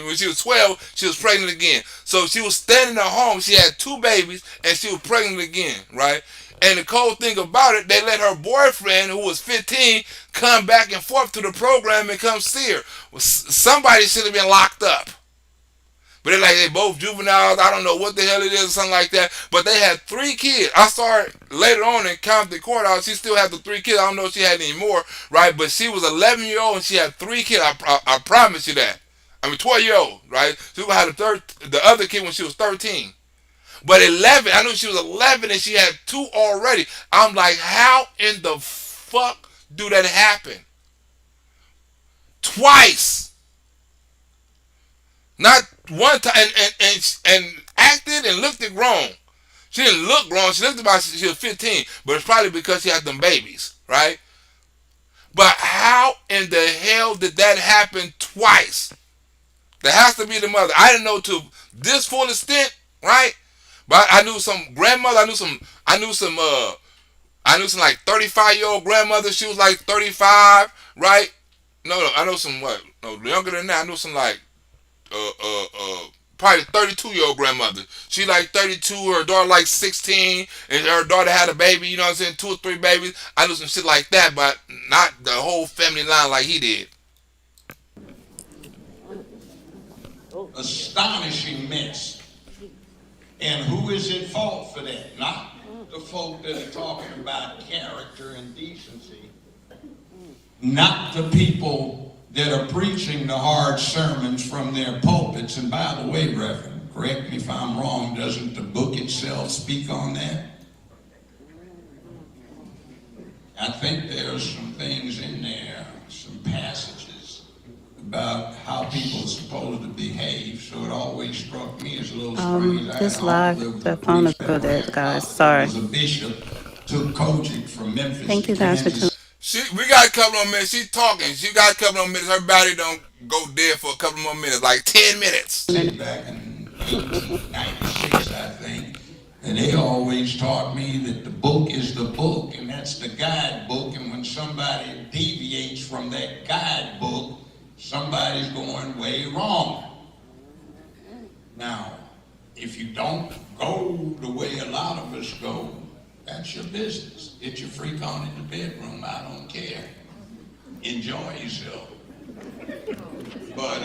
when she was 12, she was pregnant again. So she was standing at home. She had 2 babies, and she was pregnant again, right? And the cold thing about it, they let her boyfriend, who was 15, come back and forth to the program and come see her. Well, somebody should have been locked up. But they're like, they both juveniles. I don't know what the hell it is or something like that. But they had 3 kids. I saw her later on in Compton Courthouse. She still had the 3 kids. I don't know if she had any more, right? But she was 11-year-old and she had 3 kids. I promise you that. I mean, 12-year-old, right? She had the other kid when she was 13. But 11, I knew she was 11 and she had 2 already. I'm like, how in the fuck do that happen? Twice. Not one time, and acted and looked it grown. She didn't look grown. She looked about she was 15, but it's probably because she had them babies, right? But how in the hell did that happen twice? There has to be the mother. I didn't know to this full extent, right? But I knew some grandmother. I knew some like 35-year-old grandmother. She was like 35, right? No, I know some younger than that. I knew some like probably 32-year-old grandmother. She like 32, her daughter like 16, and her daughter had a baby, you know what I'm saying, 2 or 3 babies. I knew some shit like that, but not the whole family line like he did. Astonishing mess. And who is at fault for that? Not the folk that are talking about character and decency. Not the people that are preaching the hard sermons from their pulpits. And by the way, Reverend, correct me if I'm wrong, doesn't the book itself speak on that? I think there's some things in there, some passages about how people are supposed to behave, so it always struck me as a little strange. This live, the phone is good, guys. Sorry. Was a bishop, took Kojic from Memphis. Thank you guys for tuning. We got a couple more minutes. She's talking. She got a couple more minutes. Her battery don't go dead for a couple more minutes, like 10 minutes. Back in 1996, I think, and they always taught me that the book is the book, and that's the guidebook, and when somebody deviates from that guidebook, somebody's going way wrong. Now, if you don't go the way a lot of us go, that's your business. Get your freak on in the bedroom. I don't care. Enjoy yourself. But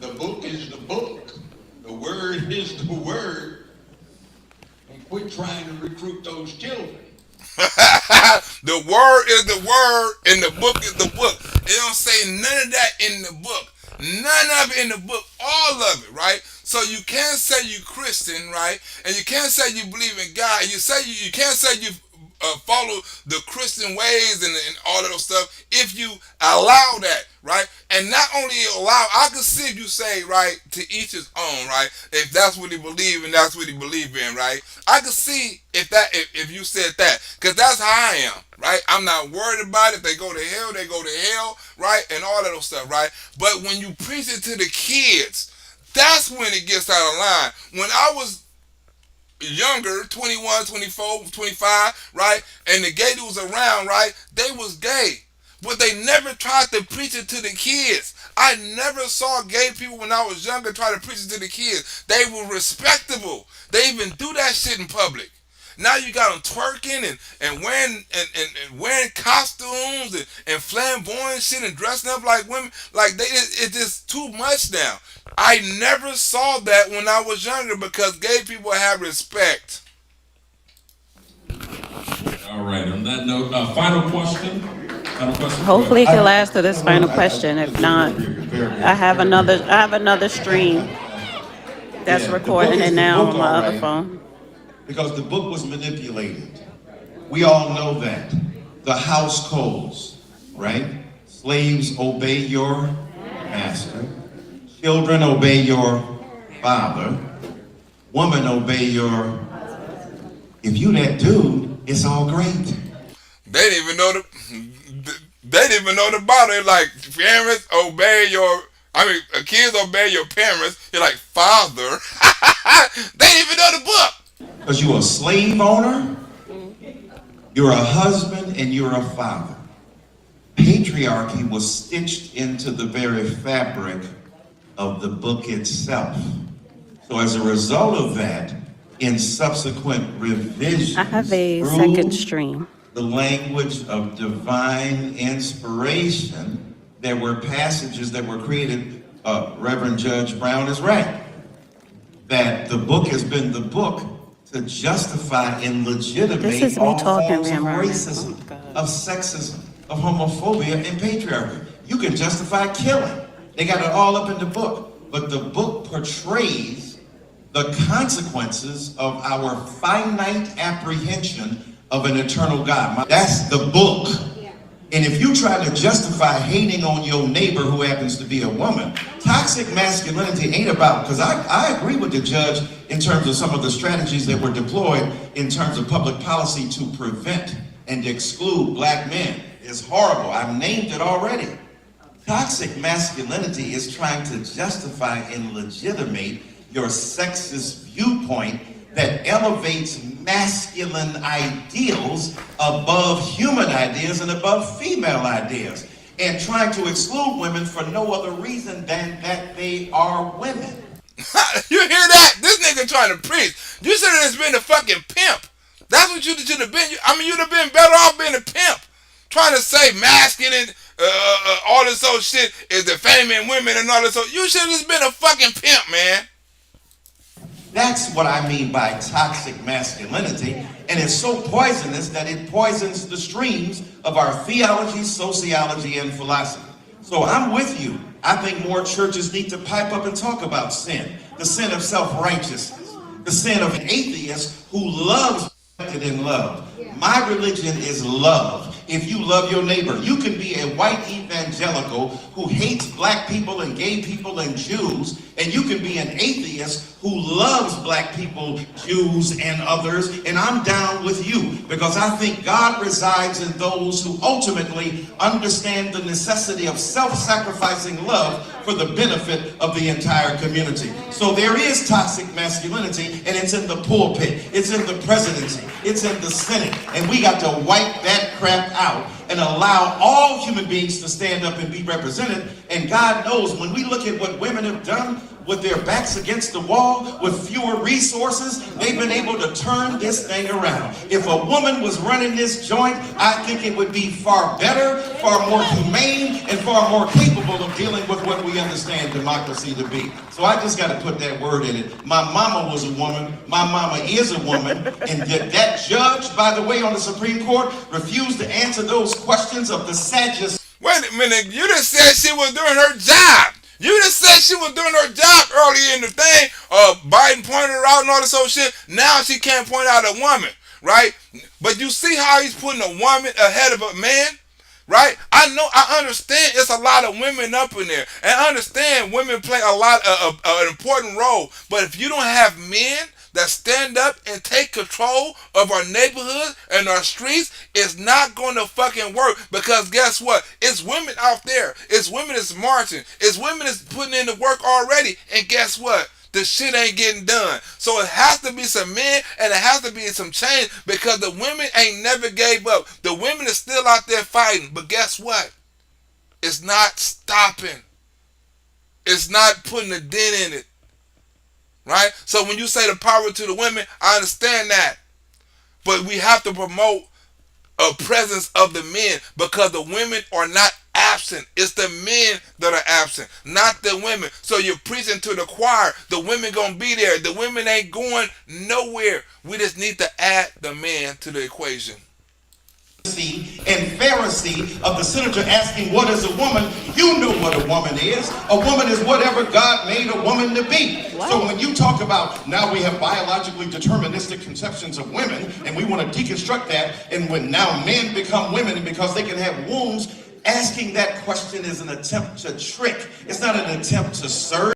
the book is the book. The word is the word. And quit trying to recruit those children. The word is the word, and the book is the book. It don't say none of that in the book. None of it in the book. All of it, right? So you can't say you Christian, right? And you can't say you believe in God. You can't say you follow the Christian ways and all of those stuff if you allow that, right? And not only allow, I can see if you say, right, to each his own, right? If that's what he believe and that's what he believe in, right? I can see if you said that, because that's how I am, right? I'm not worried about it. If they go to hell, they go to hell, right? And all of those stuff, right? But when you preach it to the kids, that's when it gets out of line. When I was younger, 21, 24, 25, right? And the gay dudes around, right? They was gay. But they never tried to preach it to the kids. I never saw gay people when I was younger try to preach it to the kids. They were respectable. They even do that shit in public. Now you got them twerking and wearing and wearing costumes and flamboyant shit and dressing up like women. Like it's just too much now. I never saw that when I was younger because gay people have respect. All right. On that note, final question. Hopefully it can last to this final question. If not, I have another stream that's recording it now on my other phone. Because the book was manipulated. We all know that. The house codes, right? Slaves, obey your master. Children, obey your father. Woman, obey your... If you that dude, it's all great. They didn't even know the Bible. Like, parents obey your... kids obey your parents. You're like, father. They didn't even know the book. Because you're a slave owner, you're a husband, and you're a father. Patriarchy was stitched into the very fabric of the book itself. So as a result of that, in subsequent revisions, I have a second stream. The language of divine inspiration, there were passages that were created. Reverend Judge Brown is right, that the book has been the book to justify and legitimate all forms of racism, of sexism, of homophobia, and patriarchy. You can justify killing. They got it all up in the book. But the book portrays the consequences of our finite apprehension of an eternal God. That's the book. And if you try to justify hating on your neighbor who happens to be a woman, toxic masculinity ain't about, because I agree with the judge in terms of some of the strategies that were deployed in terms of public policy to prevent and exclude black men. It's horrible. I've named it already. Toxic masculinity is trying to justify and legitimate your sexist viewpoint that elevates masculine ideals above human ideas and above female ideas, and trying to exclude women for no other reason than that they are women. You hear that? This nigga trying to preach. You should have just been a fucking pimp. That's what you should have been. You'd have been better off being a pimp. Trying to say masculine, all this old shit is defaming women and all this old. You should have just been a fucking pimp, man. That's what I mean by toxic masculinity, and it's so poisonous that it poisons the streams of our theology, sociology, and philosophy. So I'm with you. I think more churches need to pipe up and talk about sin, the sin of self-righteousness, the sin of an atheist who loves in love. My religion is love. If you love your neighbor, you can be a white evangelical who hates black people and gay people and Jews, and you can be an atheist who loves black people, Jews, and others, and I'm down with you because I think God resides in those who ultimately understand the necessity of self-sacrificing love for the benefit of the entire community. So there is toxic masculinity, and it's in the pulpit, it's in the presidency, it's in the Senate, and we got to wipe that crap out and allow all human beings to stand up and be represented. And God knows, when we look at what women have done with their backs against the wall, with fewer resources, they've been able to turn this thing around. If a woman was running this joint, I think it would be far better, far more humane, and far more capable of dealing with what we understand democracy to be. So I just got to put that word in it. My mama was a woman. My mama is a woman. And that judge, by the way, on the Supreme Court, refused to answer those questions of the sadist. Wait a minute. You just said she was doing her job. You just said she was doing her job earlier in the thing. Biden pointed her out and all this old shit. Now she can't point out a woman, right? But you see how he's putting a woman ahead of a man, right? I understand it's a lot of women up in there. And I understand women play a lot of an important role. But if you don't have men that stand up and take control of our neighborhoods and our streets, it's not going to fucking work. Because guess what? It's women out there. It's women that's marching. It's women that's putting in the work already. And guess what? The shit ain't getting done. So it has to be some men and it has to be some change, because the women ain't never gave up. The women is still out there fighting. But guess what? It's not stopping. It's not putting a dent in it. Right? So when you say the power to the women, I understand that. but we have to promote a presence of the men because the women are not absent. It's the men that are absent, not the women. So you're preaching to the choir. The women gonna be there. The women ain't going nowhere. We just need to add the man to the equation. And Pharisee of the senator asking, what is a woman? You know what a woman is. A woman is whatever God made a woman to be. What? So when you talk about now we have biologically deterministic conceptions of women and we want to deconstruct that, and when now men become women because they can have wombs, asking that question is an attempt to trick. It's not an attempt to serve.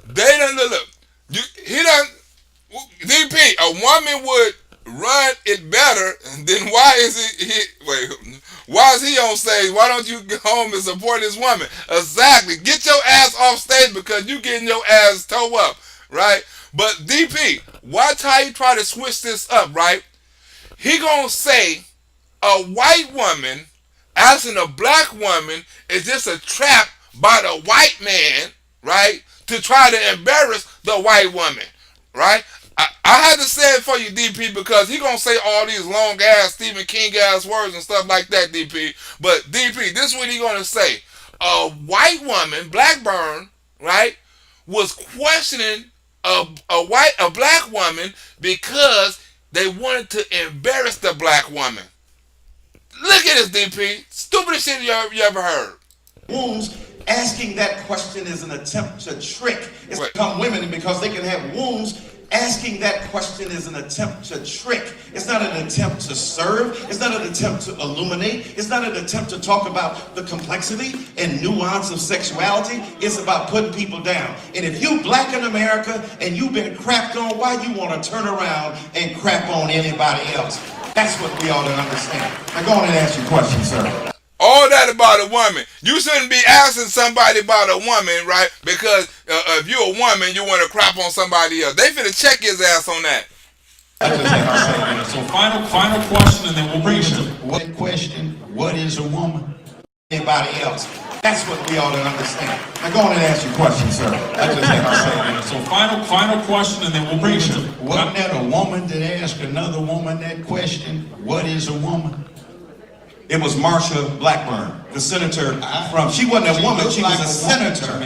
They don't look. He doesn't. DP, a woman would run it better, then why is why is he on stage? Why don't you go home and support this woman? Exactly. Get your ass off stage because you getting your ass toe up, right? But DP, watch how he try to switch this up, right? He gonna say a white woman asking a black woman is just a trap by the white man, right? To try to embarrass the white woman, right? I had to say it for you, DP, because he gonna say all these long ass Stephen King ass words and stuff like that, DP. But DP, this is what he gonna say: a white woman, Blackburn, right, was questioning a black woman because they wanted to embarrass the black woman. Look at this, DP. Stupidest shit you ever heard. Wombs. Asking that question is an attempt to trick. It's become women because they can have wombs. Asking that question is an attempt to trick. It's not an attempt to serve. It's not an attempt to illuminate. It's not an attempt to talk about the complexity and nuance of sexuality. It's about putting people down. And if you black in America and you've been crapped on, why you want to turn around and crap on anybody else? That's what we ought to understand. Now go on and ask your question, sir. All that about a woman. You shouldn't be asking somebody about a woman, right? Because if you're a woman, you want to crap on somebody else. They finna check his ass on that. So final question, and then we'll bring you. What question? What is a woman? Anybody else? That's what we ought to understand. Now go on and ask your question, sir. So final question, and then we'll bring you. Wasn't that a woman that asked another woman that question? What is a woman? It was Marsha Blackburn, the senator from, she wasn't a woman, she was a senator.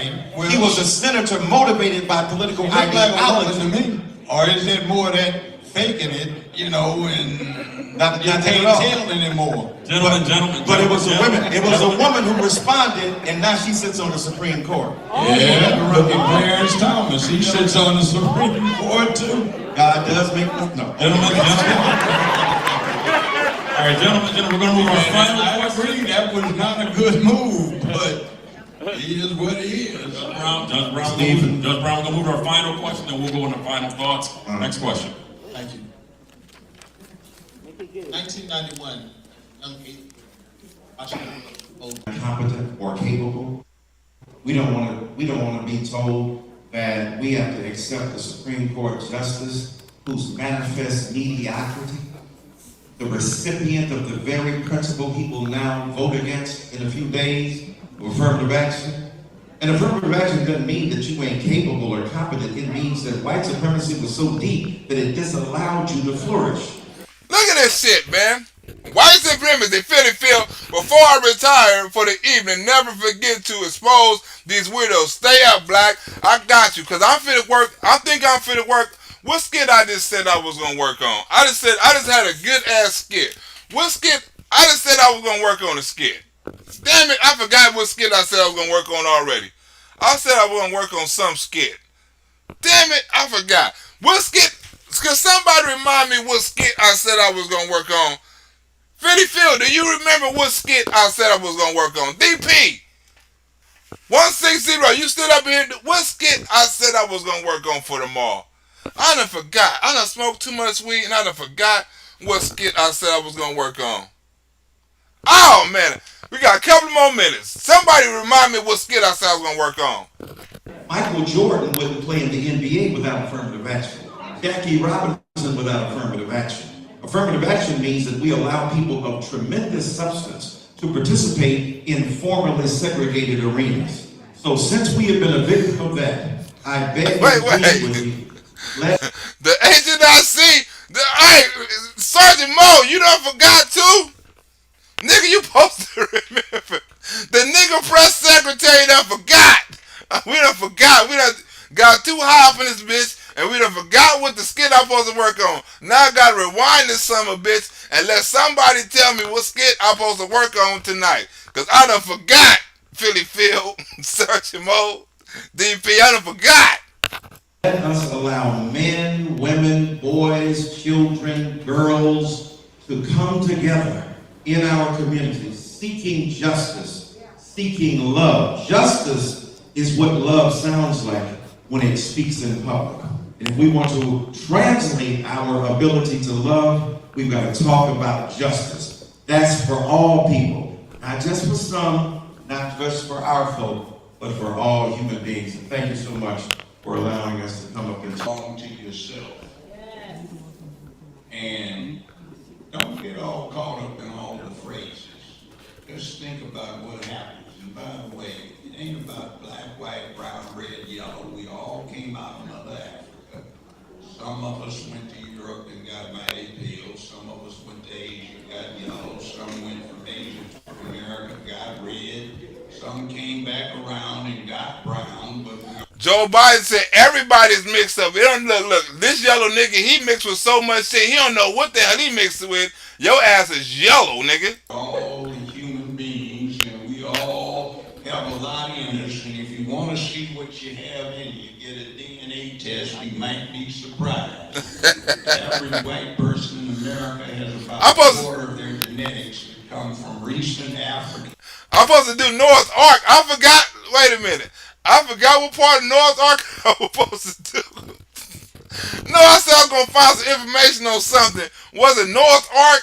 He was a senator motivated by political ideology. To me. Or is it more that faking it, you know, and not you can't tell anymore? But it was a woman. It was a woman who responded, and now she sits on the Supreme Court. Yeah, look at Clarence Thomas. He sits on the Supreme Court too. God does make no. Gentlemen. All right, gentlemen, we're going to move on. I agree, that was not a good move, but it is what it is. Judge Brown, we're going to move to our final question, and we'll go into final thoughts. Next question. Thank you. 1991, competent or capable. We don't want to be told that we have to accept a Supreme Court justice whose manifest mediocrity, the recipient of the very principle he will now vote against in a few days, affirmative action. And affirmative action doesn't mean that you ain't capable or competent. It means that white supremacy was so deep that it disallowed you to flourish. Look at this shit, man. White supremacy, feel. Before I retire for the evening, never forget to expose these weirdos. Stay up, black. I got you, because I'm finna work. I think I'm finna work. What skit I just said I was gonna work on? I just had a good ass skit. What skit? I just said I was gonna work on a skit. Damn it, I forgot what skit I said I was gonna work on already. I said I was gonna work on some skit. Damn it, I forgot. What skit? Can somebody remind me what skit I said I was gonna work on? Philly Phil, do you remember what skit I said I was gonna work on? DP 160, you stood up here. What skit I said I was gonna work on for tomorrow? I done forgot. I done smoked too much weed and I done forgot what skit I said I was gonna work on. Oh man, we got a couple more minutes. Somebody remind me what skit I said I was gonna work on. Michael Jordan wouldn't play in the NBA without affirmative action. Jackie Robinson without affirmative action. Affirmative action means that we allow people of tremendous substance to participate in formally segregated arenas. So since we have been a victim of that, I beg Wait. The agent I see, Hey, Sergeant Mo, you done forgot too? Nigga, you supposed to remember. The nigga press secretary done forgot. We done forgot. We done got too high up in this bitch, and we done forgot what the skit I'm supposed to work on. Now I gotta rewind this summer, bitch, and let somebody tell me what skit I'm supposed to work on tonight. Cause I done forgot, Philly Phil, Sergeant Mo, DP, I done forgot. Let us allow men, women, boys, children, girls to come together in our communities, seeking justice, seeking love. Justice is what love sounds like when it speaks in public. And if we want to translate our ability to love, we've got to talk about justice. That's for all people, not just for some, not just for our folk, but for all human beings. And thank you so much for allowing us to come up and talk to yourself. And don't get all caught up in all the phrases. Just think about what happens. And by the way, it ain't about black, white, brown, red, yellow. We all came out of Mother Africa. Some of us went to Europe and got mighty pale. Some of us went to Asia, got yellow. Some went from Asia to America, got red. Some came back around and got brown, but Joe Biden said everybody's mixed up. It don't look, this yellow nigga, he mixed with so much shit, he don't know what the hell he mixed with. Your ass is yellow, nigga. All human beings, and we all have a lot in us, and if you want to see what you have in you, get a DNA test, you might be surprised. The average white person in America has about a quarter of their genetics that come from recent Africa. I'm supposed to do Noah's Ark. I forgot, wait a minute. I forgot what part of Noah's Ark I was supposed to do. No, I said I was going to find some information on something. Was it Noah's Ark?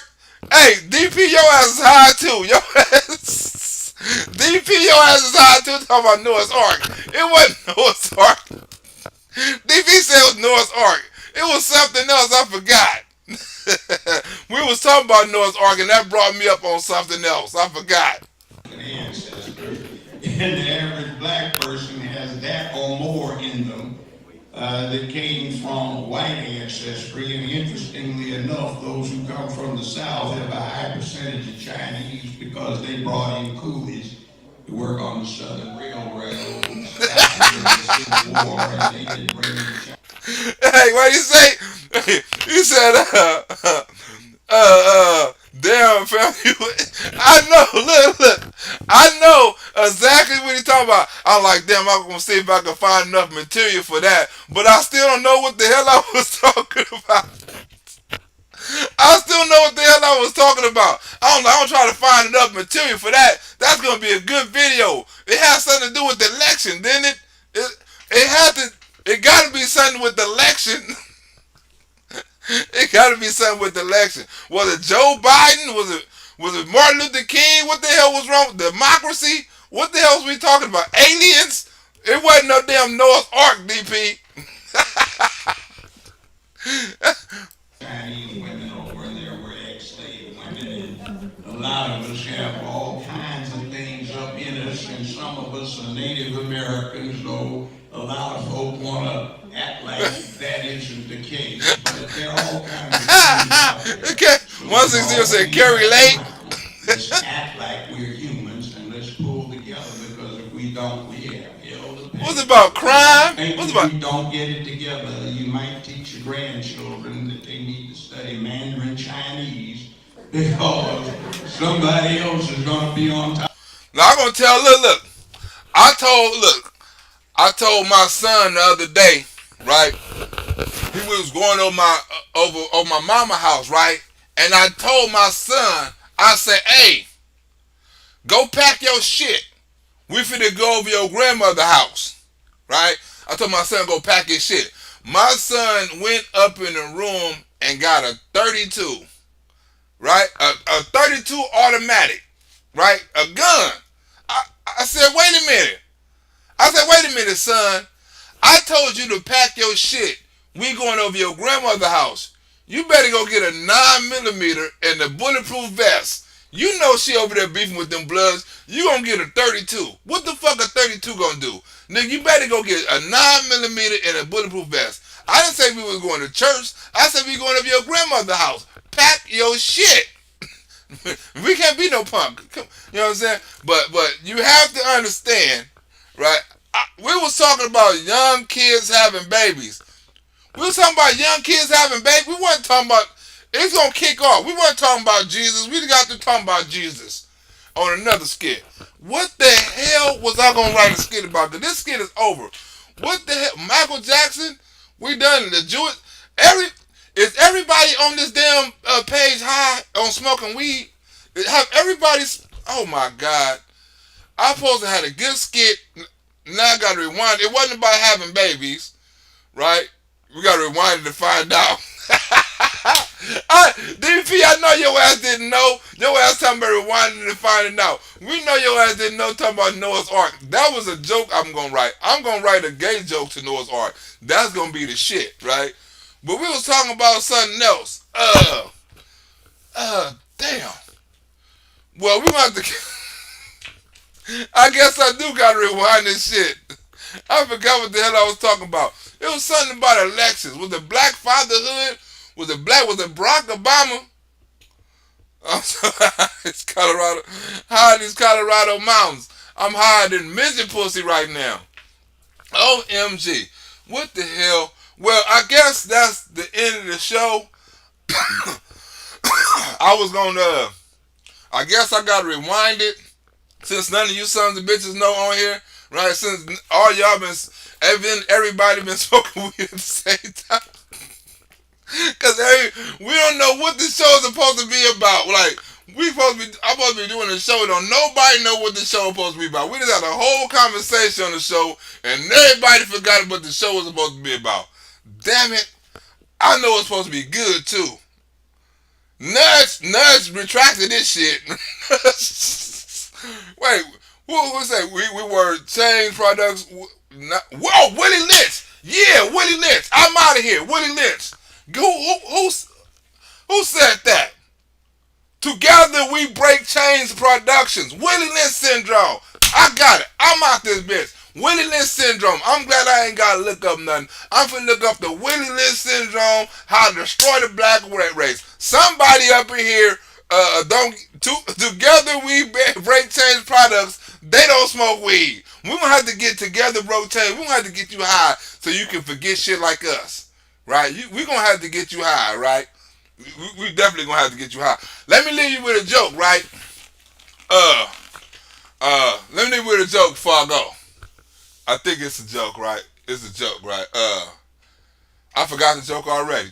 Hey, DP, your ass is high too. Your ass, DP, your ass is high too, talking about Noah's Ark. It wasn't Noah's Ark. DP said it was Noah's Ark. It was something else, I forgot. We was talking about Noah's Ark, and that brought me up on something else. I forgot. And the average black person has that or more in them that came from white ancestry. And interestingly enough, those who come from the South have a high percentage of Chinese because they brought in coolies to work on the Southern Railroads after the Civil War, and they didn't bring in China. Hey, what you say? You said, damn, fam. I know, look. I know exactly what you're talking about. I'm like, damn, I'm going to see if I can find enough material for that. But I still don't know what the hell I was talking about. I still know what the hell I was talking about. I don't try to find enough material for that. That's going to be a good video. It has something to do with the election, didn't it? It got to be something with the election. It got to be something with the election. Was it Joe Biden? Was it Martin Luther King? What the hell was wrong with democracy? What the hell was we talking about? Aliens? It wasn't no damn Noah's Ark, DP. Chinese women over there were ex-slave women, and a lot of us have all kinds of things up in us, and some of us are Native Americans, though a lot of folk want to act like that isn't the case, but there are all kinds of things out there. Okay. 160 said Kerry Lake. Let's act like we're humans, and let's pull together, because if we don't, we have hell to pay. What's about crime? What's about? If we don't get it together, you might teach your grandchildren that they need to study Mandarin Chinese, because somebody else is going to be on top. Now I'm going to tell, look. I told my son the other day, right? He was going over my mama house, right? And I told my son, I said, hey, go pack your shit. We finna go over your grandmother's house, right? I told my son, go pack his shit. My son went up in the room and got a 32, right? A 32 automatic, right? A gun. I said, wait a minute. Son. I told you to pack your shit. We going over your grandmother's house. You better go get a 9mm and a bulletproof vest. You know she over there beefing with them bloods. You gonna get a 32. What the fuck a 32 gonna do? Nigga, you better go get a 9mm and a bulletproof vest. I didn't say we was going to church. I said we going to your grandmother's house. Pack your shit. We can't be no punk. You know what I'm saying? But you have to understand, right? We was talking about young kids having babies. We was talking about young kids having babies. We wasn't talking about, it's going to kick off. We weren't talking about Jesus. We got to talk about Jesus on another skit. What the hell was I going to write a skit about? Because this skit is over. What the hell? Michael Jackson? We done the Jewish. Is everybody on this damn page high on smoking weed? Have everybody's? Oh my God! I supposed to have a good skit. Now I got to rewind. It wasn't about having babies, right? We got to rewind it to find out. DP, I know your ass didn't know. Your ass talking about rewinding to finding out. We know your ass didn't know talking about Noah's Ark. That was a joke I'm going to write. I'm going to write a gay joke to Noah's Ark. That's going to be the shit, right? But we was talking about something else. Damn. Well, we going to have to... I guess I do got to rewind this shit. I forgot what the hell I was talking about. It was something about Alexis. Was it black fatherhood? Was it Barack Obama? I'm sorry, it's Colorado. High in these Colorado mountains. I'm higher than midget pussy right now. OMG. What the hell? Well, I guess that's the end of the show. I guess I gotta rewind it. Since none of you sons of bitches know on here, right? Since all y'all everybody been smoking weed at the same time. Cause we don't know what the show is supposed to be about. Like I'm supposed to be doing a show. Don't nobody know what the show is supposed to be about. We just had a whole conversation on the show, and everybody forgot what the show was supposed to be about. Damn it! I know it's supposed to be good too. Nuts retracted this shit. Wait, who said we were Change Products? Whoa, Willie Lynch. Yeah, Willie Lynch. I'm out of here. Willie Lynch. Who said that? Together we break chains productions. Willie Lynch syndrome. I got it. I'm out this bitch. Willie Lynch syndrome. I'm glad I ain't gotta look up nothing. I'm finna look up the Willie Lynch syndrome, how to destroy the black race. Somebody up in here, together we break chains products. They don't smoke weed. We're gonna have to get together, bro. We're gonna have to get you high so you can forget shit like us. Right? We're gonna have to get you high, right? We definitely gonna have to get you high. Let me leave you with a joke, right? Let me leave you with a joke before I go. I think it's a joke, right? It's a joke, right? I forgot the joke already.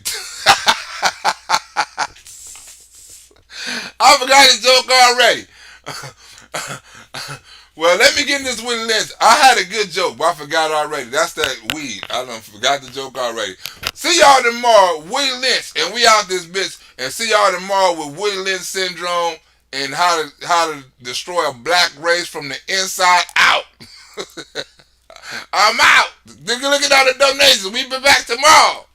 I forgot the joke already. Well, let me get in this Willie Lynch. I had a good joke, but I forgot it already. That's that weed. I done forgot the joke already. See y'all tomorrow, Willie Lynch, and we out this bitch. And see y'all tomorrow with Willie Lynch syndrome and how to destroy a black race from the inside out. I'm out. Look at all the donations. We be back tomorrow.